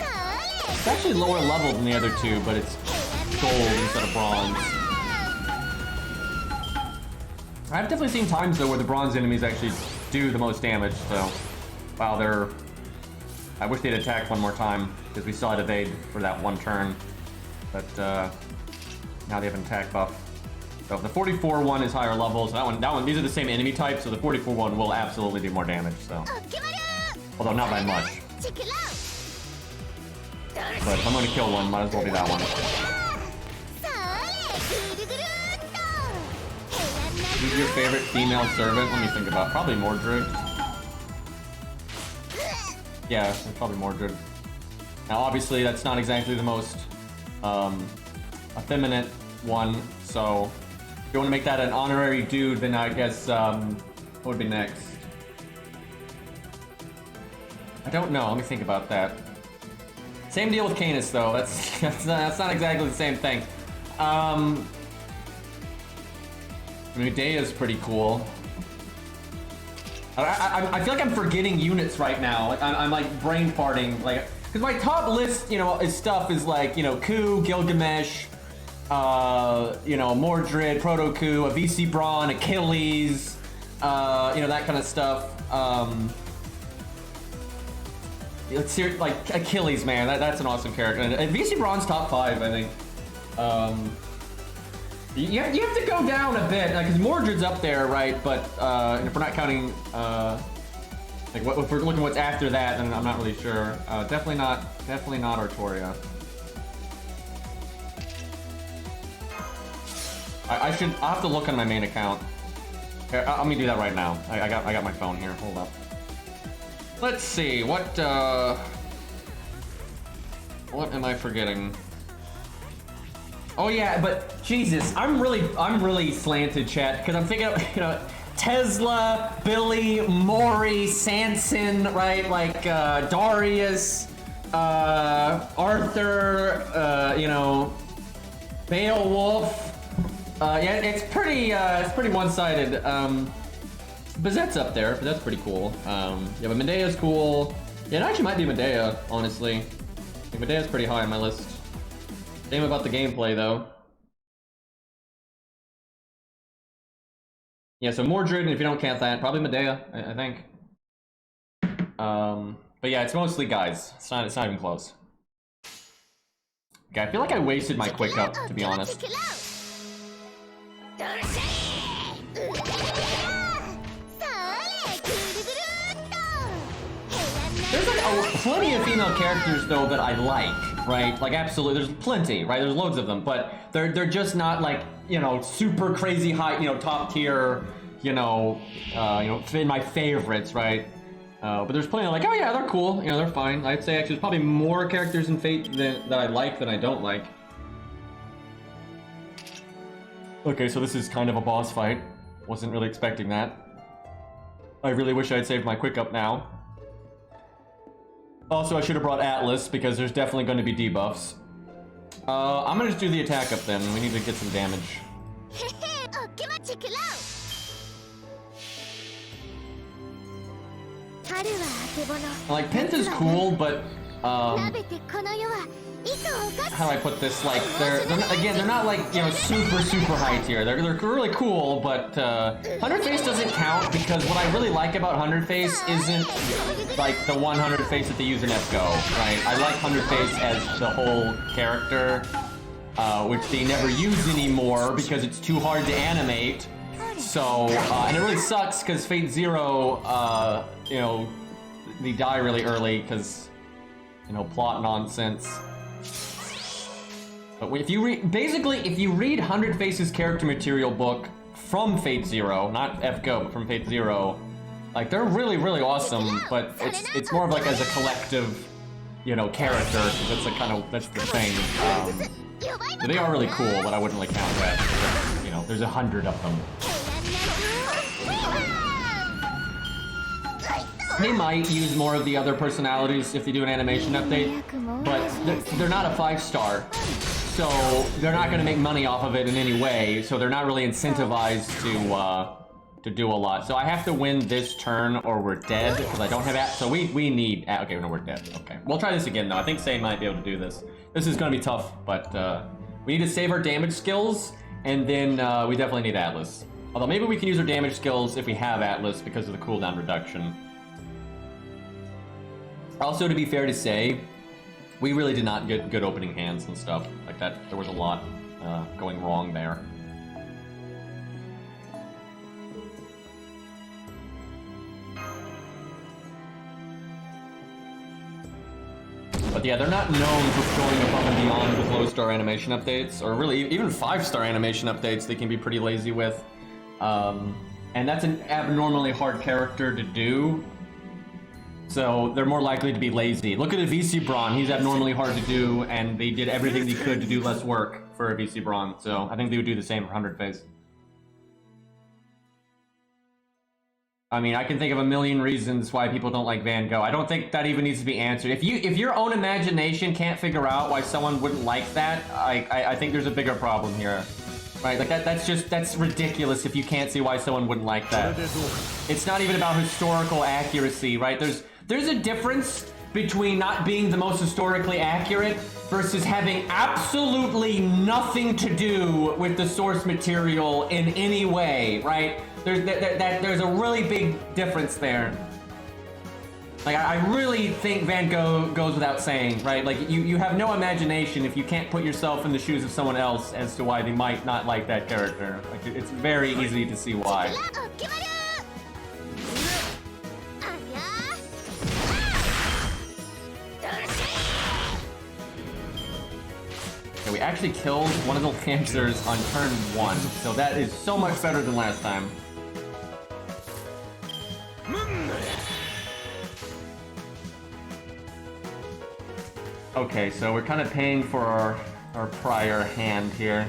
It's actually lower level than the other two, but it's gold instead of bronze. I've definitely seen times, though, where the bronze enemies actually do the most damage, so... Wow, they're... I wish they'd attack one more time, because we still had evade for that one turn. But, now they have an attack buff. So if the 44 one is higher levels, that one, these are the same enemy type, so the 44 one will absolutely do more damage, so. Although not by much. But if I'm gonna kill one, might as well be that one. Who's your favorite female servant? Let me think about it. Probably Mordred. Yeah, it's probably Mordred. Now obviously that's not exactly the most effeminate one, so if you want to make that an honorary dude, then I guess what would be next? I don't know. Let me think about that. Same deal with Canis, though. That's not exactly the same thing. Medea's pretty cool. I feel like I'm forgetting units right now. Like I'm like brain farting, like because my top list, you know, is stuff is like, you know, Ku, Gilgamesh, you know, Mordred, Proto-Ku, a VC Brawn, Achilles, you know, that kind of stuff. Let's see, like Achilles, man, that's an awesome character. And VC Brawn's top 5, I think. You have to go down a bit, because Mordred's up there, right? But if we're not counting, like if we're looking what's after that, then I'm not really sure. Definitely not Artoria. I'll have to look on my main account. Here, let me do that right now. I got my phone here. Hold up. Let's see what am I forgetting? Oh yeah, but Jesus, I'm really slanted, chat, because I'm thinking of, you know, Tesla, Billy, Maury, Sanson, right? Like Darius, Arthur, you know, Beowulf. Yeah, it's pretty one-sided. Bazette's up there, but that's pretty cool. Yeah, but Medea's cool. Yeah, it actually might be Medea, honestly. I think Medea's pretty high on my list. Same about the gameplay, though. Yeah, so Mordred, and if you don't count that, probably Medea, I think. But yeah, it's mostly guys. It's not even close. Okay, I feel like I wasted my quick up, to be honest. There's like plenty of female characters though that I like, right? Like absolutely, there's plenty, right? There's loads of them, but they're just not like, you know, super crazy high, you know, top tier, you know, in my favorites, right? But there's plenty of like, oh yeah, they're cool, you know, they're fine. I'd say actually there's probably more characters in Fate that I like than I don't like. Okay, so this is kind of a boss fight. Wasn't really expecting that. I really wish I'd saved my quick up now. Also, I should have brought Atlas, because there's definitely going to be debuffs. I'm gonna just do the attack up then. We need to get some damage. Like, Penta's cool, but, how do I put this? Like, they're not like, you know, super high tier. They're really cool, but 100 Face doesn't count because what I really like about 100 Face isn't like the 100 Face that they use in FGO, right? I like 100 Face as the whole character, which they never use anymore because it's too hard to animate. So, and it really sucks because Fate Zero, you know, they die really early because, you know, plot nonsense. But if you read, basically, if you read 100 Faces character material book from Fate Zero, not FGO, but from Fate Zero, like, they're really awesome, but it's more of like as a collective, you know, character, because that's the kind of, that's the thing. So they are really cool, but I wouldn't like count that, because, you know, there's 100 of them. They might use more of the other personalities if they do an animation update, but they're not a 5-star. So they're not going to make money off of it in any way, so they're not really incentivized to, to do a lot. So I have to win this turn or we're dead because I don't have so we need okay, no, we're dead. Okay, we'll try this again though. I think Sei might be able to do this. This is gonna be tough, but we need to save our damage skills, and then we definitely need Atlas. Although maybe we can use our damage skills if we have Atlas because of the cooldown reduction. Also, to be fair to say, we really did not get good opening hands and stuff like that. There was a lot going wrong there. But yeah, they're not known for going above and beyond with low-star animation updates, or really even 5-star animation updates they can be pretty lazy with. And that's an abnormally hard character to do, so they're more likely to be lazy. Look at a VC Braun, he's abnormally hard to do, and they did everything they could to do less work for a VC Braun, so I think they would do the same for 100 phase. I mean, I can think of a million reasons why people don't like Van Gogh. I don't think that even needs to be answered. If your own imagination can't figure out why someone wouldn't like that, I think there's a bigger problem here. Right? Like that's ridiculous if you can't see why someone wouldn't like that. It's not even about historical accuracy, right? There's a difference between not being the most historically accurate versus having absolutely nothing to do with the source material in any way, right? There's a really big difference there. Like, I really think Van Gogh goes without saying, right? Like, you have no imagination if you can't put yourself in the shoes of someone else as to why they might not like that character. Like, it's very easy to see why. Okay, we actually killed one of the Lancers on turn 1, so that is so much better than last time. Okay, so we're kind of paying for our prior hand here.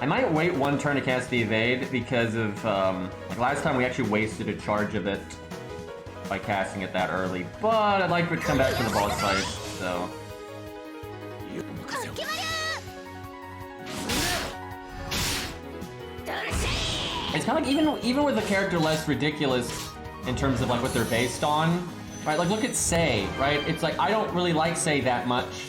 I might wait one turn to cast the evade because of, like last time we actually wasted a charge of it by casting it that early, but I'd like to come back to the boss fight, so. It's kind of like, even with a character less ridiculous in terms of like what they're based on, right? Like look at Sei, right? It's like, I don't really like Sei that much,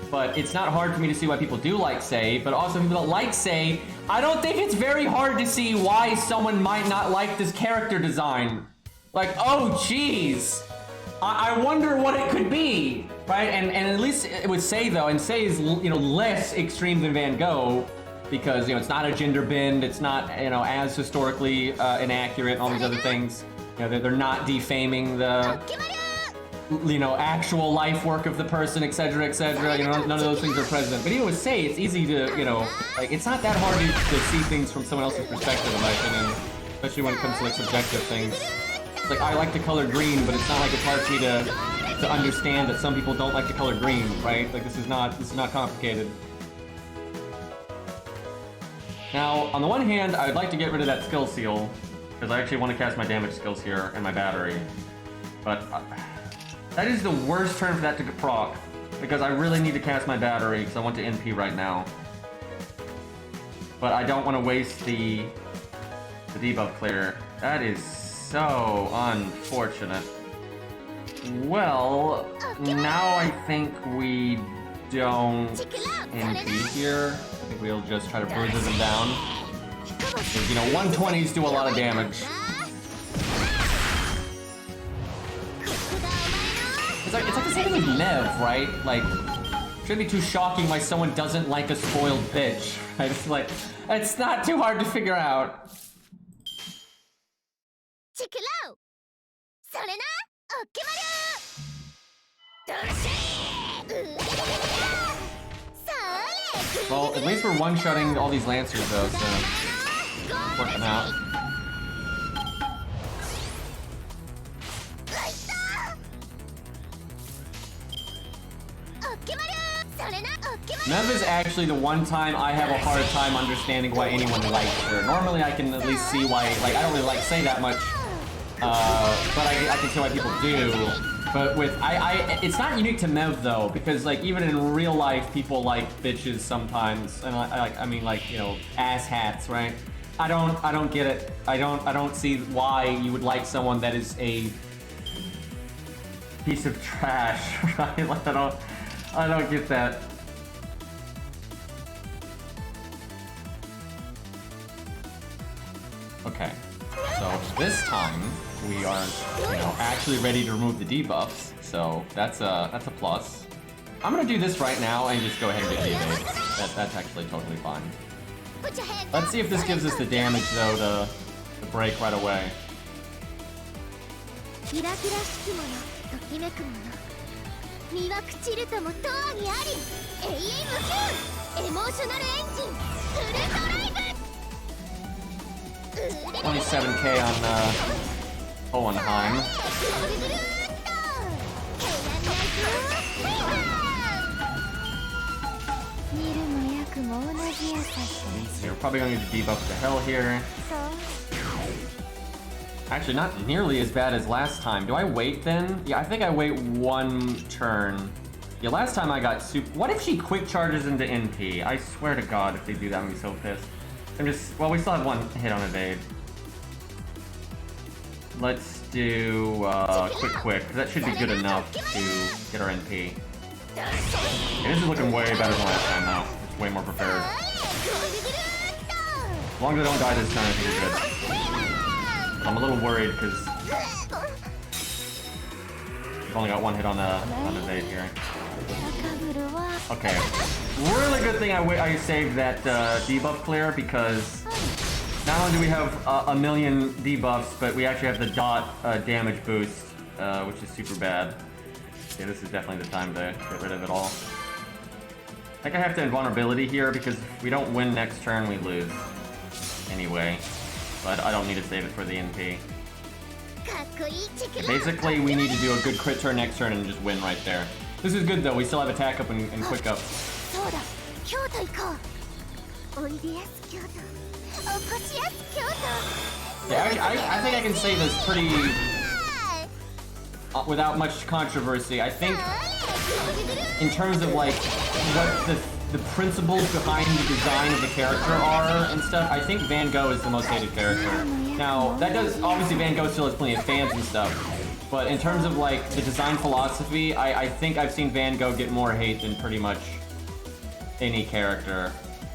but it's not hard for me to see why people do like Sei, but also people that like Sei, I don't think it's very hard to see why someone might not like this character design. Like, oh jeez, I wonder what it could be, right? And at least it would Sei though, and Sei is, you know, less extreme than Van Gogh, because, you know, it's not a gender bend, it's not, you know, as historically inaccurate, and all these other things. You know, they're not defaming the, you know, actual life work of the person, etc., etc. You know, none of those things are present. But even with Sei, it's easy to, you know, like, it's not that hard to see things from someone else's perspective, in my opinion, especially when it comes to like subjective things. It's like, I like the color green, but it's not like it's hard for me to understand that some people don't like the color green, right? Like, this is not complicated. Now, on the one hand, I would like to get rid of that skill seal, because I actually want to cast my damage skills here and my battery. But that is the worst turn for that to proc, because I really need to cast my battery, because I want to NP right now. But I don't want to waste the debuff clear. That is so unfortunate. Well, now I think we don't NP here. I think we'll just try to bruise them down. Because, you know, 120s do a lot of damage. It's like the same thing with Nev, right? Like, shouldn't be too shocking why someone doesn't like a spoiled bitch, right? It's like, it's not too hard to figure out. Well, at least we're one-shotting all these Lancers, though, so working out. Nev is actually the one time I have a hard time understanding why anyone likes her. Normally I can at least see why, like, I don't really like Sei that much, but I can see why people do. But with, it's not unique to Mev though, because like even in real life people like bitches sometimes, and I mean like, you know, ass hats, right? I don't get it. I don't see why you would like someone that is a piece of trash, right? Like, I don't get that. Okay, so this time we are, actually ready to remove the debuffs. So that's a plus. I'm gonna do this right now and just go ahead and get the evade. That's actually totally fine. Let's see if this gives us the damage though to break right away. $27K on Hohenheim. You're probably going to debuff the hell here. Actually, not nearly as bad as last time. Do I wait then? Yeah, I think I wait one turn. Yeah, last time I got super. What if she quick charges into NP? I swear to God, if they do that, I'm gonna be so pissed. Well, we still have one hit on evade. Let's do quick, because that should be good enough to get our NP. Yeah, this is looking way better than last time now. It's way more prepared. As long as I don't die this turn, I think we're good. But I'm a little worried because we've only got one hit on evade here. Okay, really good thing I saved that debuff clear, because not only do we have a million debuffs, but we actually have the dot damage boost, which is super bad. Yeah, this is definitely the time to get rid of it all. I think I have to invulnerability here, because if we don't win next turn, we lose. Anyway, but I don't need to save it for the NP. Basically, we need to do a good crit turn next turn and just win right there. This is good though, we still have attack up and quick up. Yeah, I think I can say this pretty... without much controversy. I think, in terms of like, what the principles behind the design of the character are and stuff, I think Van Gogh is the most hated character. Now, that does... obviously Van Gogh still has plenty of fans and stuff. But in terms of like the design philosophy, I think I've seen Van Gogh get more hate than pretty much any character,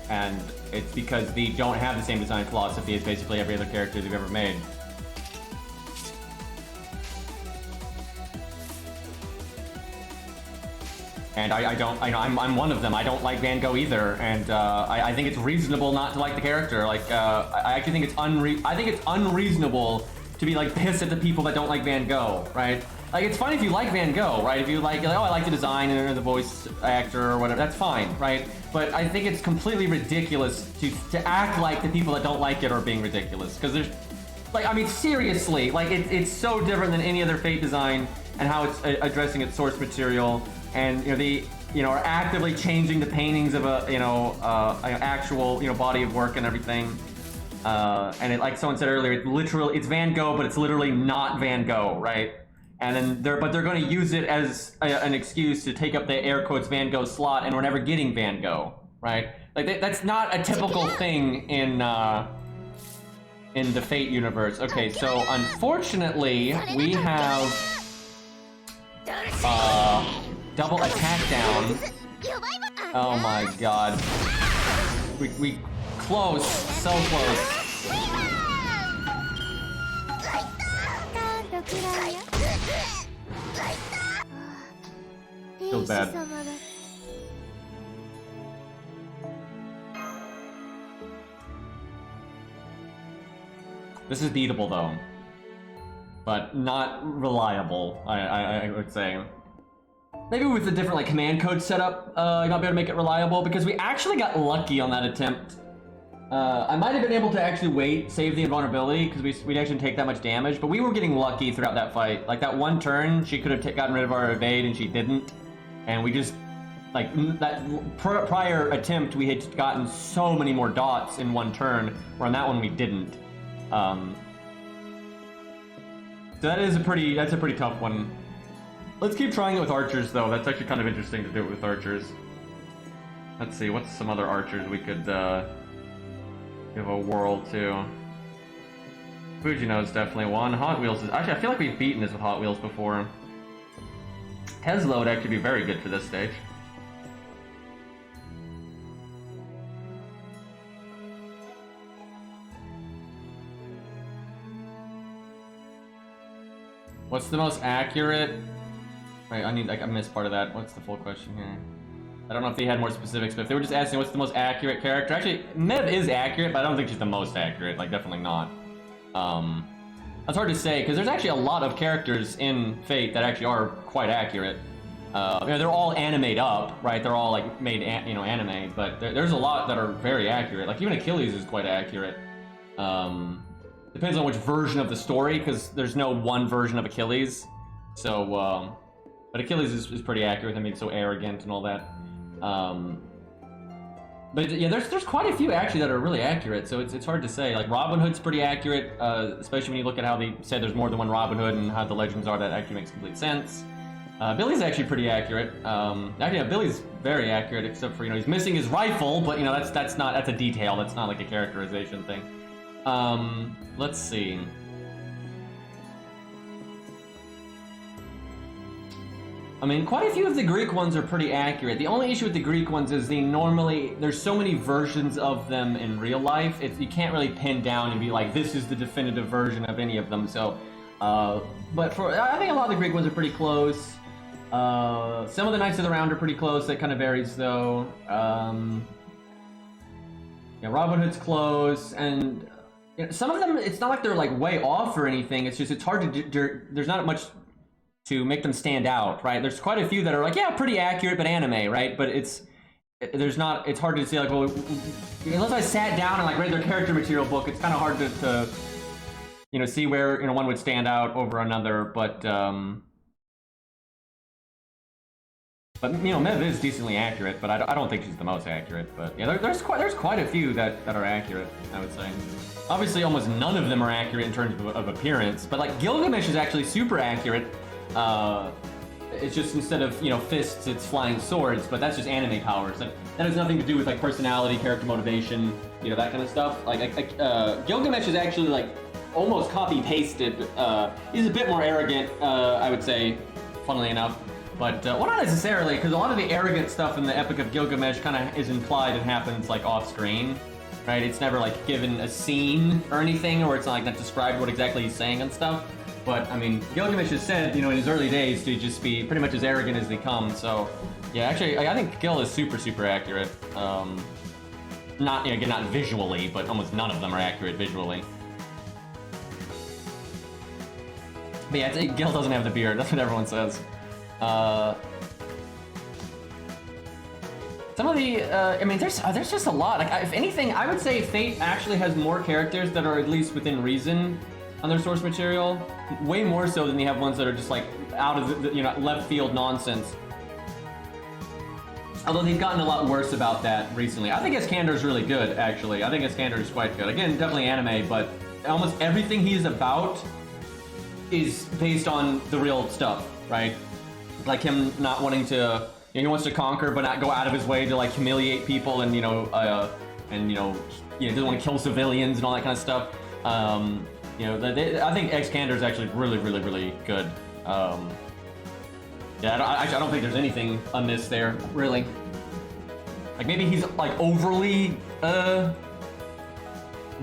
and it's because they don't have the same design philosophy as basically every other character they've ever made. And I'm one of them. I don't like Van Gogh either, and I think it's reasonable not to like the character. Like I actually think it's unreasonable to be like pissed at the people that don't like Van Gogh, right? Like, it's fine if you like Van Gogh, right? If you like, oh, I like the design or the voice actor or whatever, that's fine, right? But I think it's completely ridiculous to act like the people that don't like it are being ridiculous, because there's, like, I mean, seriously, like, it's so different than any other Fate design and how it's addressing its source material, and are actively changing the paintings of a actual body of work and everything. And like someone said earlier, it's Van Gogh, but it's literally not Van Gogh, right? And then they're going to use it as an excuse to take up the air quotes Van Gogh slot, and we're never getting Van Gogh, right? Like that's not a typical thing in the Fate universe. Okay, so unfortunately we have double attack down. Oh my god, we close, so close. Feels bad. This is beatable though, but not reliable, I would say. Maybe with a different like command code setup, you might be able to make it reliable, because we actually got lucky on that attempt. I might have been able to actually save the invulnerability, because we actually didn't take that much damage, but we were getting lucky throughout that fight. Like that one turn, she could have gotten rid of our evade, and she didn't. And we just, like, that prior attempt, we had gotten so many more dots in one turn, where on that one we didn't. So that's a pretty tough one. Let's keep trying it with archers, though. That's actually kind of interesting to do it with archers. Let's see, what's some other archers we could You have a Whirl too. Fujino's definitely one. Hot Wheels is actually, I feel like we've beaten this with Hot Wheels before. Tesla would actually be very good for this stage. What's the most accurate? Wait, I missed part of that. What's the full question here? I don't know if they had more specifics, but if they were just asking what's the most accurate character, actually, Mev is accurate, but I don't think she's the most accurate. Like, definitely not. That's hard to say because there's actually a lot of characters in Fate that actually are quite accurate. You know, they're all animate up, right? They're all like made, anime, but there's a lot that are very accurate. Like even Achilles is quite accurate. Depends on which version of the story, because there's no one version of Achilles. So, but Achilles is pretty accurate. I mean, so arrogant and all that. But yeah, there's quite a few actually that are really accurate. So it's hard to say. Like Robin Hood's pretty accurate, especially when you look at how they said there's more than one Robin Hood and how the legends are. That actually makes complete sense. Billy's actually pretty accurate. Actually, yeah, Billy's very accurate, except for he's missing his rifle, but that's a detail. That's not like a characterization thing. Let's see. I mean, quite a few of the Greek ones are pretty accurate. The only issue with the Greek ones is there's so many versions of them in real life. You can't really pin down and be like, this is the definitive version of any of them. So, but I think a lot of the Greek ones are pretty close. Some of the Knights of the Round are pretty close. That kind of varies though. Yeah, Robin Hood's close, and some of them, it's not like they're like way off or anything. It's just it's hard to there's not much to make them stand out, right? There's quite a few that are like, yeah, pretty accurate, but anime, right? But it's hard to say like, well, unless I sat down and like read their character material book, it's kind of hard to see where one would stand out over another. But Mev is decently accurate, but I don't think she's the most accurate. But yeah, there's quite a few that are accurate, I would say. Obviously, almost none of them are accurate in terms of appearance, but like Gilgamesh is actually super accurate. It's just instead of fists, it's flying swords, but that's just anime powers. Like that has nothing to do with like personality, character motivation, that kind of stuff. Like Gilgamesh is actually like almost copy pasted. He's a bit more arrogant, I would say, funnily enough. But, well, not necessarily, because a lot of the arrogant stuff in the Epic of Gilgamesh kind of is implied and happens, like, off-screen, right? It's never, like, given a scene or anything, or it's not, like, not described what exactly he's saying and stuff. But, I mean, Gilgamesh has said, in his early days to just be pretty much as arrogant as they come, so... Yeah, actually, I think Gil is super, super accurate. Not, again, not visually, but almost none of them are accurate visually. But yeah, Gil doesn't have the beard, that's what everyone says. Some of the, I mean, there's just a lot. Like, if anything, I would say Fate actually has more characters that are at least within reason on their source material. Way more so than they have ones that are just like out of the left field nonsense. Although they've gotten a lot worse about that recently. I think Iskander is really good, actually. I think Iskander is quite good. Again, definitely anime, but almost everything he's about is based on the real stuff, right? Like him not wanting to, he wants to conquer, but not go out of his way to like humiliate people, and doesn't want to kill civilians and all that kind of stuff. I think Iskander is actually really, really, really good. Yeah, I don't think there's anything amiss there, really. Like maybe he's like overly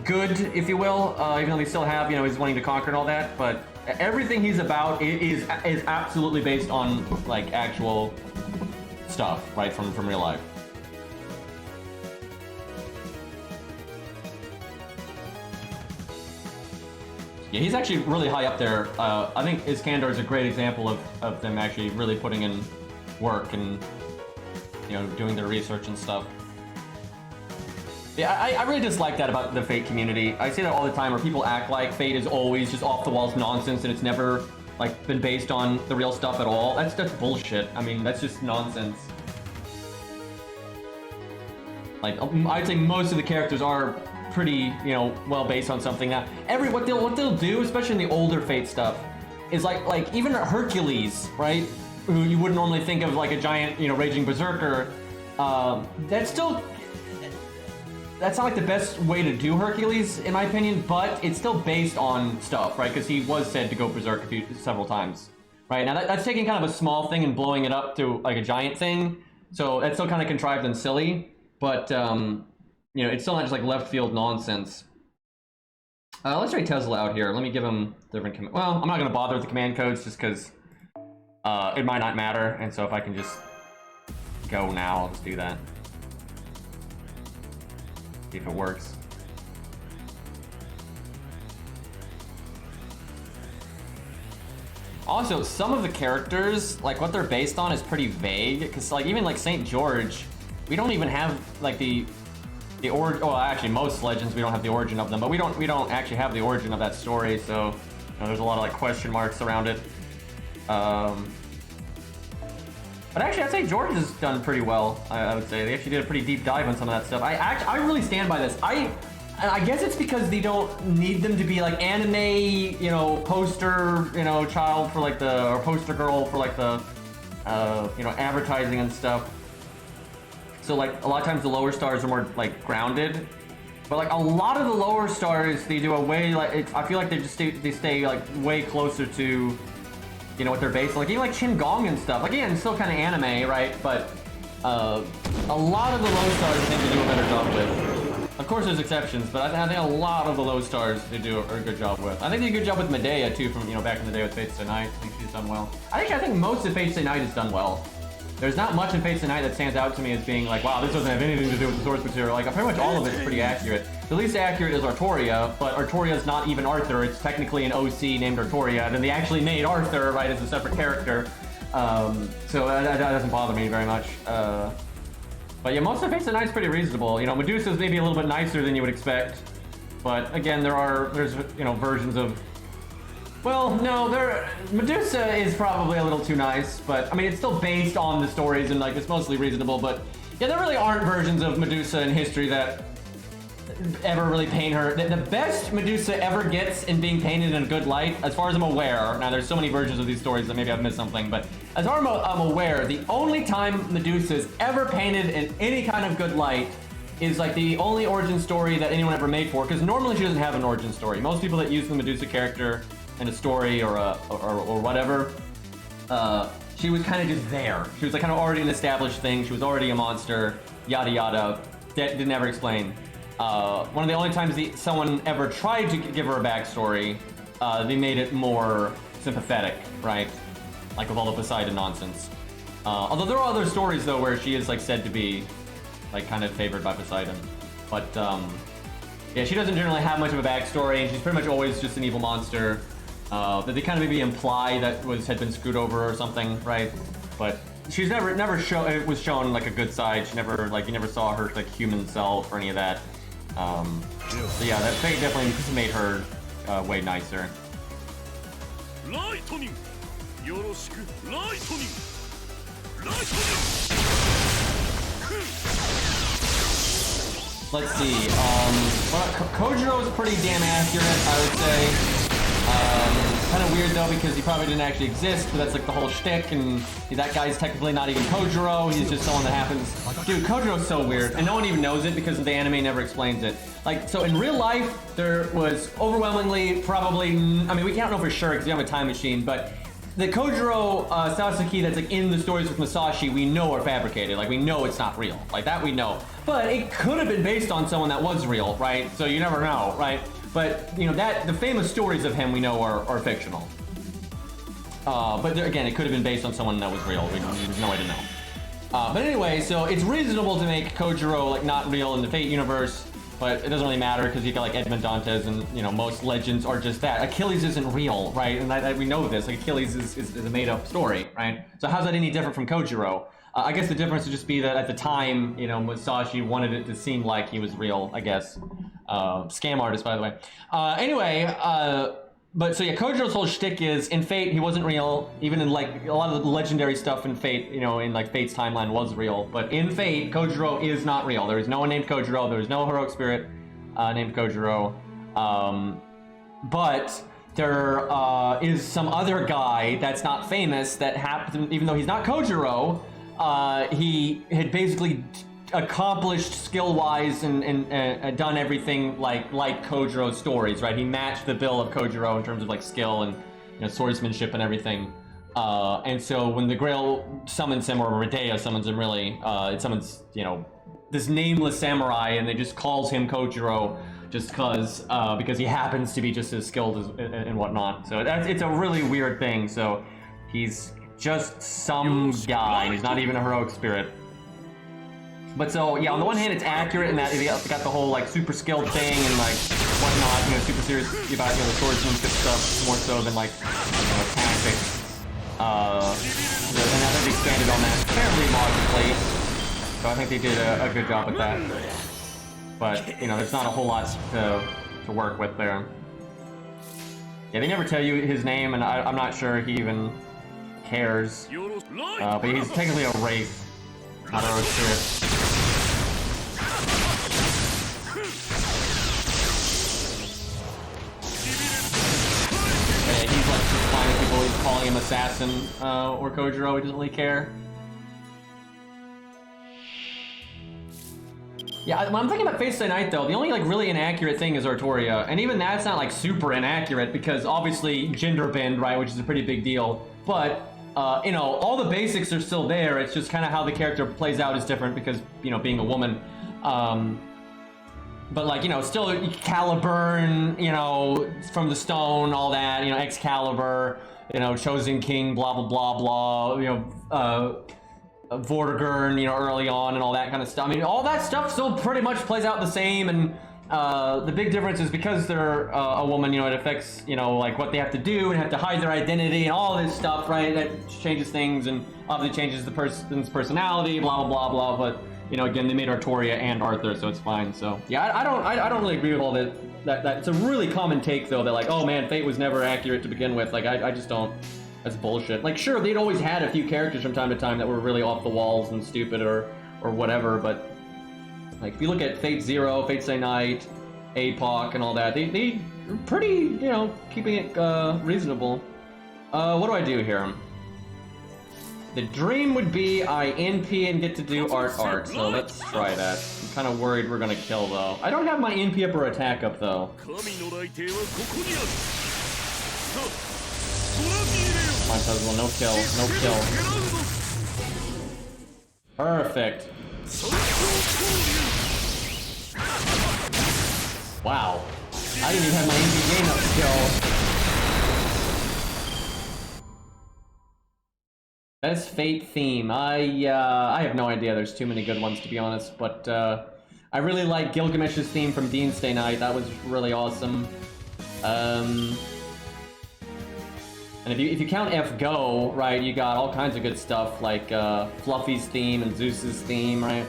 good, if you will, even though they still have, he's wanting to conquer and all that, but everything he's about is absolutely based on like actual stuff, right, from real life. Yeah, he's actually really high up there. I think Iskander is a great example of them actually really putting in work and doing their research and stuff. Yeah, I really dislike that about the Fate community. I say that all the time, where people act like Fate is always just off-the-walls nonsense and it's never like been based on the real stuff at all. That's bullshit. I mean, that's just nonsense. Like, I'd say most of the characters are pretty, well based on something. What they'll do, especially in the older Fate stuff, is like even Hercules, right? Who you wouldn't normally think of like a giant, raging berserker. That's still. that's not like the best way to do Hercules, in my opinion, but it's still based on stuff, right? Because he was said to go berserk several times, right? Now that's taking kind of a small thing and blowing it up to like a giant thing, so that's still kind of contrived and silly, but you know, it's still not just like left field nonsense. Let's try Tesla out here. Let me give him different command. Well, I'm not going to bother with the command codes just because it might not matter, and so if I can just go now, I'll just do that. See if it works. Also, some of the characters, like what they're based on, is pretty vague. Because like even like St. George, we don't even have like the origin. Well, actually, most legends we don't have the origin of them, but we don't actually have the origin of that story. So you know, there's a lot of like question marks around it. But actually, I'd say George has done pretty well. I would say they actually did a pretty deep dive on some of that stuff. I really stand by this. I guess it's because they don't need them to be like anime, you know, poster, you know, child for like the, or poster girl for like the, you know, advertising and stuff. So like a lot of times the lower stars are more like grounded, but like a lot of the lower stars, they do a way like, I feel like they stay like way closer to, you know, what they're based on. Like even like Shin Gong and stuff. Like again, it's still kind of anime, right? But a lot of the low stars I think they do a better job with. Of course there's exceptions, but I think a lot of the low stars they do a good job with. I think they did a good job with Medea too, from, you know, back in the day with Fate Stay Night. I think she's done well. I think most of Fate Stay Night is done well. There's not much in Fate Stay Night that stands out to me as being like, wow, this doesn't have anything to do with the source material. Like pretty much all of it's pretty accurate. The least accurate is Artoria, but Artoria's not even Arthur. It's technically an OC named Artoria. Then they actually made Arthur, right, as a separate character. So that doesn't bother me very much. But yeah, most of Fate Stay Night's pretty reasonable. You know, Medusa's maybe a little bit nicer than you would expect. But again, there's you know, versions of, well, no, Medusa is probably a little too nice, but I mean, it's still based on the stories and like it's mostly reasonable, but yeah, there really aren't versions of Medusa in history that ever really paint her. The best Medusa ever gets in being painted in a good light, as far as I'm aware, now there's so many versions of these stories that maybe I've missed something, but as far as I'm aware, the only time Medusa is ever painted in any kind of good light is like the only origin story that anyone ever made for, because normally she doesn't have an origin story. Most people that use the Medusa character in a story or whatever, she was kind of just there. She was like kind of already an established thing. She was already a monster, yada yada. Didn't ever explain. One of the only times someone ever tried to give her a backstory, they made it more sympathetic, right? Like with all the Poseidon nonsense. Although there are other stories though where she is like said to be like kind of favored by Poseidon, but yeah, she doesn't generally have much of a backstory, and she's pretty much always just an evil monster. That they kind of maybe imply that had been screwed over or something, right? But she's never shown like a good side. She never, like, you never saw her like human self or any of that. So yeah, that fate definitely made her way nicer. Let's see. Well, Kojiro is pretty damn accurate, I would say. Kind of weird though, because he probably didn't actually exist, but that's like the whole shtick, and that guy's technically not even Kojiro, he's just someone that happens. Dude, Kojiro's so weird, and no one even knows it because the anime never explains it. Like, so in real life, there was overwhelmingly, probably, I mean, we can't know for sure because we have a time machine, but the Kojiro Sasuke that's like in the stories with Masashi, we know are fabricated. Like, we know it's not real. Like, that we know. But it could have been based on someone that was real, right? So you never know, right? But, you know, the famous stories of him we know are fictional. But again, it could have been based on someone that was real. There's no way to know. But anyway, so it's reasonable to make Kojiro like not real in the Fate universe, but it doesn't really matter because you got like Edmond Dantes, and you know, most legends are just that. Achilles isn't real, right? And we know this. Like, Achilles is a made-up story, right? So how's that any different from Kojiro? I guess the difference would just be that at the time, you know, Musashi wanted it to seem like he was real, I guess. Scam artist, by the way. Anyway, but so yeah, Kojiro's whole shtick is, in Fate, he wasn't real. Even in like a lot of the legendary stuff in Fate, you know, in like Fate's timeline was real. But in Fate, Kojiro is not real. There is no one named Kojiro. There is no heroic spirit named Kojiro. But there is some other guy that's not famous that happened, even though he's not Kojiro. He had basically accomplished skill-wise and done everything like Kojiro's stories, right? He matched the bill of Kojiro in terms of like skill and swordsmanship and everything. And so when the Grail summons him, or Radea summons him, really, it summons this nameless samurai, and they just calls him Kojiro just because he happens to be just as skilled as and whatnot. So it's a really weird thing. So he's just some guy. He's not even a heroic spirit. But so yeah, on the one hand, it's accurate in that he got the whole like super skilled thing and like whatnot. Super serious about the swordsmanship stuff more so than like tactics. And now they've expanded on that fairly logically. So I think they did a good job with that. But, there's not a whole lot to work with there. Yeah, they never tell you his name, and I'm not sure he even cares. But he's technically a wraith, not a road spirit. Yeah, he's like just finding people, he's calling him assassin or Kojiro, he doesn't really care. Yeah, when I'm thinking about Fate Stay Night though, the only like really inaccurate thing is Artoria, and even that's not like super inaccurate because obviously gender bend, right, which is a pretty big deal. But all the basics are still there. It's just kind of how the character plays out is different because being a woman. But like still Caliburn, from the stone, all that, Excalibur, Chosen King, blah blah blah blah, Vortigern, early on and all that kind of stuff. I mean, all that stuff still pretty much plays out the same, and the big difference is because they're a woman, it affects, like what they have to do and have to hide their identity and all this stuff, right? That changes things and obviously changes the person's personality, blah, blah, blah, blah. But, again, they made Artoria and Arthur, so it's fine. So, yeah, I don't really agree with all that. It's a really common take, though, that like, oh man, Fate was never accurate to begin with. Like, I just don't. That's bullshit. Like, sure, they'd always had a few characters from time to time that were really off the walls and stupid or whatever, but like if you look at Fate Zero, Fate Stay Night, APOC, and all that, they pretty, keeping it reasonable. What do I do here? The dream would be I NP and get to do art, so let's try that. I'm kind of worried we're gonna kill though. I don't have my NP up or attack up though. Come on, Puzzle, no kill, no kill. Perfect. Wow. I didn't even have my NP gain up skill. Best Fate theme. I have no idea, there's too many good ones to be honest, but I really like Gilgamesh's theme from Dean Stay Night, that was really awesome. And if you count F-Go, right, you got all kinds of good stuff, like Fluffy's theme and Zeus's theme, right?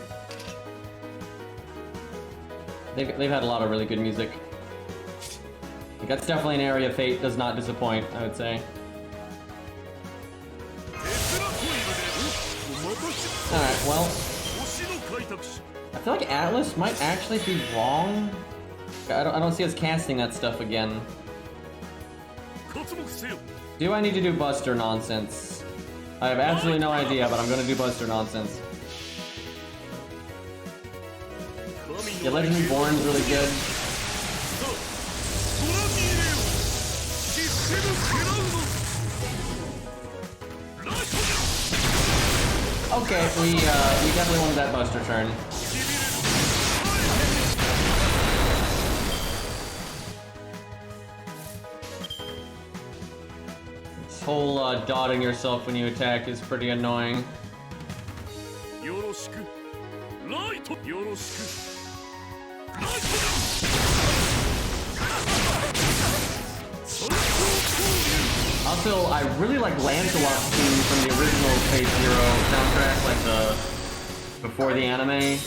They've had a lot of really good music. Like, that's definitely an area Fate does not disappoint, I would say. Alright, well, I feel like Atlas might actually be wrong. I don't see us casting that stuff again. Do I need to do Buster nonsense? I have absolutely no idea, but I'm gonna do Buster nonsense. Yeah, Legend Reborn's really good. Okay, we definitely wanted that Buster turn. This whole dotting yourself when you attack is pretty annoying. Also, I really like Lancelot's theme from the original Fate Zero soundtrack, like the before the anime.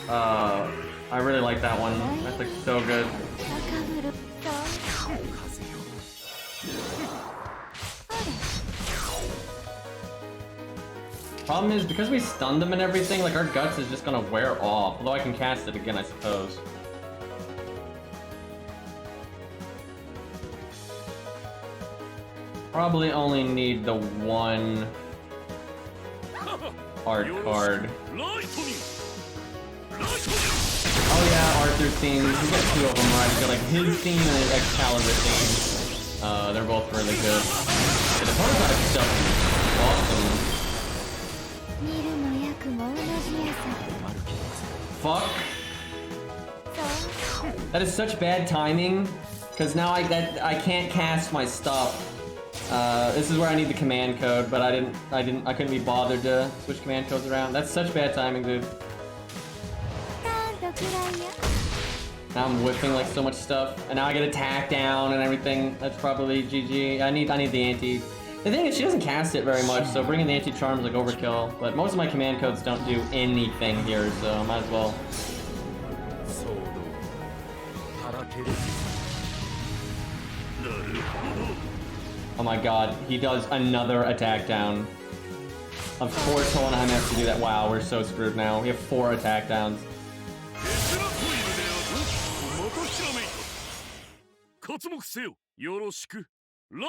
I really like that one. That's like so good. Problem is, because we stunned them and everything, like our guts is just gonna wear off. Although I can cast it again, I suppose. Probably only need the one art card. Oh yeah, Arthur's theme. He's got two of them, right? He's got like his theme and his Excalibur theme. They're both really good. The prototype stuff is awesome. Fuck. That is such bad timing, because now I can't cast my stuff. This is where I need the command code, but I couldn't be bothered to switch command codes around. That's such bad timing, dude. Now I'm whiffing like so much stuff, and now I get attack down and everything. That's probably GG. I need the anti. The thing is, she doesn't cast it very much, so bringing the anti-charm is like overkill. But most of my command codes don't do anything here, so I might as well. Oh my god, he does another attack down. Of course Hohenheim has to do that. Wow, we're so screwed now. We have 4 attack downs.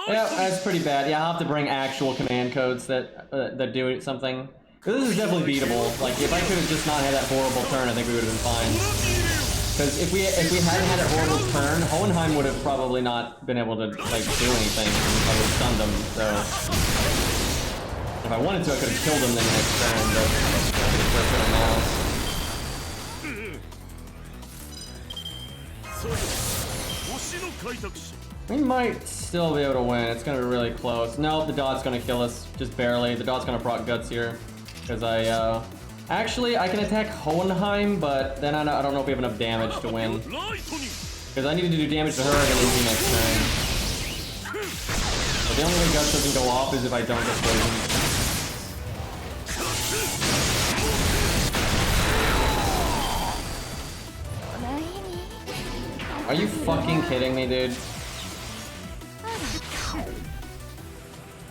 Yeah, that's pretty bad. Yeah, I'll have to bring actual command codes that do something. This is definitely beatable. Like, if I could have just not had that horrible turn, I think we would have been fine. Because if we hadn't had a horrible turn, Hohenheim would have probably not been able to like do anything. I would have stunned him. So if I wanted to, I could have killed him the next turn. But I could have worked it now. We might still be able to win. It's gonna be really close. Nope, the dot's gonna kill us. Just barely. The dot's gonna proc guts here. Because actually, I can attack Hohenheim, but then I don't know if we have enough damage to win. Because I needed to do damage to her and then easy next turn. But the only way guts doesn't go off is if I don't get poisoned. Are you fucking kidding me, dude?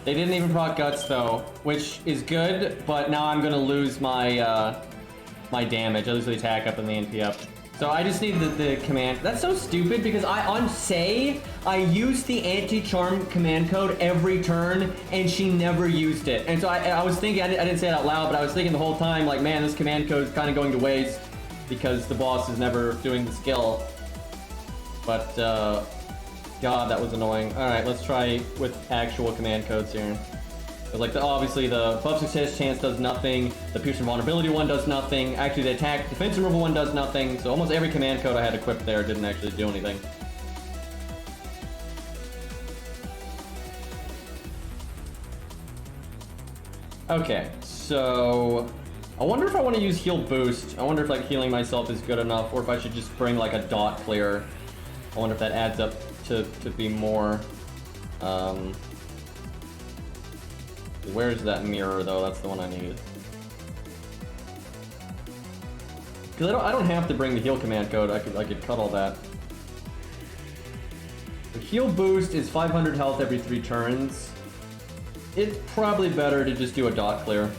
They didn't even proc guts though, which is good, but now I'm gonna lose my my damage. I lose the attack up and the NP up. So I just need the command. That's so stupid because on Sei, I used the anti-charm command code every turn and she never used it. And so I was thinking, I didn't say it out loud, but I was thinking the whole time, like, man, this command code is kind of going to waste because the boss is never doing the skill. But, God, that was annoying. Alright, let's try with actual command codes here. Like, obviously, the buff success chance does nothing, the pierce and vulnerability one does nothing, actually the attack defense removal one does nothing, so almost every command code I had equipped there didn't actually do anything. Okay, so I wonder if I want to use heal boost. I wonder if like healing myself is good enough, or if I should just bring like a dot clear. I wonder if that adds up to be more. Where's that mirror though? That's the one I need. Because I don't have to bring the heal command code. I could cut all that. The heal boost is 500 health every 3 turns. It's probably better to just do a dot clear.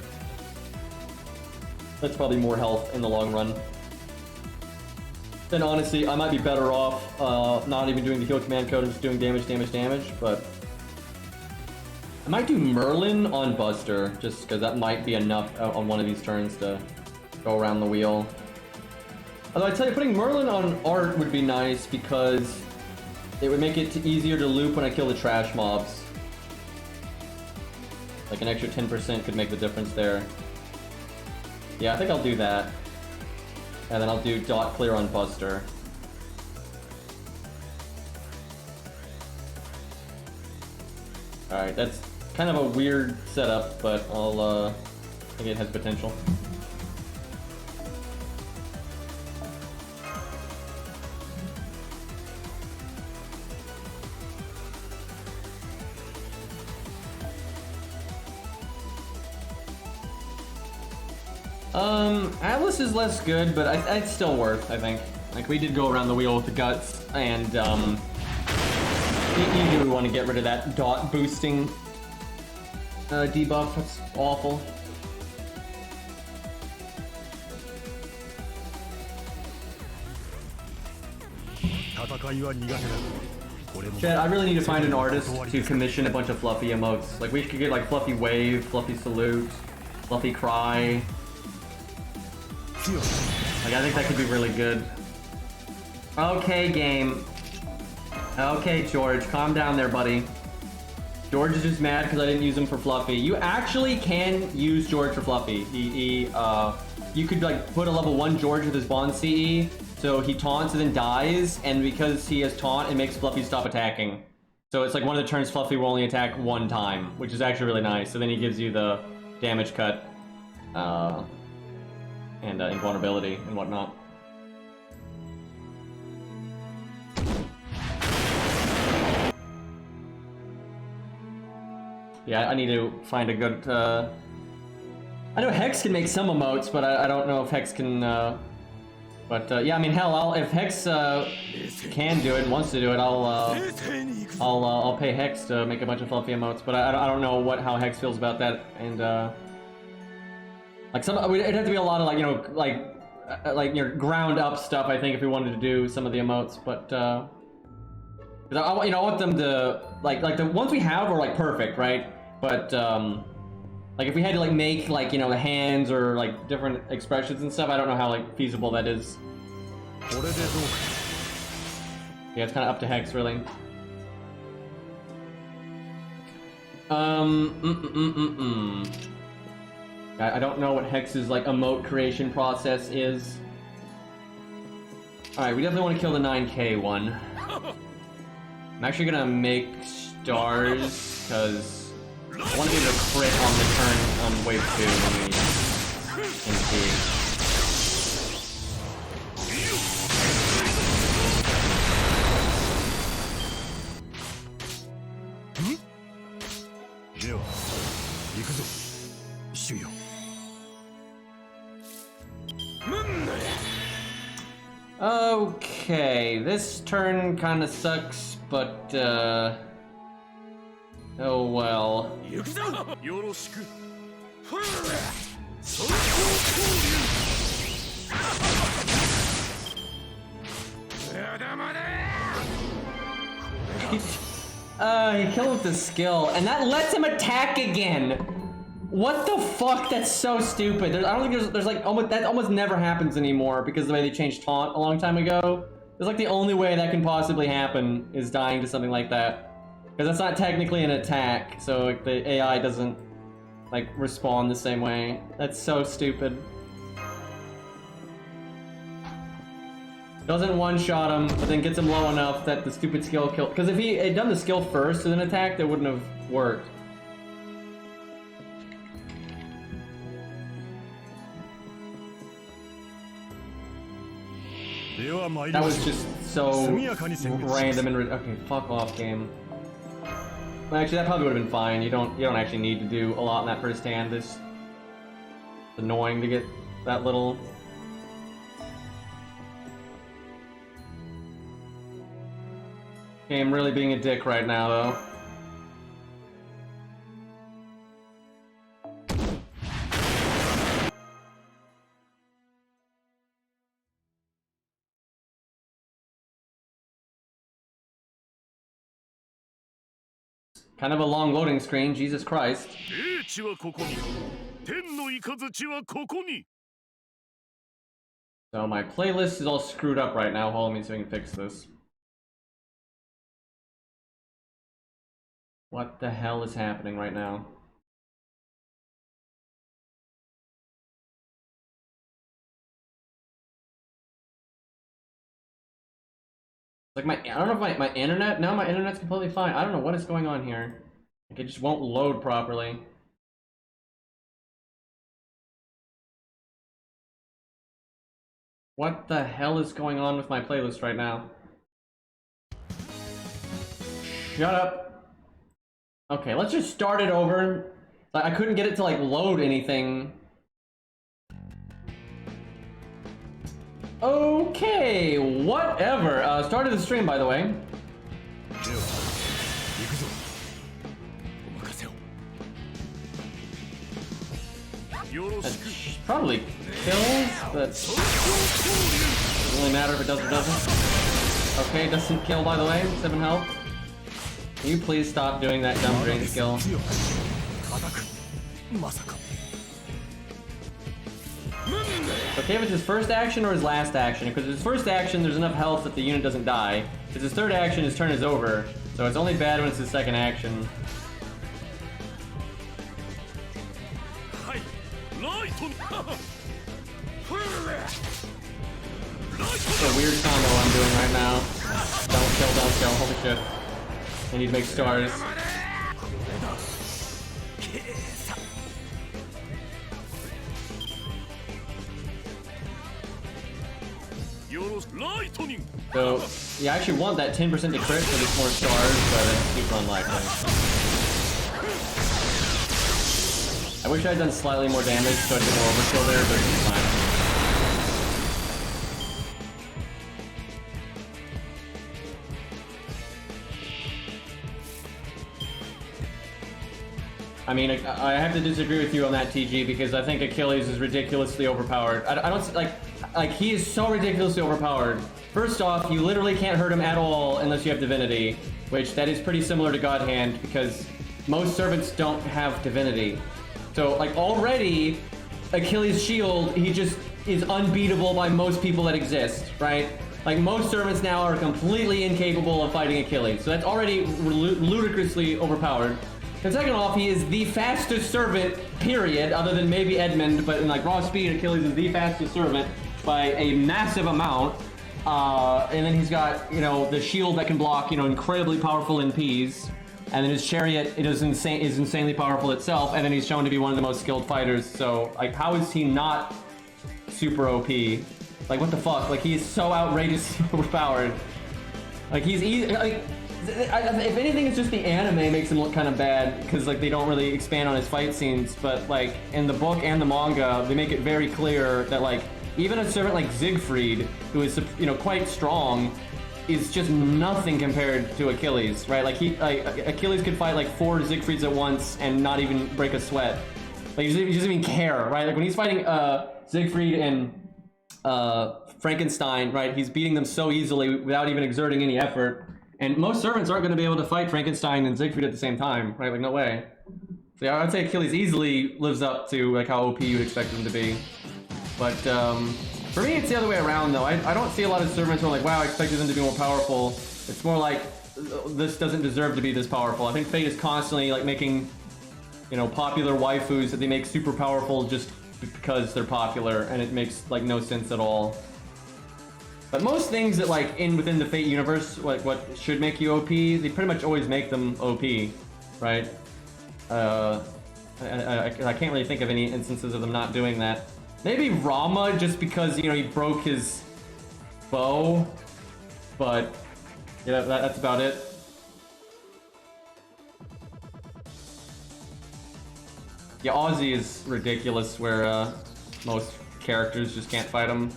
That's probably more health in the long run. Then honestly, I might be better off not even doing the heal command code and just doing damage, but I might do Merlin on Buster, just because that might be enough on one of these turns to go around the wheel. Although I tell you, putting Merlin on Art would be nice because it would make it easier to loop when I kill the trash mobs. Like an extra 10% could make the difference there. Yeah, I think I'll do that. And then I'll do dot clear on Buster. Alright, that's kind of a weird setup, but I think it has potential. Atlas is less good, but it's still worth, I think. Like, we did go around the wheel with the guts, and, you do want to get rid of that dot boosting debuff. That's awful. Chad, I really need to find an artist to commission a bunch of fluffy emotes. Like, we could get, like, Fluffy Wave, Fluffy Salute, Fluffy Cry. Like, I think that could be really good. Okay, game. Okay, George, calm down there, buddy. George is just mad because I didn't use him for Fluffy. You actually can use George for Fluffy. You could like put a level 1 George with his Bond CE, so he taunts and then dies, and because he has taunt, it makes Fluffy stop attacking. So it's like one of the turns Fluffy will only attack 1 time, which is actually really nice. So then he gives you the damage cut, and invulnerability and whatnot. Yeah, I need to find a good, I know Hex can make some emotes, but I don't know if Hex can, yeah, I mean, hell, if Hex, can do it and wants to do it, I'll pay Hex to make a bunch of fluffy emotes, but I don't know how Hex feels about that, and, like, it'd have to be a lot of, like, you know, like, you know, ground up stuff, I think, if we wanted to do some of the emotes, but, because I want them to, like the ones we have are, like, perfect, right? But, like, if we had to, like, make, like, you know, the hands or, like, different expressions and stuff, I don't know how, like, feasible that is. Yeah, it's kind of up to Hex, really. I don't know what Hex's, like, emote creation process is. Alright, we definitely want to kill the 9K one. I'm actually gonna make stars, because I want to be able to crit on the turn on wave 2 when we engage. Okay, this turn kind of sucks, but oh well. He killed with the skill, and that lets him attack again. What the fuck? That's so stupid. I don't think there's like that almost never happens anymore because of the way they changed taunt a long time ago. It's like the only way that can possibly happen is dying to something like that. Because that's not technically an attack, so like, the AI doesn't like respawn the same way. That's so stupid. Doesn't one-shot him, but then gets him low enough that the stupid skill kill. Because if he had done the skill first and then attacked, it wouldn't have worked. That was just so random and okay, fuck off, game. Well, actually, that probably would have been fine. You don't actually need to do a lot in that first hand. It's annoying to get that little. Okay, I'm really being a dick right now, though. Kind of a long loading screen, Jesus Christ. So my playlist is all screwed up right now. Hold on, so we can fix this. What the hell is happening right now? Like I don't know if my internet, no, my internet's completely fine. I don't know what is going on here. Like it just won't load properly. What the hell is going on with my playlist right now? Shut up. Okay, let's just start it over. I couldn't get it to like load anything. Okay, whatever. Started the stream, by the way. That probably kills, but doesn't really matter if it does or doesn't. Okay, doesn't kill, by the way. 7 health. Can you please stop doing that dumb drain skill? Okay, if it's his first action or his last action, because his first action, there's enough health that the unit doesn't die. If it's his third action, his turn is over. So it's only bad when it's his second action. It's a weird combo I'm doing right now. Don't kill, holy shit. I need to make stars. So, you actually want that 10% to crit for this more stars, but it's super unlikely. I wish I had done slightly more damage so I did more overkill there, but it's fine. I mean, I have to disagree with you on that, TG, because I think Achilles is ridiculously overpowered. I don't like he is so ridiculously overpowered. First off, you literally can't hurt him at all unless you have Divinity, which that is pretty similar to God Hand because most servants don't have Divinity. So, like, already, Achilles' shield, he just is unbeatable by most people that exist, right? Like, most servants now are completely incapable of fighting Achilles, so that's already ludicrously overpowered. And second off, he is the fastest servant, period, other than maybe Edmund, but in like raw speed, Achilles is the fastest servant by a massive amount. And then he's got, you know, the shield that can block, you know, incredibly powerful NPs. And then his chariot, it is insanely powerful itself. And then he's shown to be one of the most skilled fighters. So, like, how is he not super OP? Like, what the fuck? Like, he is so outrageously overpowered. Like, he's easy, like, if anything, it's just the anime makes him look kind of bad because like they don't really expand on his fight scenes. But like in the book and the manga, they make it very clear that like even a servant like Siegfried, who is, you know, quite strong, is just nothing compared to Achilles, right? Like Achilles could fight like 4 Siegfrieds at once and not even break a sweat. Like he doesn't even care, right? Like when he's fighting Siegfried and Frankenstein, right? He's beating them so easily without even exerting any effort. And most servants aren't going to be able to fight Frankenstein and Siegfried at the same time, right? Like, no way. So yeah, I'd say Achilles easily lives up to like how OP you'd expect him to be. But for me, it's the other way around, though. I don't see a lot of servants who are like, wow, I expected them to be more powerful. It's more like, this doesn't deserve to be this powerful. I think Fate is constantly like making, you know, popular waifus that they make super powerful just because they're popular, and it makes like no sense at all. But most things that like within the Fate universe, like what should make you OP, they pretty much always make them OP, right? I can't really think of any instances of them not doing that. Maybe Rama, just because, you know, he broke his bow, but yeah, that's about it. Yeah, Aussie is ridiculous, where most characters just can't fight him.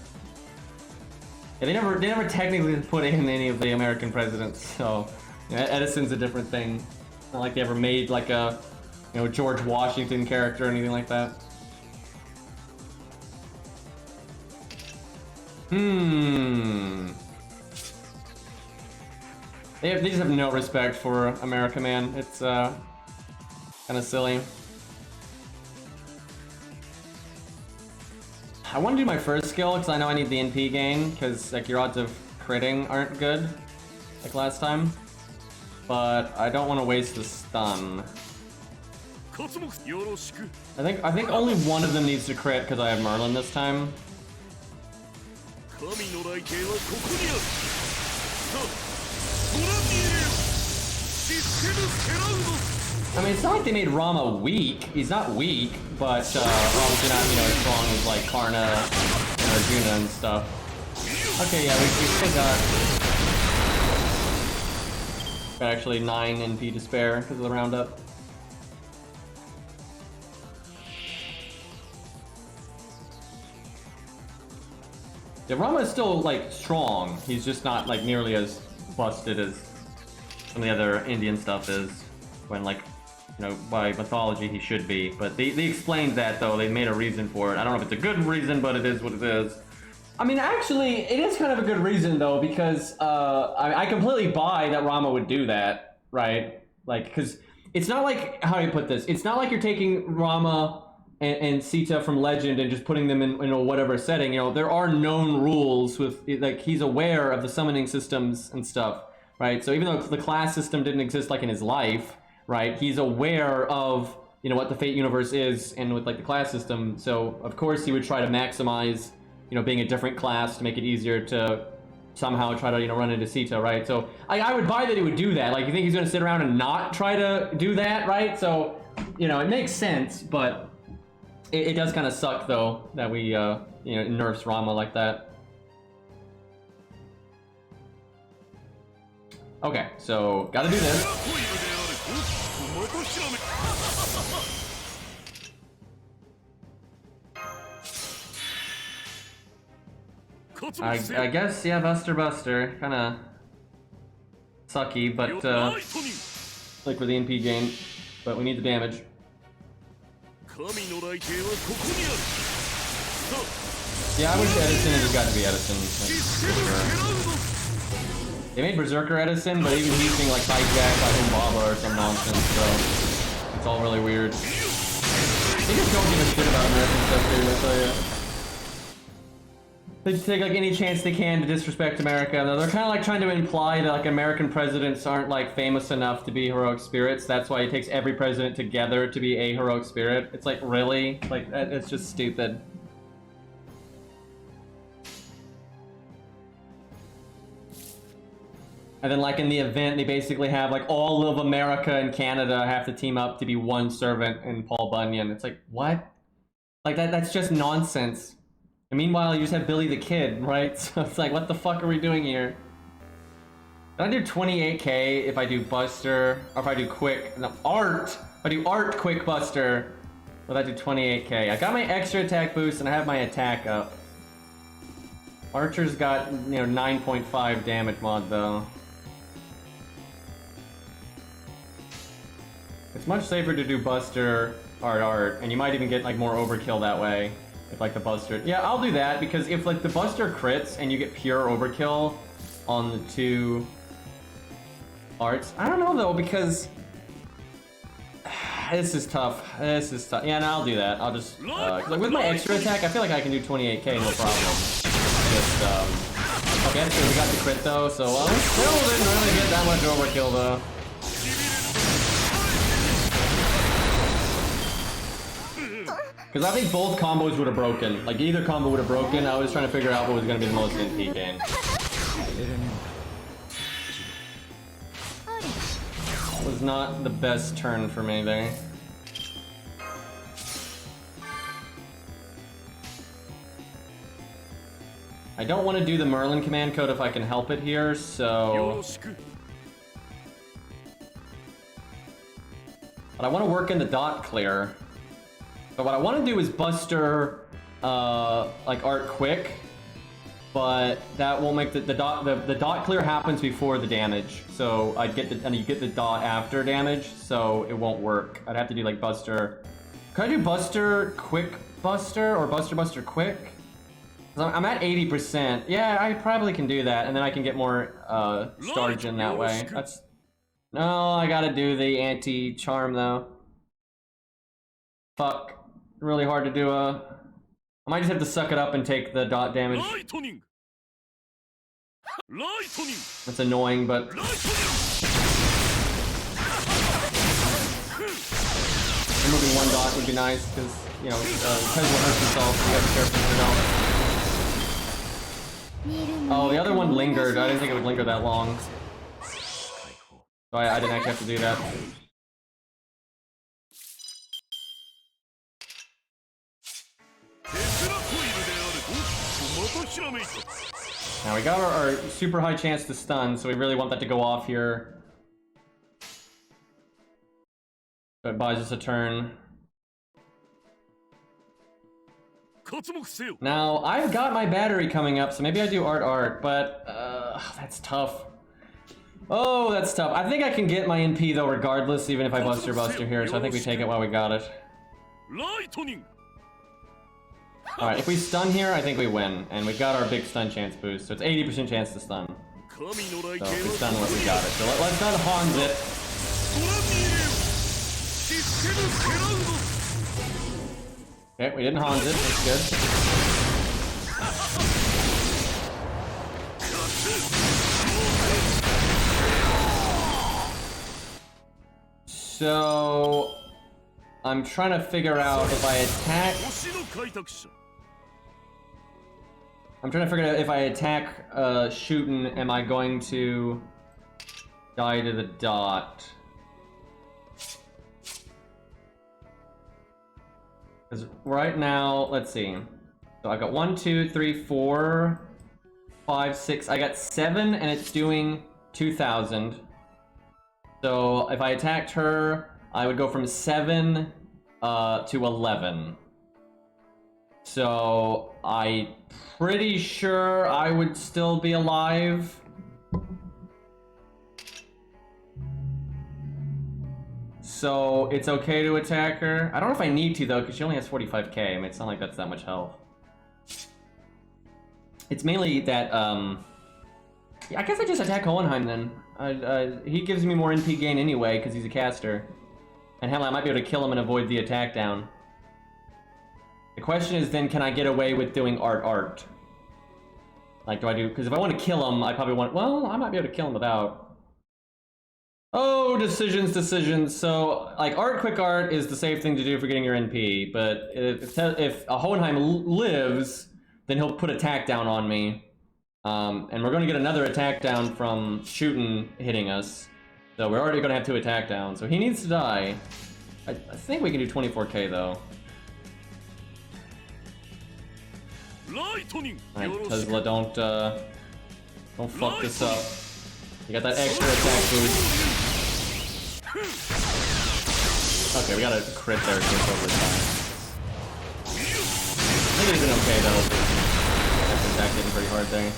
Yeah, they never technically put in any of the American presidents, so yeah, Edison's a different thing. It's not like they ever made like a, you know, George Washington character or anything like that. They just have no respect for America, man. It's kind of silly. I want to do my first skill because I know I need the NP gain, because like your odds of critting aren't good like last time. But I don't want to waste the stun. I think only one of them needs to crit because I have Merlin this time. I mean, it's not like they made Rama weak. He's not weak, but obviously not, you know, as strong as like Karna and Arjuna and stuff. Okay, yeah, we still got actually 9 NP to spare because of the roundup. Yeah, Rama is still like strong. He's just not like nearly as busted as some of the other Indian stuff is. When like, you know, by mythology he should be. But they explained that though. They made a reason for it. I don't know if it's a good reason, but it is what it is. I mean, actually, it is kind of a good reason though, because I completely buy that Rama would do that, right? Like, because it's not like, how do you put this? It's not like you're taking Rama and Sita from Legend and just putting them in a whatever setting. You know, there are known rules with, like, he's aware of the summoning systems and stuff, right? So even though the class system didn't exist like in his life, right, he's aware of, you know, what the Fate universe is and with like the class system. So of course he would try to maximize, you know, being a different class to make it easier to somehow try to, you know, run into Sita, right? So I would buy that he would do that. Like, you think he's gonna sit around and not try to do that, right? So, you know, it makes sense, but it does kind of suck, though, that we, you know, nerfs Rama like that. Okay, so gotta do this. I guess, yeah, Buster, kind of sucky, but, like for the NP gain, but we need the damage. Yeah, I wish Edison had just got to be Edison. They made Berserker Edison, but even he's being like hijacked by Umbaba or some nonsense, so it's all really weird. They just don't give a shit about American stuff, dude, I tell you. They just take like any chance they can to disrespect America. They're kind of like trying to imply that like American presidents aren't like famous enough to be heroic spirits. That's why it takes every president together to be a heroic spirit. It's like, really? Like, it's just stupid. And then like in the event, they basically have like all of America and Canada have to team up to be one servant in Paul Bunyan. It's like, what? Like that's just nonsense. And meanwhile, you just have Billy the Kid, right? So it's like, what the fuck are we doing here? Did I do 28k if I do Buster, or if I do Quick? No, Art! If I do Art, Quick, Buster, will I do 28k? I got my extra attack boost and I have my attack up. Archer's got, you know, 9.5 damage mod though. It's much safer to do Buster, Art, and you might even get like more overkill that way. If like the Buster, yeah, I'll do that, because if like the Buster crits and you get pure overkill on the two arts, I don't know though, because this is tough. This is tough. Yeah, no, I'll do that. I'll just like with my extra attack, I feel like I can do 28k no problem. Just okay, that's good. We got the crit though, so we still didn't really get that much overkill though. Because I think both combos would have broken. Like, either combo would have broken. I was trying to figure out what was going to be the most NP gain. Was not the best turn for me there. I don't want to do the Merlin command code if I can help it here, so... But I want to work in the dot clear. So what I want to do is Buster, like Art Quick, but that won't make the dot clear happens before the damage. So I'd get the, and you get the dot after damage, so it won't work. I'd have to do like Buster. Could I do Buster Quick Buster or Buster Quick? I'm at 80%. Yeah, I probably can do that, and then I can get more Stargen that way. That's no, I gotta do the anti-charm though. Fuck. Really hard to do I might just have to suck it up and take the dot damage. That's annoying, but removing one dot would be nice, because, you know, depends what hurts himself, so you gotta be careful with it. Oh, the other one lingered. I didn't think it would linger that long. So I didn't actually have to do that. Now we got our super high chance to stun, so we really want that to go off here. So it buys us a turn. Now, I've got my battery coming up, so maybe I do Art, but that's tough. Oh, that's tough. I think I can get my NP though regardless, even if I Buster here, so I think we take it while we got it. Alright, if we stun here, I think we win. And we've got our big stun chance boost, so it's 80% chance to stun. So if we stun, we got it. So let's stun Hans it. Okay, we didn't Hans it. That's good. So I'm trying to figure out if I attack. I'm trying to figure out if I attack Shootin', am I going to die to the dot? Because right now, let's see. So I've got 1, 2, 3, 4, 5, 6. I got 7, and it's doing 2,000. So if I attacked her, I would go from 7 to 11. So I'm pretty sure I would still be alive. So it's okay to attack her. I don't know if I need to though, because she only has 45k. I mean, it's not like that's that much health. It's mainly that, yeah, I guess I just attack Hohenheim then. He gives me more NP gain anyway, because he's a caster. And hell, I might be able to kill him and avoid the attack down. The question is then, can I get away with doing art? Like, do I do, because if I want to kill him, I probably want, well, I might be able to kill him without. Oh, decisions. So, like, quick art is the safe thing to do for getting your NP, but if a Hohenheim lives, then he'll put attack down on me. And we're going to get another attack down from Shootin' hitting us. So we're already going to have 2 attack down. So he needs to die. I think we can do 24k though. Alright, Tesla, don't fuck this up. You got that extra attack boost. Okay, we got a crit there just over time. I think it's been okay though. That's attack hitting pretty hard there.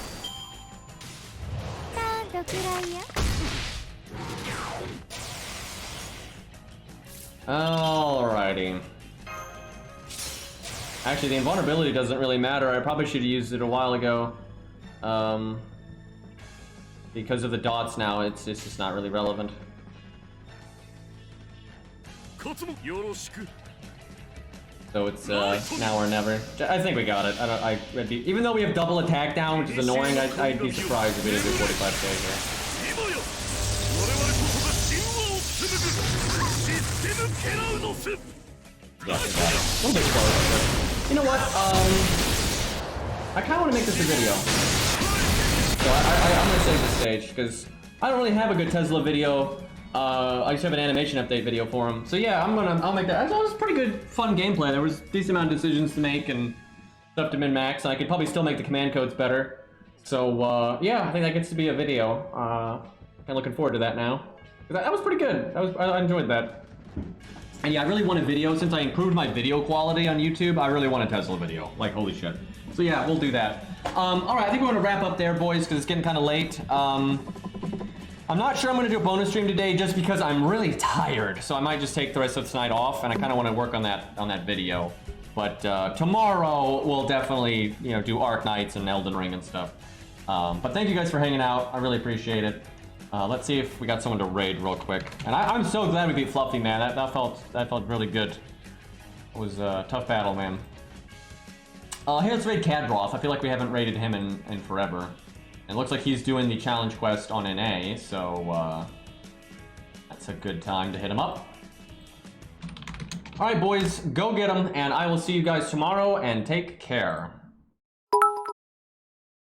Alrighty. Actually, the invulnerability doesn't really matter. I probably should have used it a while ago. Because of the dots now, it's just not really relevant. So it's now or never. I think we got it. Even though we have double attack down, which is annoying, I'd be surprised if we didn't do 45k here. Yeah, we got it. A little bit close, but you know what? I kind of want to make this a video. So I'm gonna save the stage because I don't really have a good Tesla video. I just have an animation update video for him. So yeah, I'll make that. It was pretty good, fun gameplay. There was a decent amount of decisions to make and stuff to min-max. I could probably still make the command codes better. So yeah, I think that gets to be a video. I'm looking forward to that now. That was pretty good. I enjoyed that. And yeah, I really want a video. Since I improved my video quality on YouTube, I really want a Tesla video. Like, holy shit. So yeah, we'll do that. Alright, I think we're gonna wrap up there, boys, because it's getting kind of late. I'm not sure I'm gonna do a bonus stream today just because I'm really tired. So I might just take the rest of tonight off, and I kind of want to work on that video. But tomorrow we'll definitely, you know, do Arc Nights and Elden Ring and stuff. But thank you guys for hanging out. I really appreciate it. Let's see if we got someone to raid real quick. And I'm so glad we beat Fluffy, man. That felt really good. It was a tough battle, man. Hey, let's raid Kadroth. I feel like we haven't raided him in forever. And it looks like he's doing the challenge quest on NA, so that's a good time to hit him up. Alright, boys, go get him, and I will see you guys tomorrow, and take care.